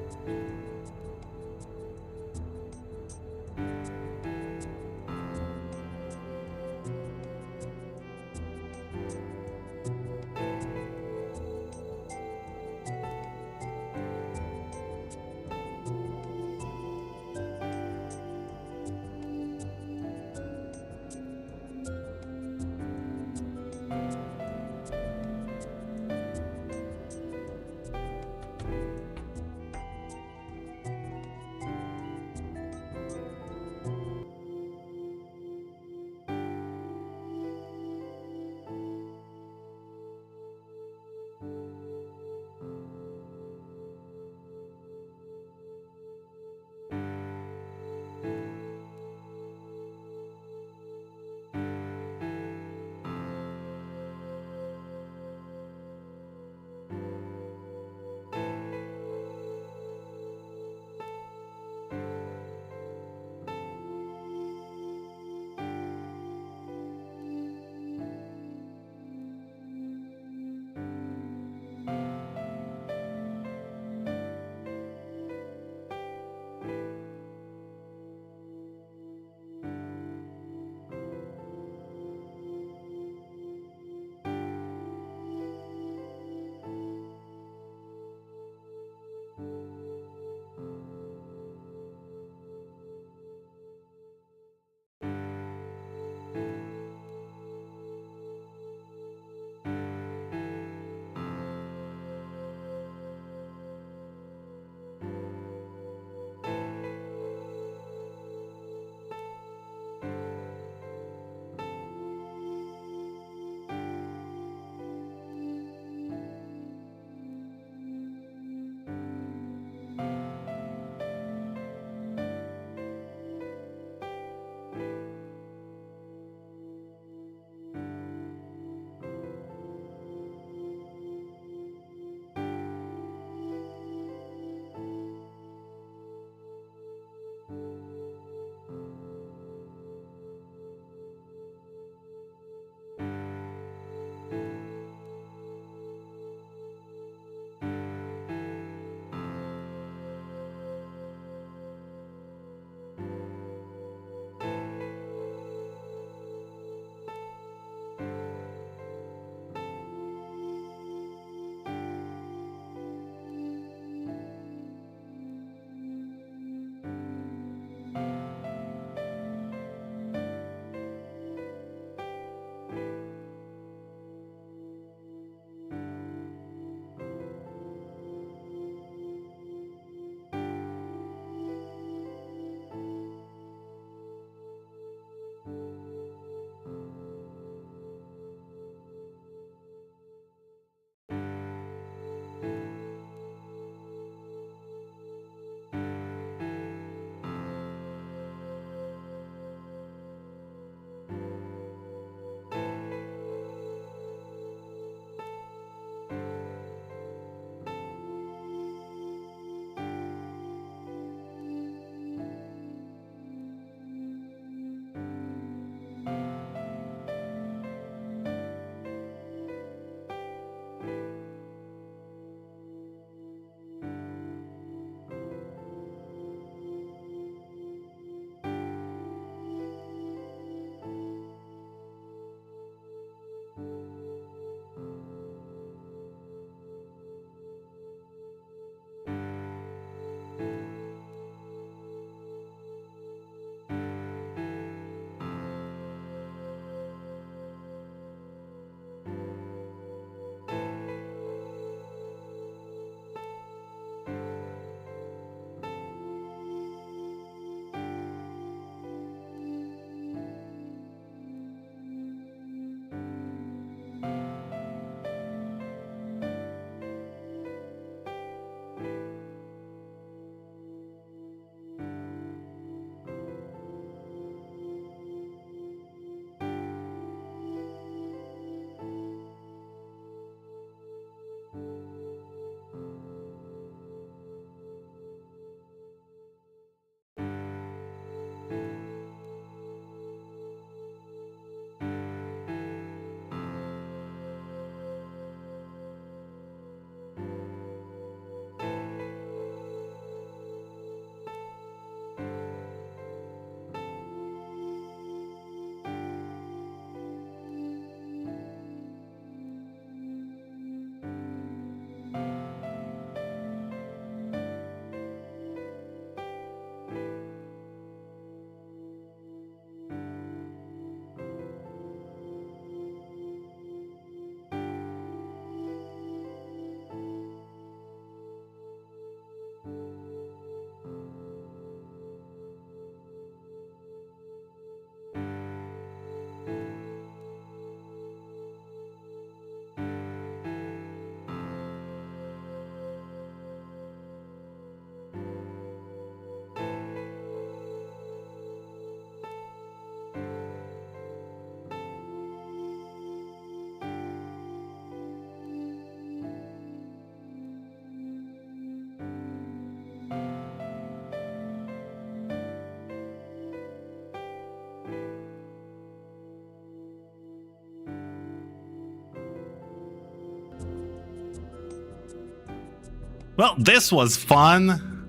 Well, this was fun.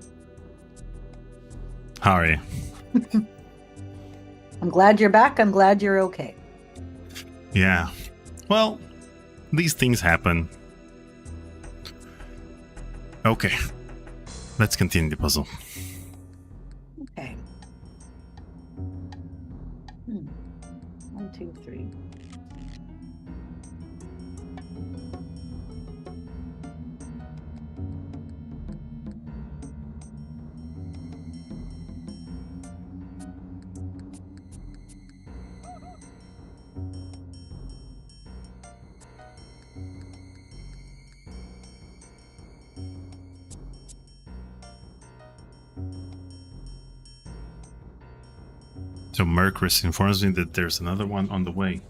How are you? I'm glad you're back. I'm glad you're okay. Yeah. Well, these things happen. Okay. Let's continue the puzzle. Okay. 1, 2, 3. So Mercris informs me that there's another one on the way.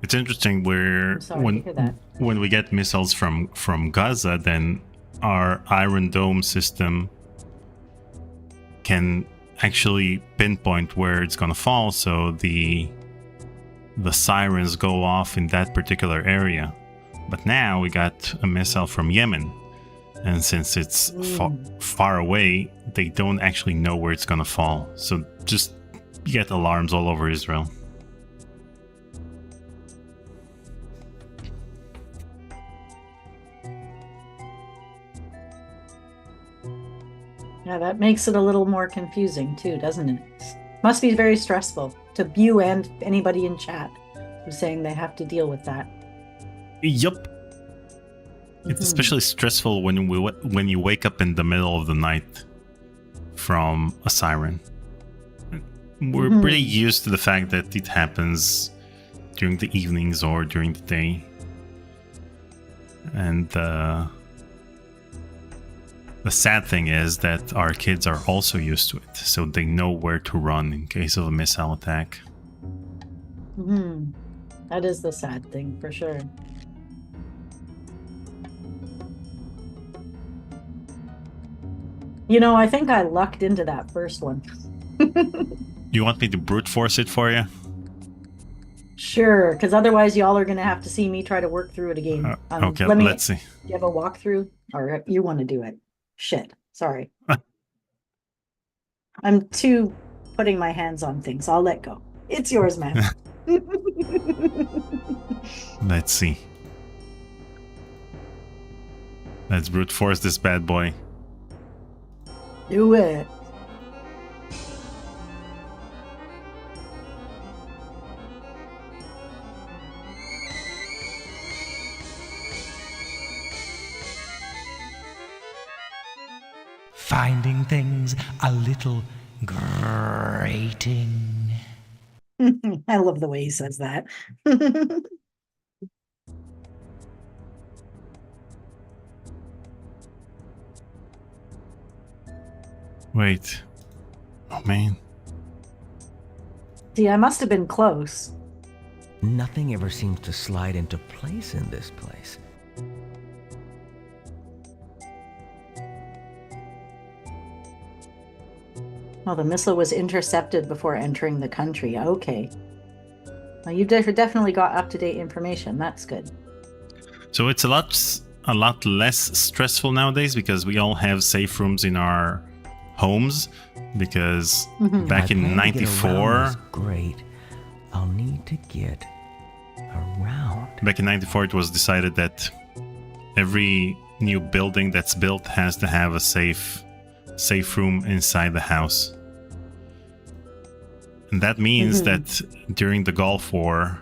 It's interesting where I'm sorry to hear that. when we get missiles from Gaza, then our Iron Dome system can actually pinpoint where it's gonna fall, so the sirens go off in that particular area. But now we got a missile from Yemen, and since it's far away, they don't actually know where it's gonna fall. So just get alarms all over Israel. Yeah, that makes it a little more confusing too, doesn't it? Must be very stressful to you and anybody in chat who's saying they have to deal with that. Yup. It's especially stressful when you wake up in the middle of the night from a siren. We're pretty used to the fact that it happens during the evenings or during the day. And the sad thing is that our kids are also used to it, so they know where to run in case of a missile attack. That is the sad thing, for sure. You know, I think I lucked into that first one. You want me to brute force it for you? Sure, because otherwise y'all are going to have to see me try to work through it again. Okay, let's see. Do you have a walkthrough? Or you want to do it? Shit, sorry. I'm too putting my hands on things. I'll let go. It's yours, man. Let's see. Let's brute force this bad boy. Do it. Finding things a little grating. I love the way he says that. Wait. Oh, man. See, I must have been close. Nothing ever seems to slide into place in this place. Well, the missile was intercepted before entering the country. Okay. Well, you definitely got up-to-date information. That's good. So it's a lot less stressful nowadays because we all have safe rooms in our homes, because back in '94, great. I'll need to get around. Back in '94, it was decided that every new building that's built has to have a safe room inside the house. And that means that during the Gulf War,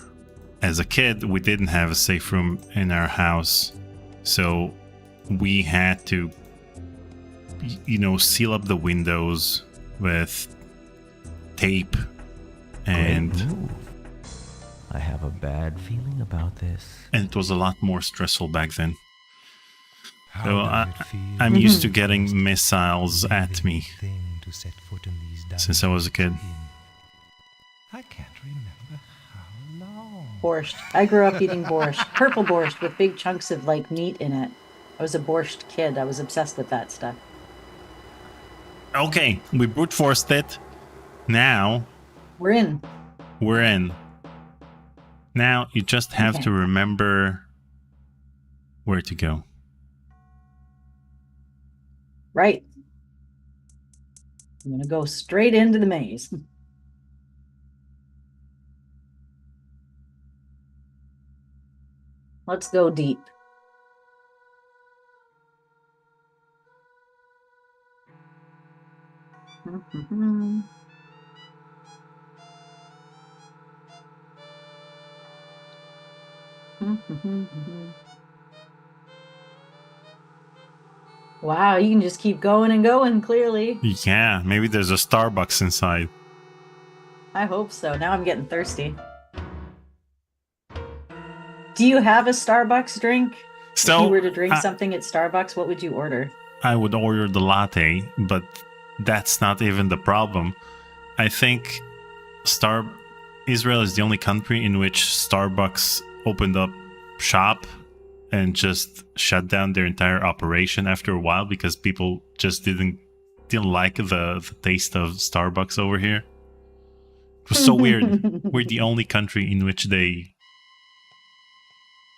as a kid, we didn't have a safe room in our house. So we had to, seal up the windows with tape. And great move. I have a bad feeling about this. And it was a lot more stressful back then. How So does it feel? I'm used to getting missiles at me Thing to set foot in these since I was a kid. I can't remember how long. Borscht. I grew up eating borscht. Purple borscht with big chunks of meat in it. I was a borscht kid. I was obsessed with that stuff. Okay, we brute forced it. Now We're in. we're in. Now you just have Okay. to remember where to go. Right. I'm going to go straight into the maze. Let's go deep. Wow, you can just keep going and going, clearly. Yeah, maybe there's a Starbucks inside. I hope so. Now I'm getting thirsty. Do you have a Starbucks drink? So, if you were to drink something at Starbucks, what would you order? I would order the latte, but that's not even the problem. I think Israel is the only country in which Starbucks opened up shop and just shut down their entire operation after a while because people just didn't like the taste of Starbucks over here. It was so weird. We're the only country in which they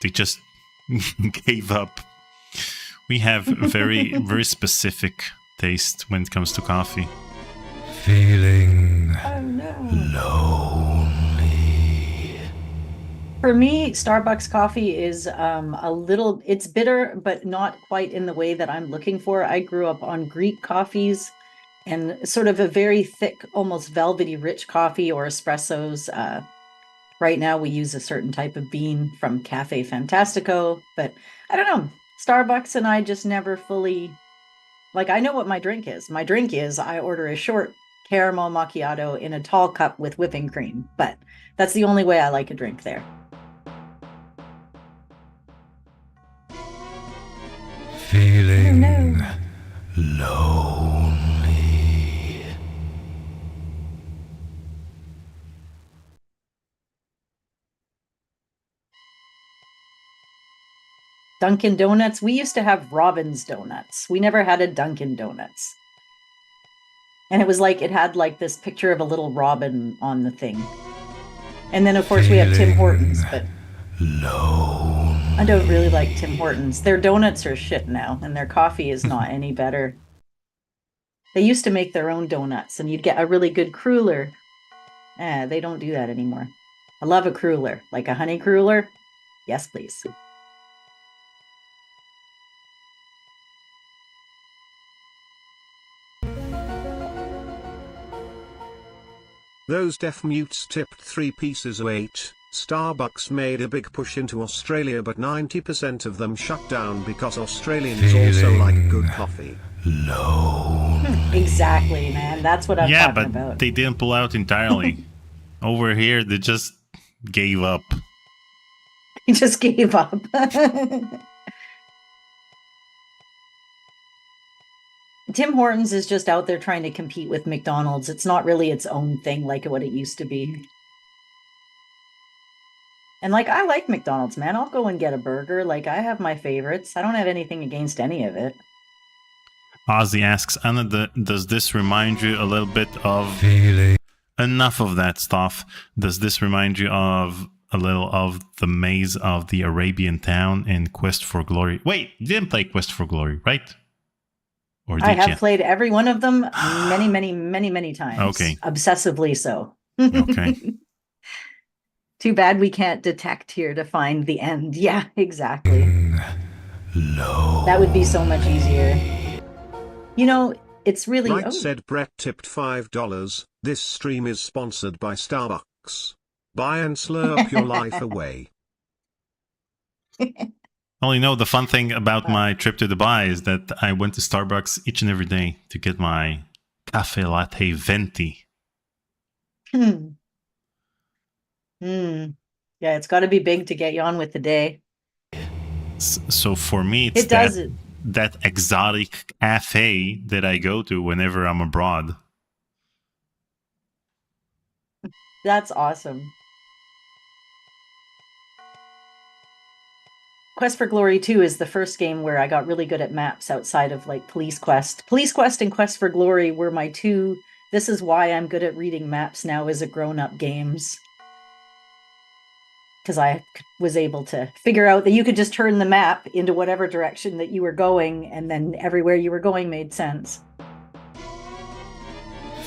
just gave up. We have a very, very specific taste when it comes to coffee. Feeling Lonely. For me, Starbucks coffee is it's bitter, but not quite in the way that I'm looking for. I grew up on Greek coffees and sort of a very thick, almost velvety rich coffee or espressos. Right now we use a certain type of bean from Cafe Fantastico, but I don't know. Starbucks and I just never fully, I know what my drink is. My drink is I order a short caramel macchiato in a tall cup with whipping cream, but that's the only way I like a drink there. feeling Lonely. Dunkin' Donuts. We used to have Robin's Donuts. We never had a Dunkin' Donuts. And it was it had this picture of a little robin on the thing. And then, of course, we have Tim Hortons, but I don't really like Tim Hortons. Their donuts are shit now, and their coffee is not any better. They used to make their own donuts, and you'd get a really good cruller. They don't do that anymore. I love a cruller, like a honey cruller. Yes, please. Those deaf mutes tipped 3 pieces of 8. Starbucks made a big push into Australia, but 90% of them shut down because Australians also like good coffee. Exactly, man. That's what I'm talking about. Yeah, but they didn't pull out entirely. Over here, they just gave up. They just gave up. Tim Hortons is just out there trying to compete with McDonald's. It's not really its own thing like what it used to be. And I like McDonald's, man. I'll go and get a burger. I have my favorites. I don't have anything against any of it. Ozzy asks, Anna, does this remind you a little bit of... feeling Enough of that stuff. Does this remind you of a little of the maze of the Arabian town in Quest for Glory? Wait, you didn't play Quest for Glory, right? Or did I have you? played every one of them many, many, many, many times. Okay. Obsessively so. Okay. Too bad we can't detect here to find the end. Yeah, exactly. That would be so much easier. It's really... Right, said Brett tipped $5. This stream is sponsored by Starbucks. Buy and slurp your life away. Well, the fun thing about my trip to Dubai is that I went to Starbucks each and every day to get my cafe latte venti. Yeah, it's got to be big to get you on with the day. So for me, it's that exotic cafe that I go to whenever I'm abroad. That's awesome. Quest for Glory 2 is the first game where I got really good at maps outside of Police Quest. Police Quest and Quest for Glory were my two. This is why I'm good at reading maps now as a grown-up games. because I was able to figure out that you could just turn the map into whatever direction that you were going, and then everywhere you were going made sense.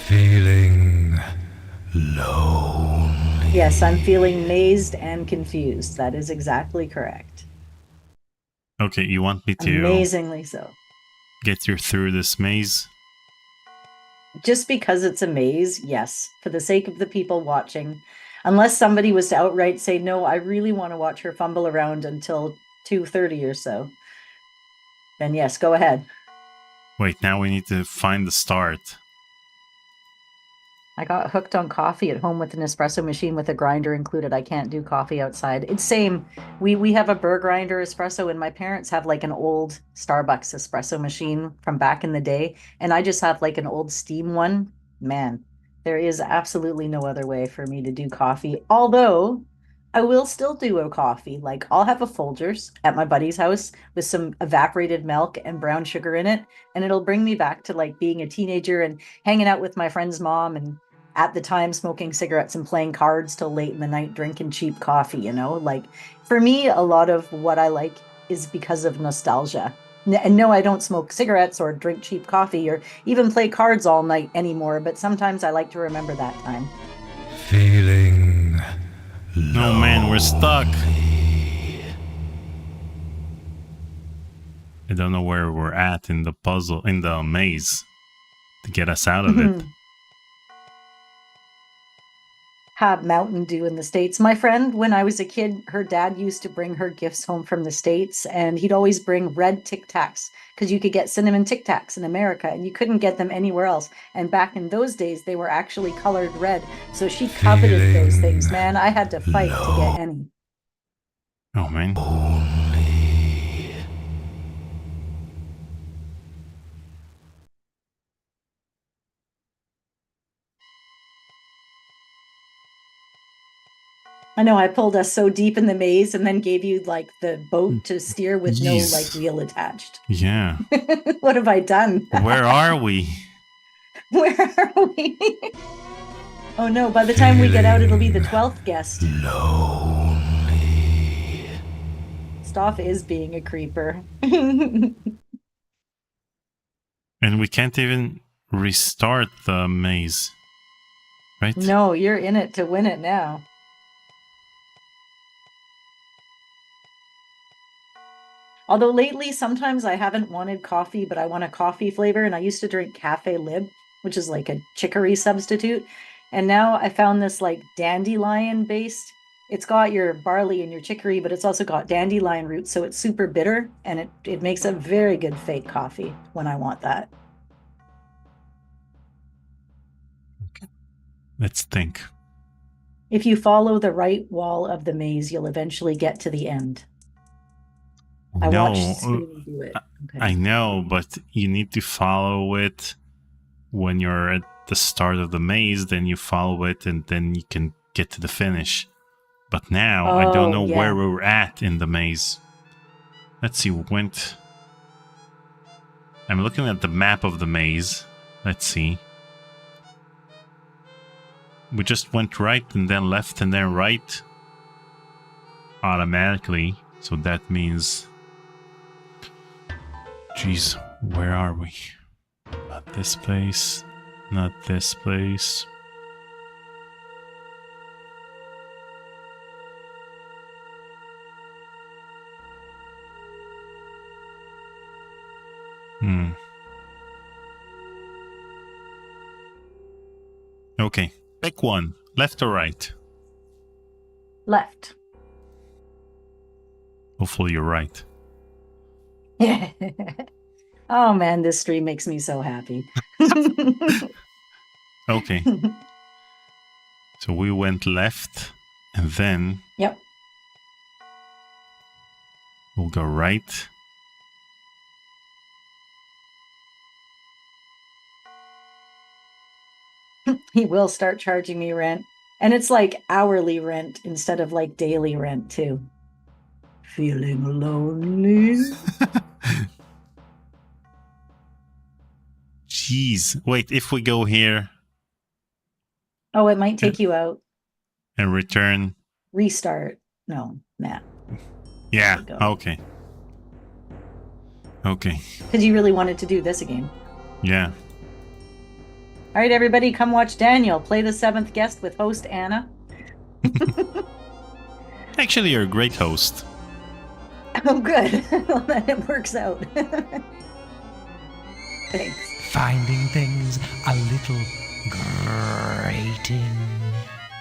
Feeling lonely. Yes, I'm feeling mazed and confused. That is exactly correct. Okay, you want me to Amazingly so. get you through this maze? Just because it's a maze, yes, for the sake of the people watching. Unless somebody was to outright say, no, I really want to watch her fumble around until 2:30 or so, then yes, go ahead. Wait, now we need to find the start. I got hooked on coffee at home with an espresso machine with a grinder included. I can't do coffee outside. It's same. We have a burr grinder espresso, and my parents have like an old Starbucks espresso machine from back in the day, and I just have like an old steam one. Man, there is absolutely no other way for me to do coffee. Although I will still do a coffee. Like I'll have a Folgers at my buddy's house with some evaporated milk and brown sugar in it, and it'll bring me back to like being a teenager and hanging out with my friend's mom, and at the time smoking cigarettes and playing cards till late in the night, drinking cheap coffee, you know? Like for me, a lot of what I like is because of nostalgia. And no, I don't smoke cigarettes or drink cheap coffee or even play cards all night anymore, but sometimes I like to remember that time. Feeling No, man, we're stuck. I don't know where we're at in the puzzle, in the maze, to get us out of it. Have Mountain Dew in the States. My friend, when I was a kid, her dad used to bring her gifts home from the States, and he'd always bring red Tic Tacs because you could get cinnamon Tic Tacs in America and you couldn't get them anywhere else. And back in those days, they were actually colored red. So she coveted those things, man. I had to fight to get any. Oh, man. I know I pulled us so deep in the maze and then gave you like the boat to steer with no Jeez. like wheel attached. Yeah. What have I done? Where are we? Where are we? Oh no, by the time we get out, it'll be the 12th guest. lonely. Stoff is being a creeper. And we can't even restart the maze. Right? No, you're in it to win it now. Although lately, sometimes I haven't wanted coffee, but I want a coffee flavor. And I used to drink Cafe Lib, which is like a chicory substitute. And now I found this like dandelion based. It's got your barley and your chicory, but it's also got dandelion roots. So it's super bitter, and it makes a very good fake coffee when I want that. Let's think. If you follow the right wall of the maze, you'll eventually get to the end. I watched Scream do it. Okay. I know, but you need to follow it when you're at the start of the maze, then you follow it and then you can get to the finish. But now I don't know where we're at in the maze. Let's see, I'm looking at the map of the maze. Let's see. We just went right and then left and then right automatically. So that means... Jeez, where are we? Not this place. Not this place. Okay, pick one. Left or right? Left. Hopefully you're right. Oh man, this stream makes me so happy. Okay. So we went left and then Yep. we'll go right. He will start charging me rent. And it's like hourly rent instead of like daily rent too. Feeling lonely? Jeez. Wait, if we go here Oh, it might take you out. and return. Restart. No, Matt. Yeah. There you go. Okay. Okay. Because you really wanted to do this again. Yeah. All right, everybody, come watch Daniel play the seventh guest with host Anna. Actually, you're a great host. Oh, good. Well, then it works out. Thanks. Finding things a little grating.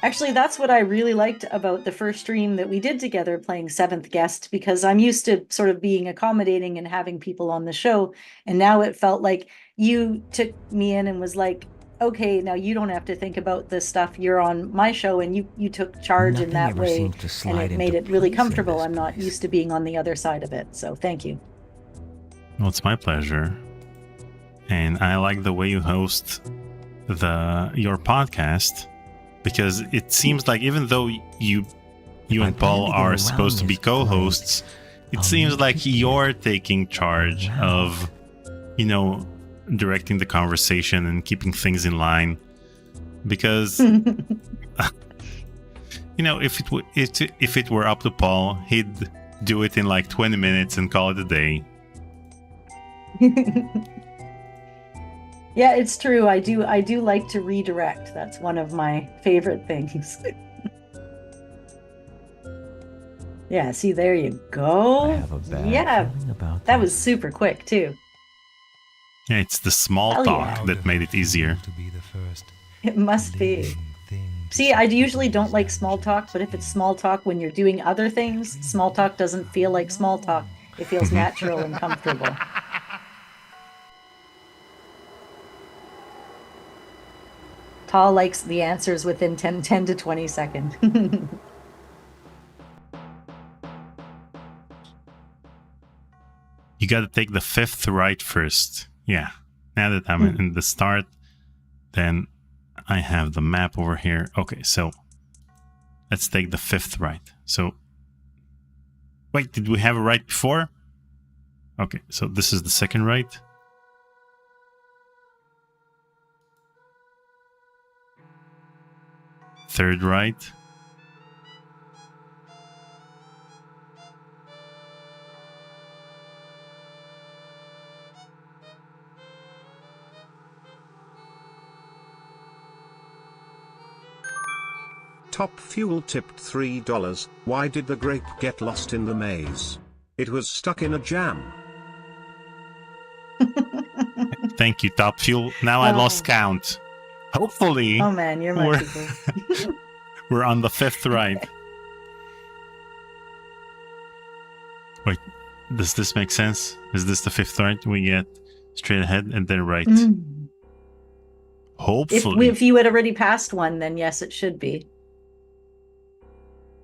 Actually, that's what I really liked about the first stream that we did together playing seventh guest, because I'm used to sort of being accommodating and having people on the show. And now it felt like you took me in and was like, okay, now you don't have to think about this stuff. You're on my show, and you took charge in Nothing that ever way. seems to And slide it made into it really place in comfortable. this I'm not place. used to being on the other side of it. So thank you. Well, it's my pleasure. And I like the way you host your podcast, because it seems like even though you I and plan Paul to get are around supposed to be this co-hosts, it I'll seems need like to get you're taking charge around. of, directing the conversation and keeping things in line. Because if it were up to Paul, he'd do it in like 20 minutes and call it a day. Yeah, it's true. I do like to redirect. That's one of my favorite things. Yeah, see, there you go. I have a bad Yeah, feeling about that this. was super quick too. Yeah, it's the small Hell talk yeah. that made it easier. To be the first It must be. living thing to See, I speak usually these don't like small talk, but if it's small talk when you're doing other things, small talk doesn't feel like small talk. It feels natural and comfortable. Tal likes the answers within 10 to 20 seconds. You gotta take the fifth right first. Yeah. Now that I'm in the start, then I have the map over here. Okay, so let's take the fifth right. So, wait, did we have a right before? Okay, so this is the second right. Third right. Top Fuel tipped $3. Why did the grape get lost in the maze? It was stuck in a jam. Thank you, Top Fuel. Now I lost count. Hopefully, Oh man, you're my people. we're on the fifth right. Wait, does this make sense? Is this the fifth right? We get straight ahead and then right. Mm. Hopefully. If you had already passed one, then yes, it should be.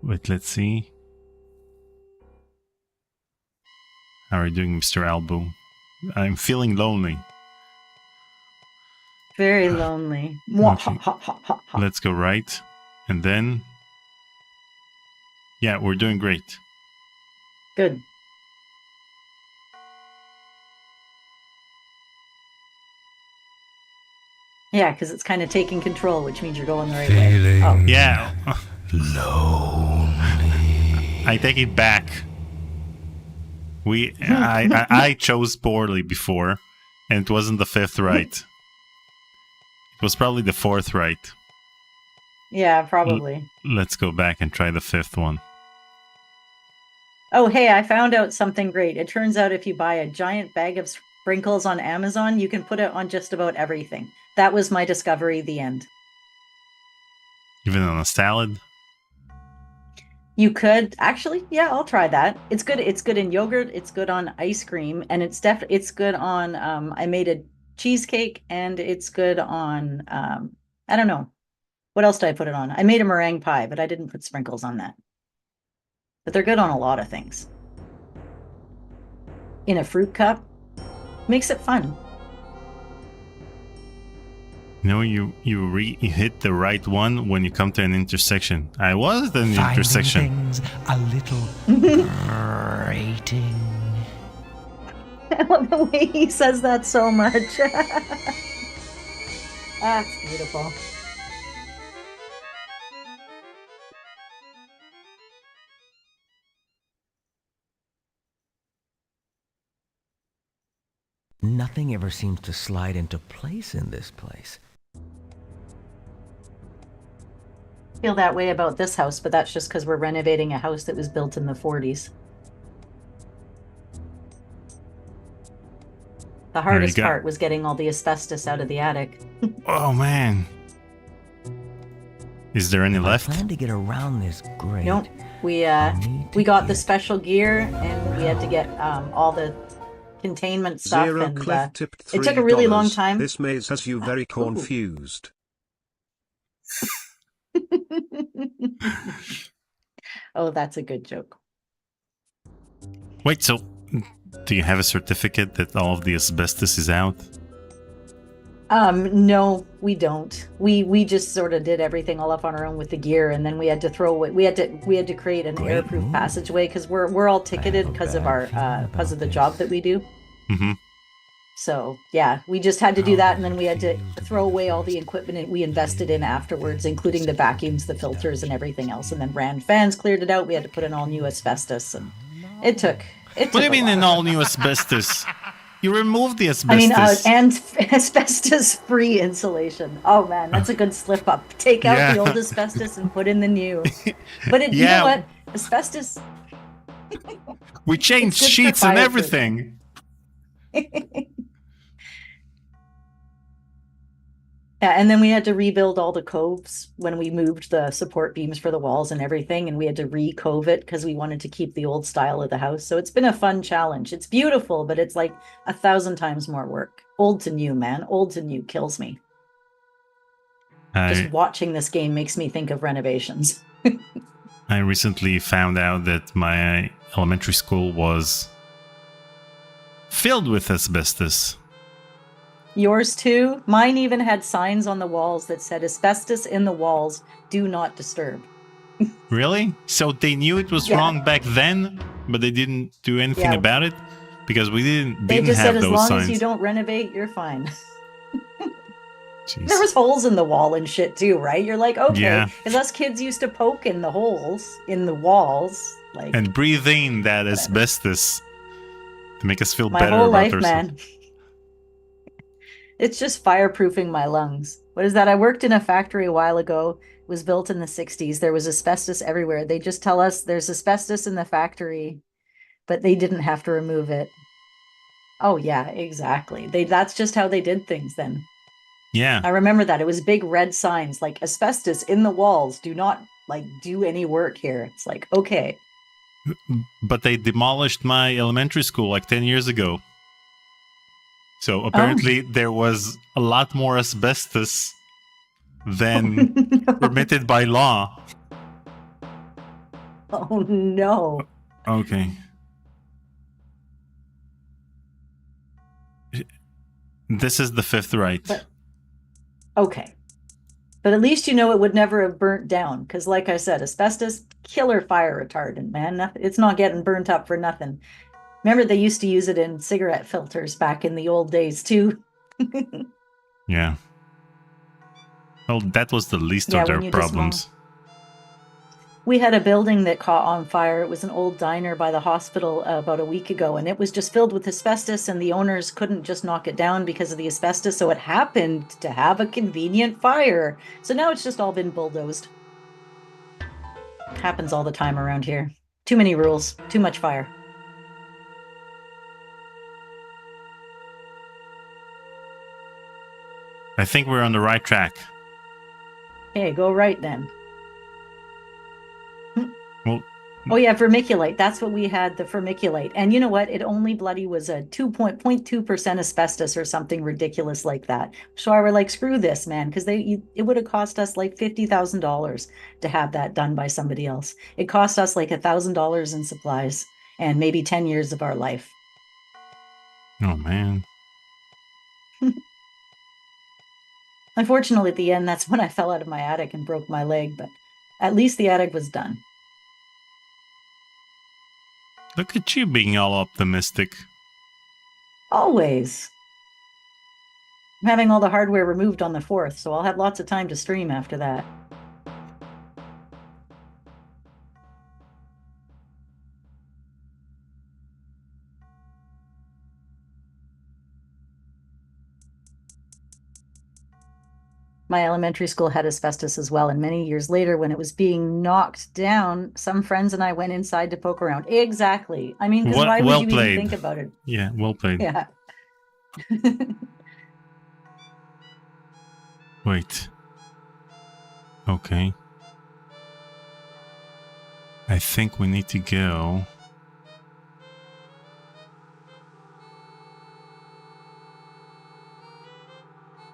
Wait, let's see. How are you doing, Mr. Albu? I'm feeling lonely. Very lonely. Okay. Let's go right. And then... Yeah, we're doing great. Good. Yeah, because it's kind of taking control, which means you're going the right way. Feeling Oh. Yeah, lonely. I take it back. I chose poorly before, and it wasn't the fifth right. It was probably the fourth right. Yeah, probably. Let's go back and try the fifth one. Oh, hey, I found out something great. It turns out if you buy a giant bag of sprinkles on Amazon, you can put it on just about everything. That was my discovery, the end. Even on a salad? You could actually, yeah, I'll try that. It's good. It's good in yogurt. It's good on ice cream, and it's good on. I made a cheesecake, and it's good on. I don't know, what else did I put it on? I made a meringue pie, but I didn't put sprinkles on that. But they're good on a lot of things. In a fruit cup, makes it fun. No, you hit the right one when you come to an intersection. I was at an Finding intersection. things a little grating. I love the way he says that so much. That's beautiful. Nothing ever seems to slide into place in this place. Feel that way about this house, but that's just because we're renovating a house that was built in the 40s. The hardest part was getting all the asbestos out of the attic. Oh man. Is there any left? I plan to get around this grate. Nope. We got the special gear, and we had to get all the containment stuff. Zero and Cliff tipped $3. it took a really long time. This maze has you very confused. Oh, that's a good joke. Wait, so do you have a certificate that all of the asbestos is out? No, we don't. We just sort of did everything all up on our own with the gear, and then we had to throw away. We had to create an airproof passageway because we're all ticketed because of our because of the job that we do. Mm-hmm. So yeah, we just had to do that, and then we had to throw away all the equipment we invested in afterwards, including the vacuums, the filters, and everything else. And then Rand Fans cleared it out. We had to put in all new asbestos, and it took. What do you mean an all new asbestos? You removed the asbestos. And asbestos-free insulation. Oh man, that's a good slip-up. Take out the old asbestos and put in the new. But you know what? Asbestos. We changed sheets and everything. Yeah, and then we had to rebuild all the coves when we moved the support beams for the walls and everything, and we had to re-cove it because we wanted to keep the old style of the house. So it's been a fun challenge. It's beautiful, but it's like 1,000 times more work. Old to new, man. Old to new kills me. Just watching this game makes me think of renovations. I recently found out that my elementary school was filled with asbestos. Yours too? Mine even had signs on the walls that said asbestos in the walls, do not disturb. Really? So they knew it was wrong back then, but they didn't do anything about it? Because we didn't they just have said those as long signs. as you don't renovate, you're fine. Jeez. There was holes in the wall and shit too, right? You're like, okay, because us kids used to poke in the holes in the walls, like, and breathe in that asbestos to make us feel my better whole about life, ourselves. man. It's just fireproofing my lungs. What is that? I worked in a factory a while ago. It was built in the 60s. There was asbestos everywhere. They just tell us there's asbestos in the factory, but they didn't have to remove it. Oh yeah, exactly. That's just how they did things then. Yeah. I remember that. It was big red signs like asbestos in the walls. Do not do any work here. It's like, okay. But they demolished my elementary school like 10 years ago. So apparently there was a lot more asbestos than permitted by law. Oh no. Okay. This is the fifth right. Okay. But at least you know it would never have burnt down. Because like I said, asbestos, killer fire retardant, man. It's not getting burnt up for nothing. Remember, they used to use it in cigarette filters back in the old days, too. Yeah. Well, that was the least of their problems. We had a building that caught on fire. It was an old diner by the hospital about a week ago, and it was just filled with asbestos, and the owners couldn't just knock it down because of the asbestos, so it happened to have a convenient fire. So now it's just all been bulldozed. Happens all the time around here. Too many rules, too much fire. I think we're on the right track. Okay, go right then. Well, oh yeah, vermiculite. That's what we had, the vermiculite. And you know what? It only bloody was a 2.2% asbestos or something ridiculous like that. So I were like, screw this, man, because it would have cost us like $50,000 to have that done by somebody else. It cost us like $1,000 in supplies and maybe 10 years of our life. Oh man. Unfortunately, at the end, that's when I fell out of my attic and broke my leg, but at least the attic was done. Look at you being all optimistic. Always. I'm having all the hardware removed on the 4th, so I'll have lots of time to stream after that. My elementary school had asbestos as well. And many years later, when it was being knocked down, some friends and I went inside to poke around. Exactly. I mean, because why would you even think about it? Yeah, well played. Yeah. Wait. Okay. I think we need to go.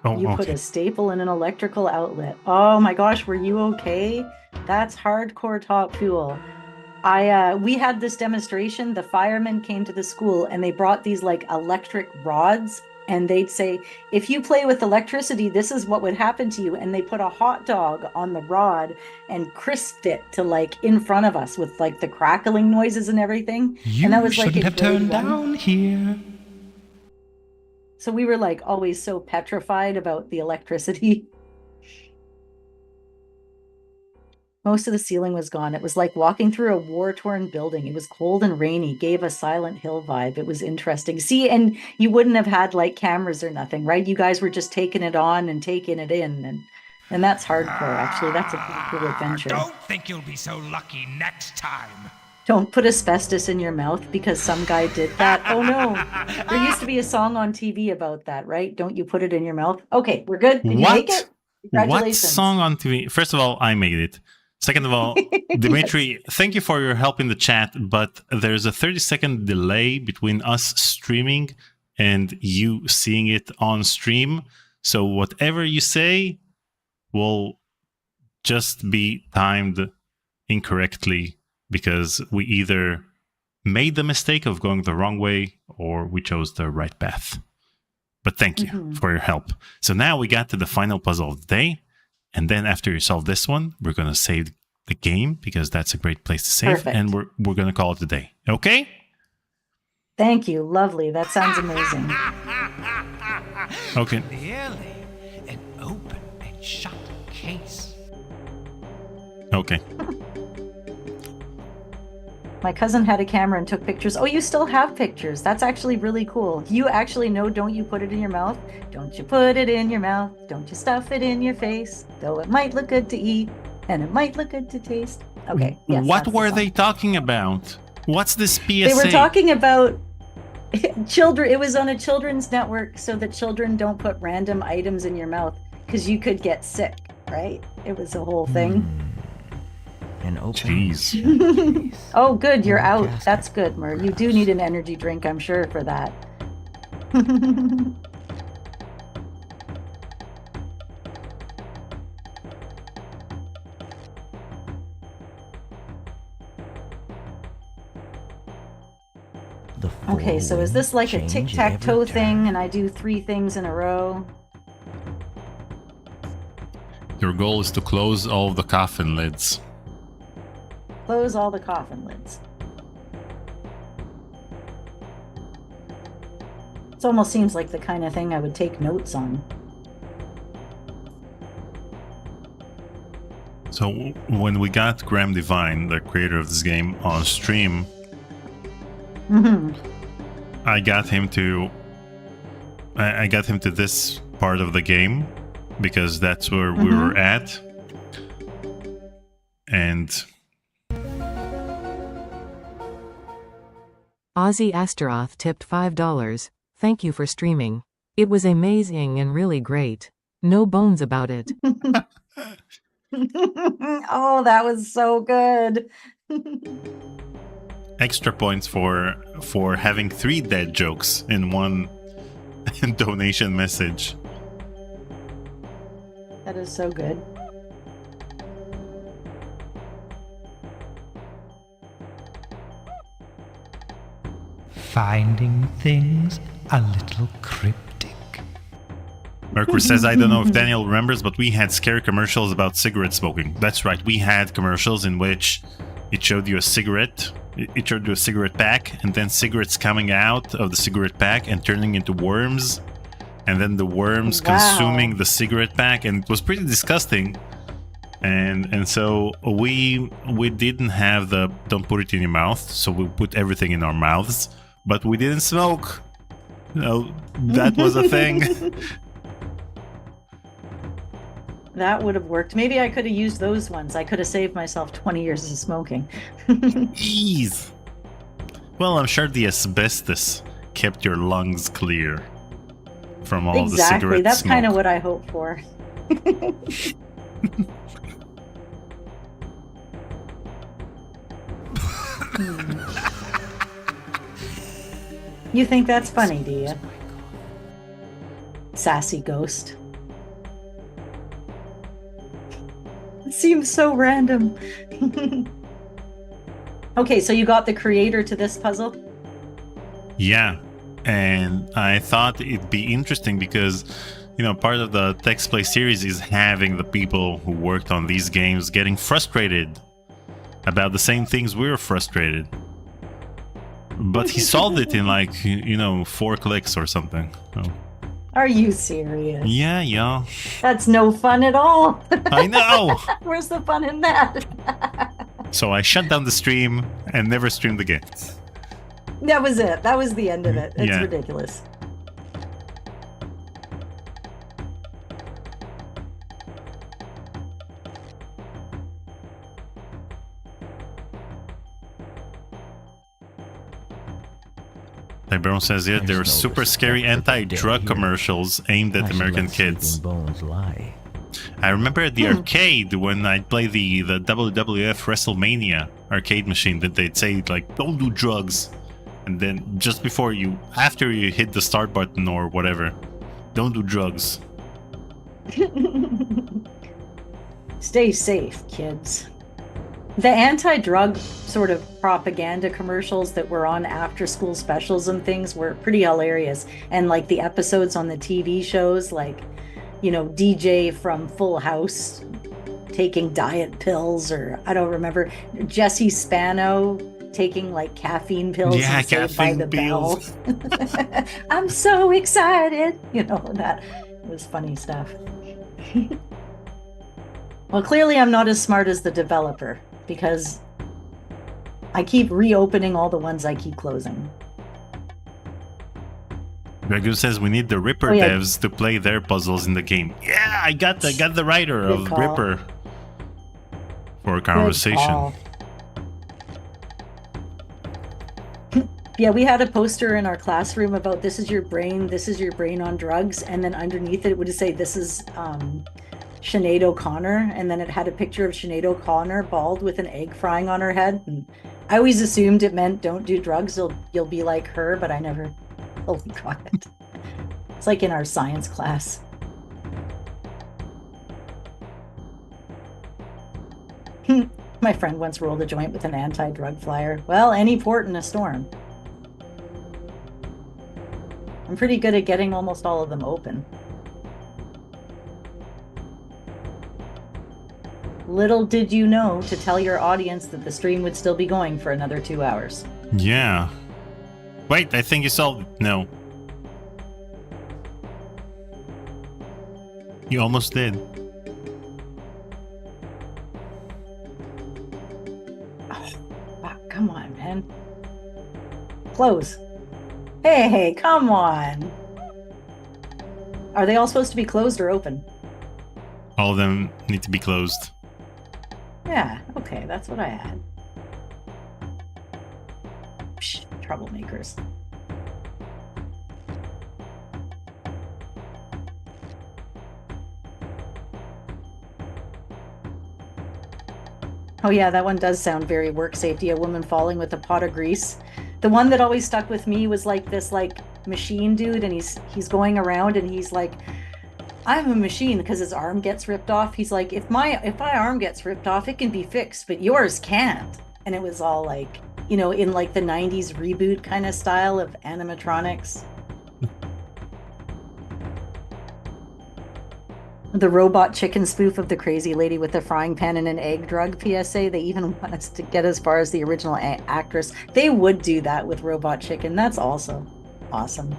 Oh, You put okay. a staple in an electrical outlet. Oh my gosh, were you okay? That's hardcore top fuel. We had this demonstration. The firemen came to the school and they brought these like electric rods, and they'd say, if you play with electricity, this is what would happen to you. And they put a hot dog on the rod and crisped it to like in front of us with like the crackling noises and everything. You and that was shouldn't like have turned down here. So we were like always so petrified about the electricity. Most of the ceiling was gone. It was like walking through a war-torn building. It was cold and rainy, gave a Silent Hill vibe. It was interesting. See, and you wouldn't have had like cameras or nothing, right? You guys were just taking it on and taking it in. And that's hardcore, actually. That's a pretty cool adventure. Don't think you'll be so lucky next time. Don't put asbestos in your mouth because some guy did that. Oh no. There used to be a song on TV about that, right? Don't you put it in your mouth. Okay, we're good. Did you make it? Congratulations. What song on TV? First of all, I made it. Second of all, Dimitri, thank you for your help in the chat, but there's a 30-second delay between us streaming and you seeing it on stream. So whatever you say will just be timed incorrectly because we either made the mistake of going the wrong way or we chose the right path. But thank you for your help. So now we got to the final puzzle of the day. And then after you solve this one, we're going to save the game because that's a great place to save. Perfect. And we're going to call it a day. Okay? Thank you. Lovely. That sounds amazing. Okay. Clearly, an open and shut case. Okay. My cousin had a camera and took pictures. Oh, you still have pictures. That's actually really cool. You actually know, don't you put it in your mouth? Don't you put it in your mouth? Don't you stuff it in your face? Though it might look good to eat and it might look good to taste. Okay. Yes, what that's were the they song. talking about? What's this PSA? They were talking about children. It was on a children's network so that children don't put random items in your mouth because you could get sick, right? It was a whole thing. An open Jeez. Oh, good. You're out. Fantastic. That's good, Mur. You do need an energy drink, I'm sure, for that. The Okay, so is this like a change at every tic-tac-toe turn. thing and I do 3 things in a row? Your goal is to close all the coffin lids. Close all the coffin lids. It almost seems like the kind of thing I would take notes on. So when we got Graham Devine, the creator of this game, on stream, I got him to this part of the game because that's where we were at. And Ozzy Astaroth tipped $5. Thank you for streaming. It was amazing and really great. No bones about it. Oh, that was so good. extra points for having 3 dead jokes in one donation message. That is so good. Finding things a little cryptic. Mercury says, I don't know if Daniel remembers, but we had scary commercials about cigarette smoking. That's right, we had commercials in which it showed you a cigarette. It showed you a cigarette pack, and then cigarettes coming out of the cigarette pack and turning into worms, and then the worms consuming the cigarette pack, and it was pretty disgusting. And so we didn't have the don't put it in your mouth, so we put everything in our mouths, but we didn't smoke. You know, that was a thing. That would have worked. Maybe I could have used those ones. I could have saved myself 20 years of smoking. Jeez. Well, I'm sure the asbestos kept your lungs clear from all the cigarette Exactly. That's smoke. kind of what I hope for. You think that's funny, do you? Sassy ghost. It seems so random. Okay, so you got the creator to this puzzle? Yeah, and I thought it'd be interesting because, part of the Text Play series is having the people who worked on these games getting frustrated about the same things we were frustrated. But he solved it in 4 clicks or something. So. Are you serious? Yeah. That's no fun at all. I know! Where's the fun in that? So I shut down the stream and never streamed again. That was it. That was the end of it. It's Yeah. ridiculous. Tyrone says here there are There's no super respect scary for the anti-drug dead here. commercials aimed at I should American let kids. sleeping bones lie. I remember at the arcade when I'd play the WWF WrestleMania arcade machine that they'd say don't do drugs, and then just after you hit the start button or whatever, don't do drugs. Stay safe, kids. The anti-drug sort of propaganda commercials that were on after-school specials and things were pretty hilarious. And the episodes on the TV shows, DJ from Full House taking diet pills, or I don't remember, Jesse Spano taking caffeine pills Yeah, and Saved by the caffeine Bell. pills. I'm so excited. That was funny stuff. Well, clearly I'm not as smart as the developer because I keep reopening all the ones I keep closing. Gregor says we need the Ripper devs to play their puzzles in the game. Yeah, I got the writer Good of call. Ripper for a Good conversation. call. Yeah, we had a poster in our classroom about this is your brain on drugs, and then underneath it would say this is Sinead O'Connor, and then it had a picture of Sinead O'Connor bald with an egg frying on her head. And I always assumed it meant don't do drugs, you'll be like her, but I never fully got it. It's like in our science class. My friend once rolled a joint with an anti-drug flyer. Well, any port in a storm. I'm pretty good at getting almost all of them open. Little did you know to tell your audience that the stream would still be going for another 2 hours. Yeah. Wait, I think you solved it. No. You almost did. Wow, come on, man. Close. Hey, come on. Are they all supposed to be closed or open? All of them need to be closed. Yeah, okay, that's what I had. Psh, troublemakers. Oh yeah, that one does sound very work safety. A woman falling with a pot of grease. The one that always stuck with me was this machine dude, and he's going around and he's like, I'm a machine, because his arm gets ripped off. He's like, if my arm gets ripped off, it can be fixed, but yours can't. And it was all in the 90s reboot kind of style of animatronics. The robot chicken spoof of the crazy lady with the frying pan and an egg drug PSA. They even want us to get as far as the original actress. They would do that with Robot Chicken. That's also awesome.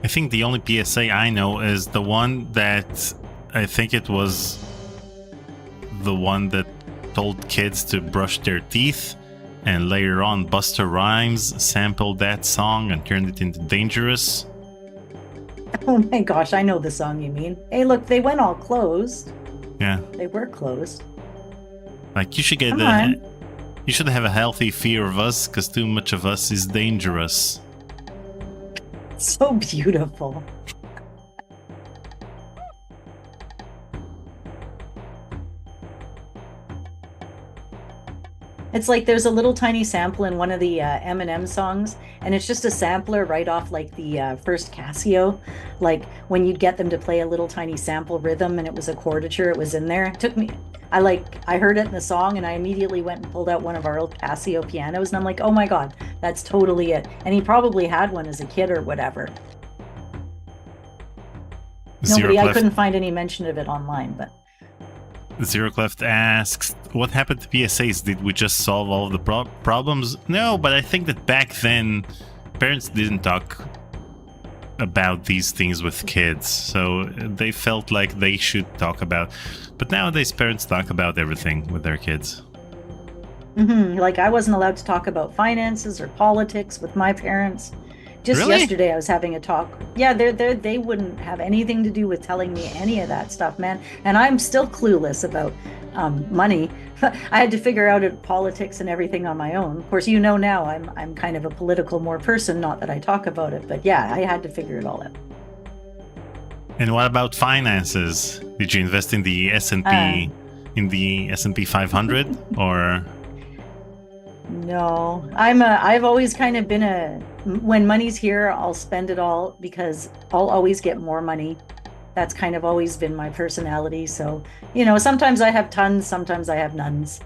I think the only PSA I know is the one that I think it was the one that told kids to brush their teeth, and later on Busta Rhymes sampled that song and turned it into Dangerous. Oh my gosh, I know the song you mean. Hey, look, they went all closed. Yeah. They were closed. Like, you should get Come on. you should have a healthy fear of us, because too much of us is dangerous. So beautiful. It's like there's a little tiny sample in one of the Eminem songs, and it's just a sampler right off like the first Casio. Like when you'd get them to play a little tiny sample rhythm, and it was a chordature, it was in there. It took me, I heard it in the song, and I immediately went and pulled out one of our old Casio pianos, and I'm like, oh my God, that's totally it. And he probably had one as a kid or whatever. I couldn't find any mention of it online, but. Zero Cleft asks, what happened to PSAs? Did we just solve all of the problems? No, but I think that back then, parents didn't talk about these things with kids, so they felt like they should talk about. But nowadays, parents talk about everything with their kids. Like, I wasn't allowed to talk about finances or politics with my parents. Just Really? yesterday, I was having a talk. Yeah, they wouldn't have anything to do with telling me any of that stuff, man. And I'm still clueless about money. I had to figure out politics and everything on my own. Of course, now I'm kind of a political more person. Not that I talk about it, but yeah, I had to figure it all out. And what about finances? Did you invest in the S&P in the S&P 500 or? No, I've always kind of been when money's here, I'll spend it all because I'll always get more money. That's kind of always been my personality. So, sometimes I have tons, sometimes I have nones.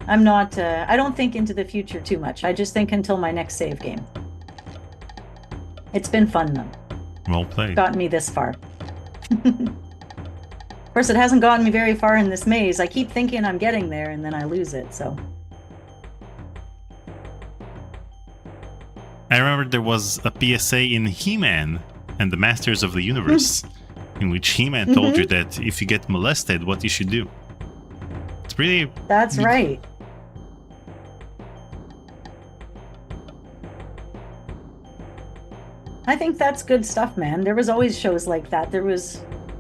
I'm not, I don't think into the future too much. I just think until my next save game. It's been fun though. Well played. Gotten me this far. Of course, it hasn't gotten me very far in this maze. I keep thinking I'm getting there, and then I lose it, so. I remember there was a PSA in He-Man and the Masters of the Universe, in which He-Man told you that if you get molested, what you should do. It's pretty... That's right. I think that's good stuff, man. There was always shows like that.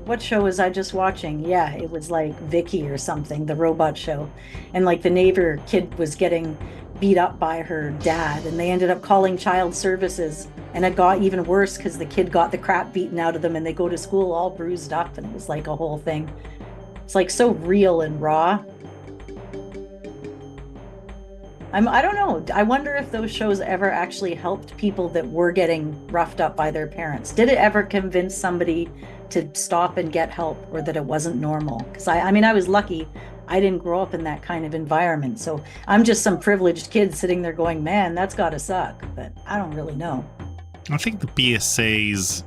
What show was I just watching? Yeah, it was like Vicky or something, the robot show. And like the neighbor kid was getting beat up by her dad, and they ended up calling child services. And it got even worse because the kid got the crap beaten out of them, and they go to school all bruised up, and it was like a whole thing. It's like so real and raw. I don't know. I wonder if those shows ever actually helped people that were getting roughed up by their parents. Did it ever convince somebody to stop and get help, or that it wasn't normal? Because I was lucky. I didn't grow up in that kind of environment. So I'm just some privileged kid sitting there going, man, that's gotta suck. But I don't really know. I think the PSAs,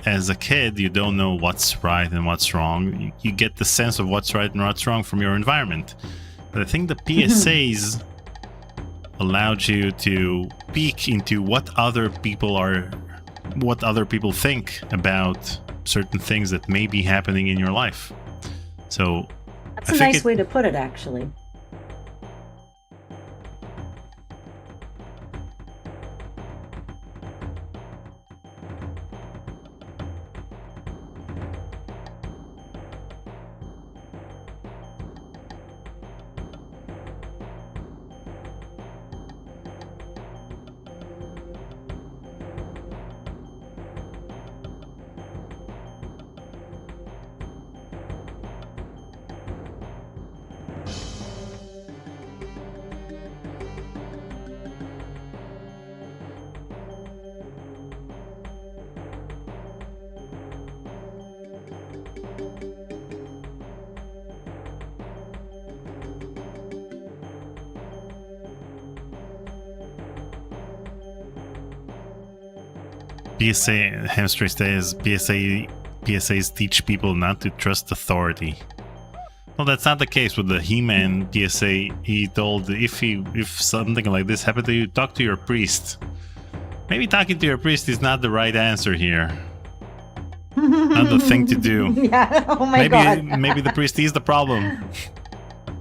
as a kid, you don't know what's right and what's wrong. You get the sense of what's right and what's wrong from your environment. But I think the PSAs allowed you to peek into what other people think about certain things that may be happening in your life. So that's a nice way to put it, actually. PSA Hamster says PSAs teach people not to trust authority. Well, that's not the case with the He-Man PSA. He told if something like this happened to you, talk to your priest. Maybe talking to your priest is not the right answer here. Not the thing to do. Yeah. Oh my God. Maybe the priest is the problem.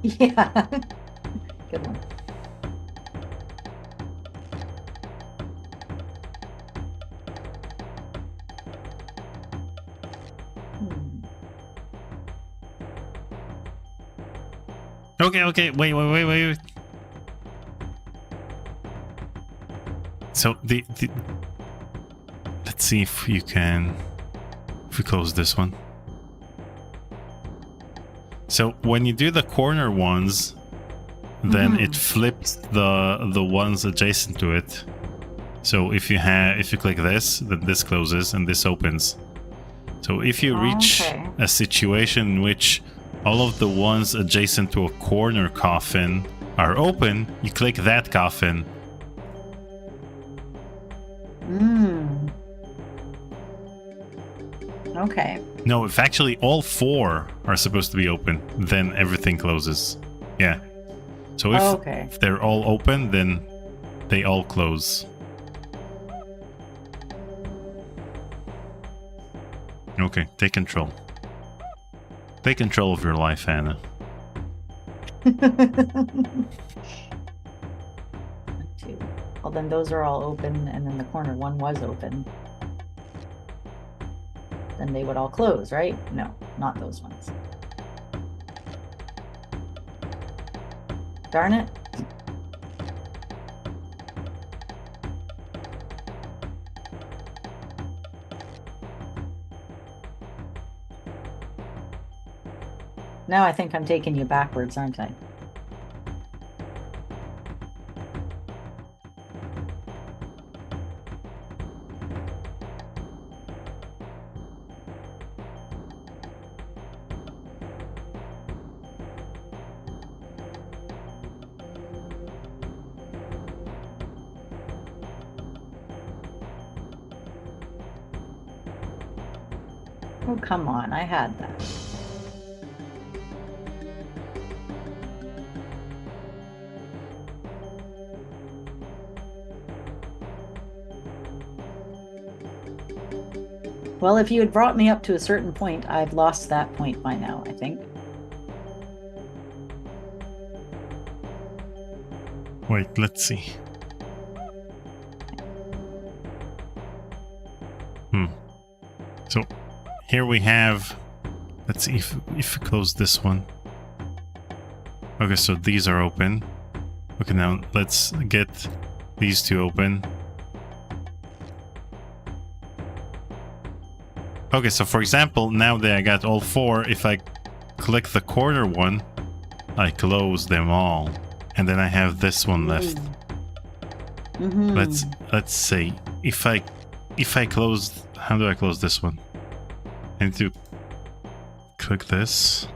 Yeah. Good one. Okay, wait. So let's see if we close this one. So when you do the corner ones, then it flips the ones adjacent to it. So if you click this, then this closes and this opens. So if you reach a situation in which all of the ones adjacent to a corner coffin are open, you click that coffin. Okay. No, if actually all 4 are supposed to be open, then everything closes. Yeah. So if they're all open, then they all close. Okay, take control. Take control of your life, Anna. Well, then those are all open, and then the corner one was open. Then they would all close, right? No, not those ones. Darn it. Now I think I'm taking you backwards, aren't I? Oh, come on, I had that. Well, if you had brought me up to a certain point, I'd lost that point by now, I think. Wait, let's see. So here we have, let's see if we close this one. Okay, so these are open. Okay, now let's get these 2 open. Okay, so for example, now that I got all 4, if I click the corner one, I close them all. And then I have this one left. Let's see. If I close, how do I close this one? I need to click this.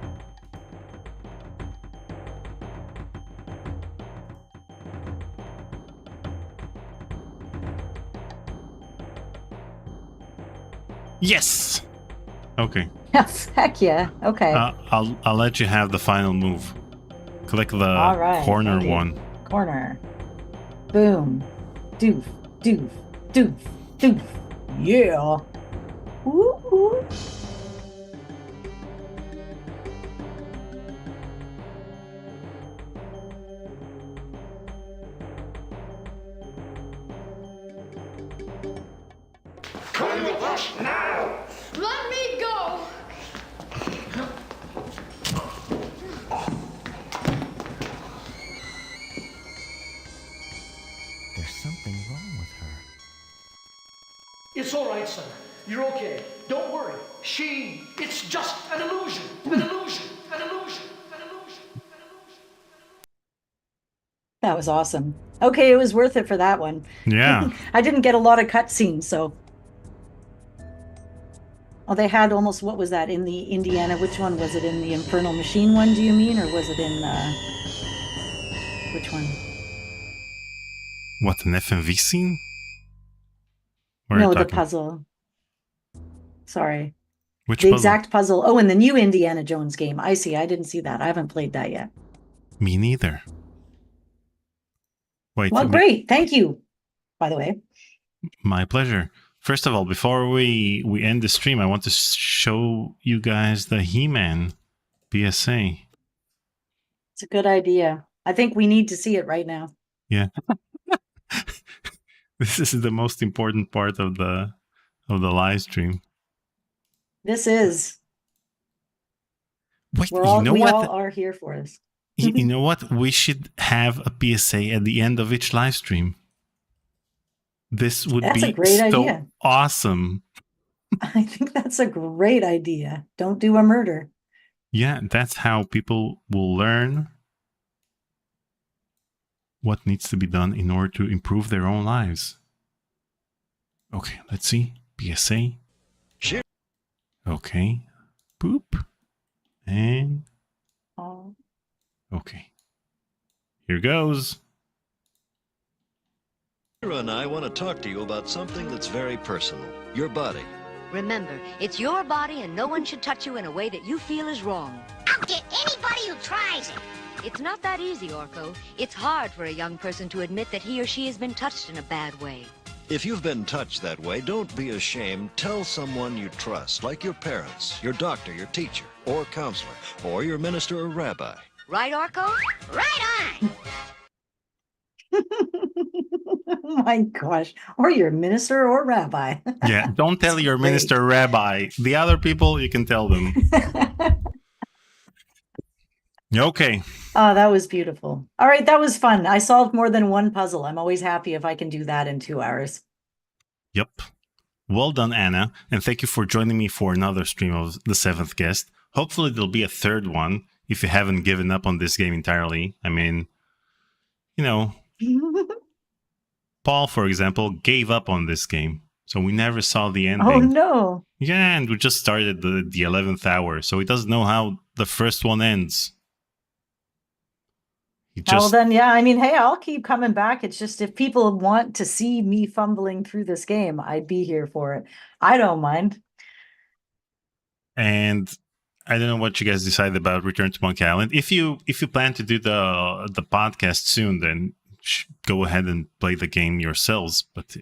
Yes. Okay. Yes, heck yeah. Okay. I'll let you have the final move. Click the corner one. Corner. Boom. Doof. Doof. Doof. Doof. Yeah. Ooh, ooh. Come with us now! Let me go! There's something wrong with her. It's all right, son. You're okay. Don't worry. It's just an illusion. An illusion. An illusion. An illusion. An illusion. That was awesome. Okay, it was worth it for that one. Yeah. I didn't get a lot of cutscenes, so. Oh, they had almost, what was that, in the Indiana, which one was it, in the Infernal Machine one, do you mean, or was it in, which one? What, an FMV scene? No, the puzzle. Sorry. Which the puzzle? exact puzzle. Oh, in the new Indiana Jones game. I see. I didn't see that. I haven't played that yet. Me neither. Wait. Well, great. Thank you, by the way. My pleasure. First of all, before we end the stream, I want to show you guys the He-Man BSA. It's a good idea. I think we need to see it right now. Yeah. This is the most important part of the live stream. This is. Wait, We all what? are here for this. You know what? We should have a PSA at the end of each live stream. This would That's be a great so idea. awesome. I think that's a great idea. Don't do a murder. Yeah, that's how people will learn what needs to be done in order to improve their own lives. Okay, let's see. PSA. Sure. Okay. Boop. And Oh. okay. Here goes. Kira and I want to talk to you about something that's very personal. Your body. Remember, it's your body and no one should touch you in a way that you feel is wrong. I'll get anybody who tries it. It's not that easy, Orko. It's hard for a young person to admit that he or she has been touched in a bad way. If you've been touched that way, don't be ashamed. Tell someone you trust, like your parents, your doctor, your teacher, or counselor, or your minister or rabbi. Right, Orko? Right on. Oh my gosh. Or your minister or rabbi. Yeah, don't tell your minister or rabbi. The other people, you can tell them. Okay. Oh, that was beautiful. All right, that was fun. I solved more than one puzzle. I'm always happy if I can do that in 2 hours. Yep. Well done, Anna. And thank you for joining me for another stream of The Seventh Guest. Hopefully there'll be a third one if you haven't given up on this game entirely. I mean, you know, Paul, for example, gave up on this game. So we never saw the ending. Oh, no. Yeah, and we just started the 11th hour. So he doesn't know how the first one ends. Well, then, yeah, I mean, hey, I'll keep coming back. It's just if people want to see me fumbling through this game, I'd be here for it. I don't mind. And I don't know what you guys decide about Return to Monkey Island. If you plan to do the podcast soon, then go ahead and play the game yourselves. But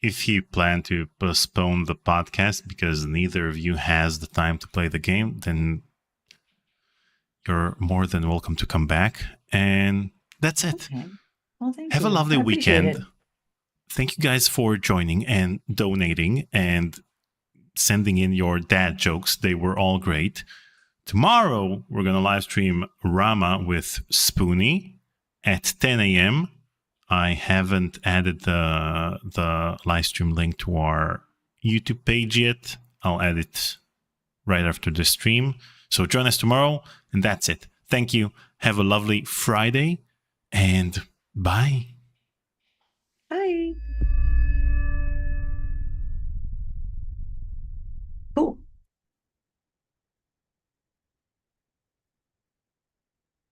if you plan to postpone the podcast because neither of you has the time to play the game, then you're more than welcome to come back. And that's it. Okay. Well, thank Have you. a lovely I appreciate weekend. it. Thank you guys for joining and donating and sending in your dad jokes. They were all great. Tomorrow, we're going to live stream Rama with Spoonie at 10 a.m. I haven't added the live stream link to our YouTube page yet. I'll add it right after the stream. So join us tomorrow, and that's it. Thank you. Have a lovely Friday, and bye. Bye.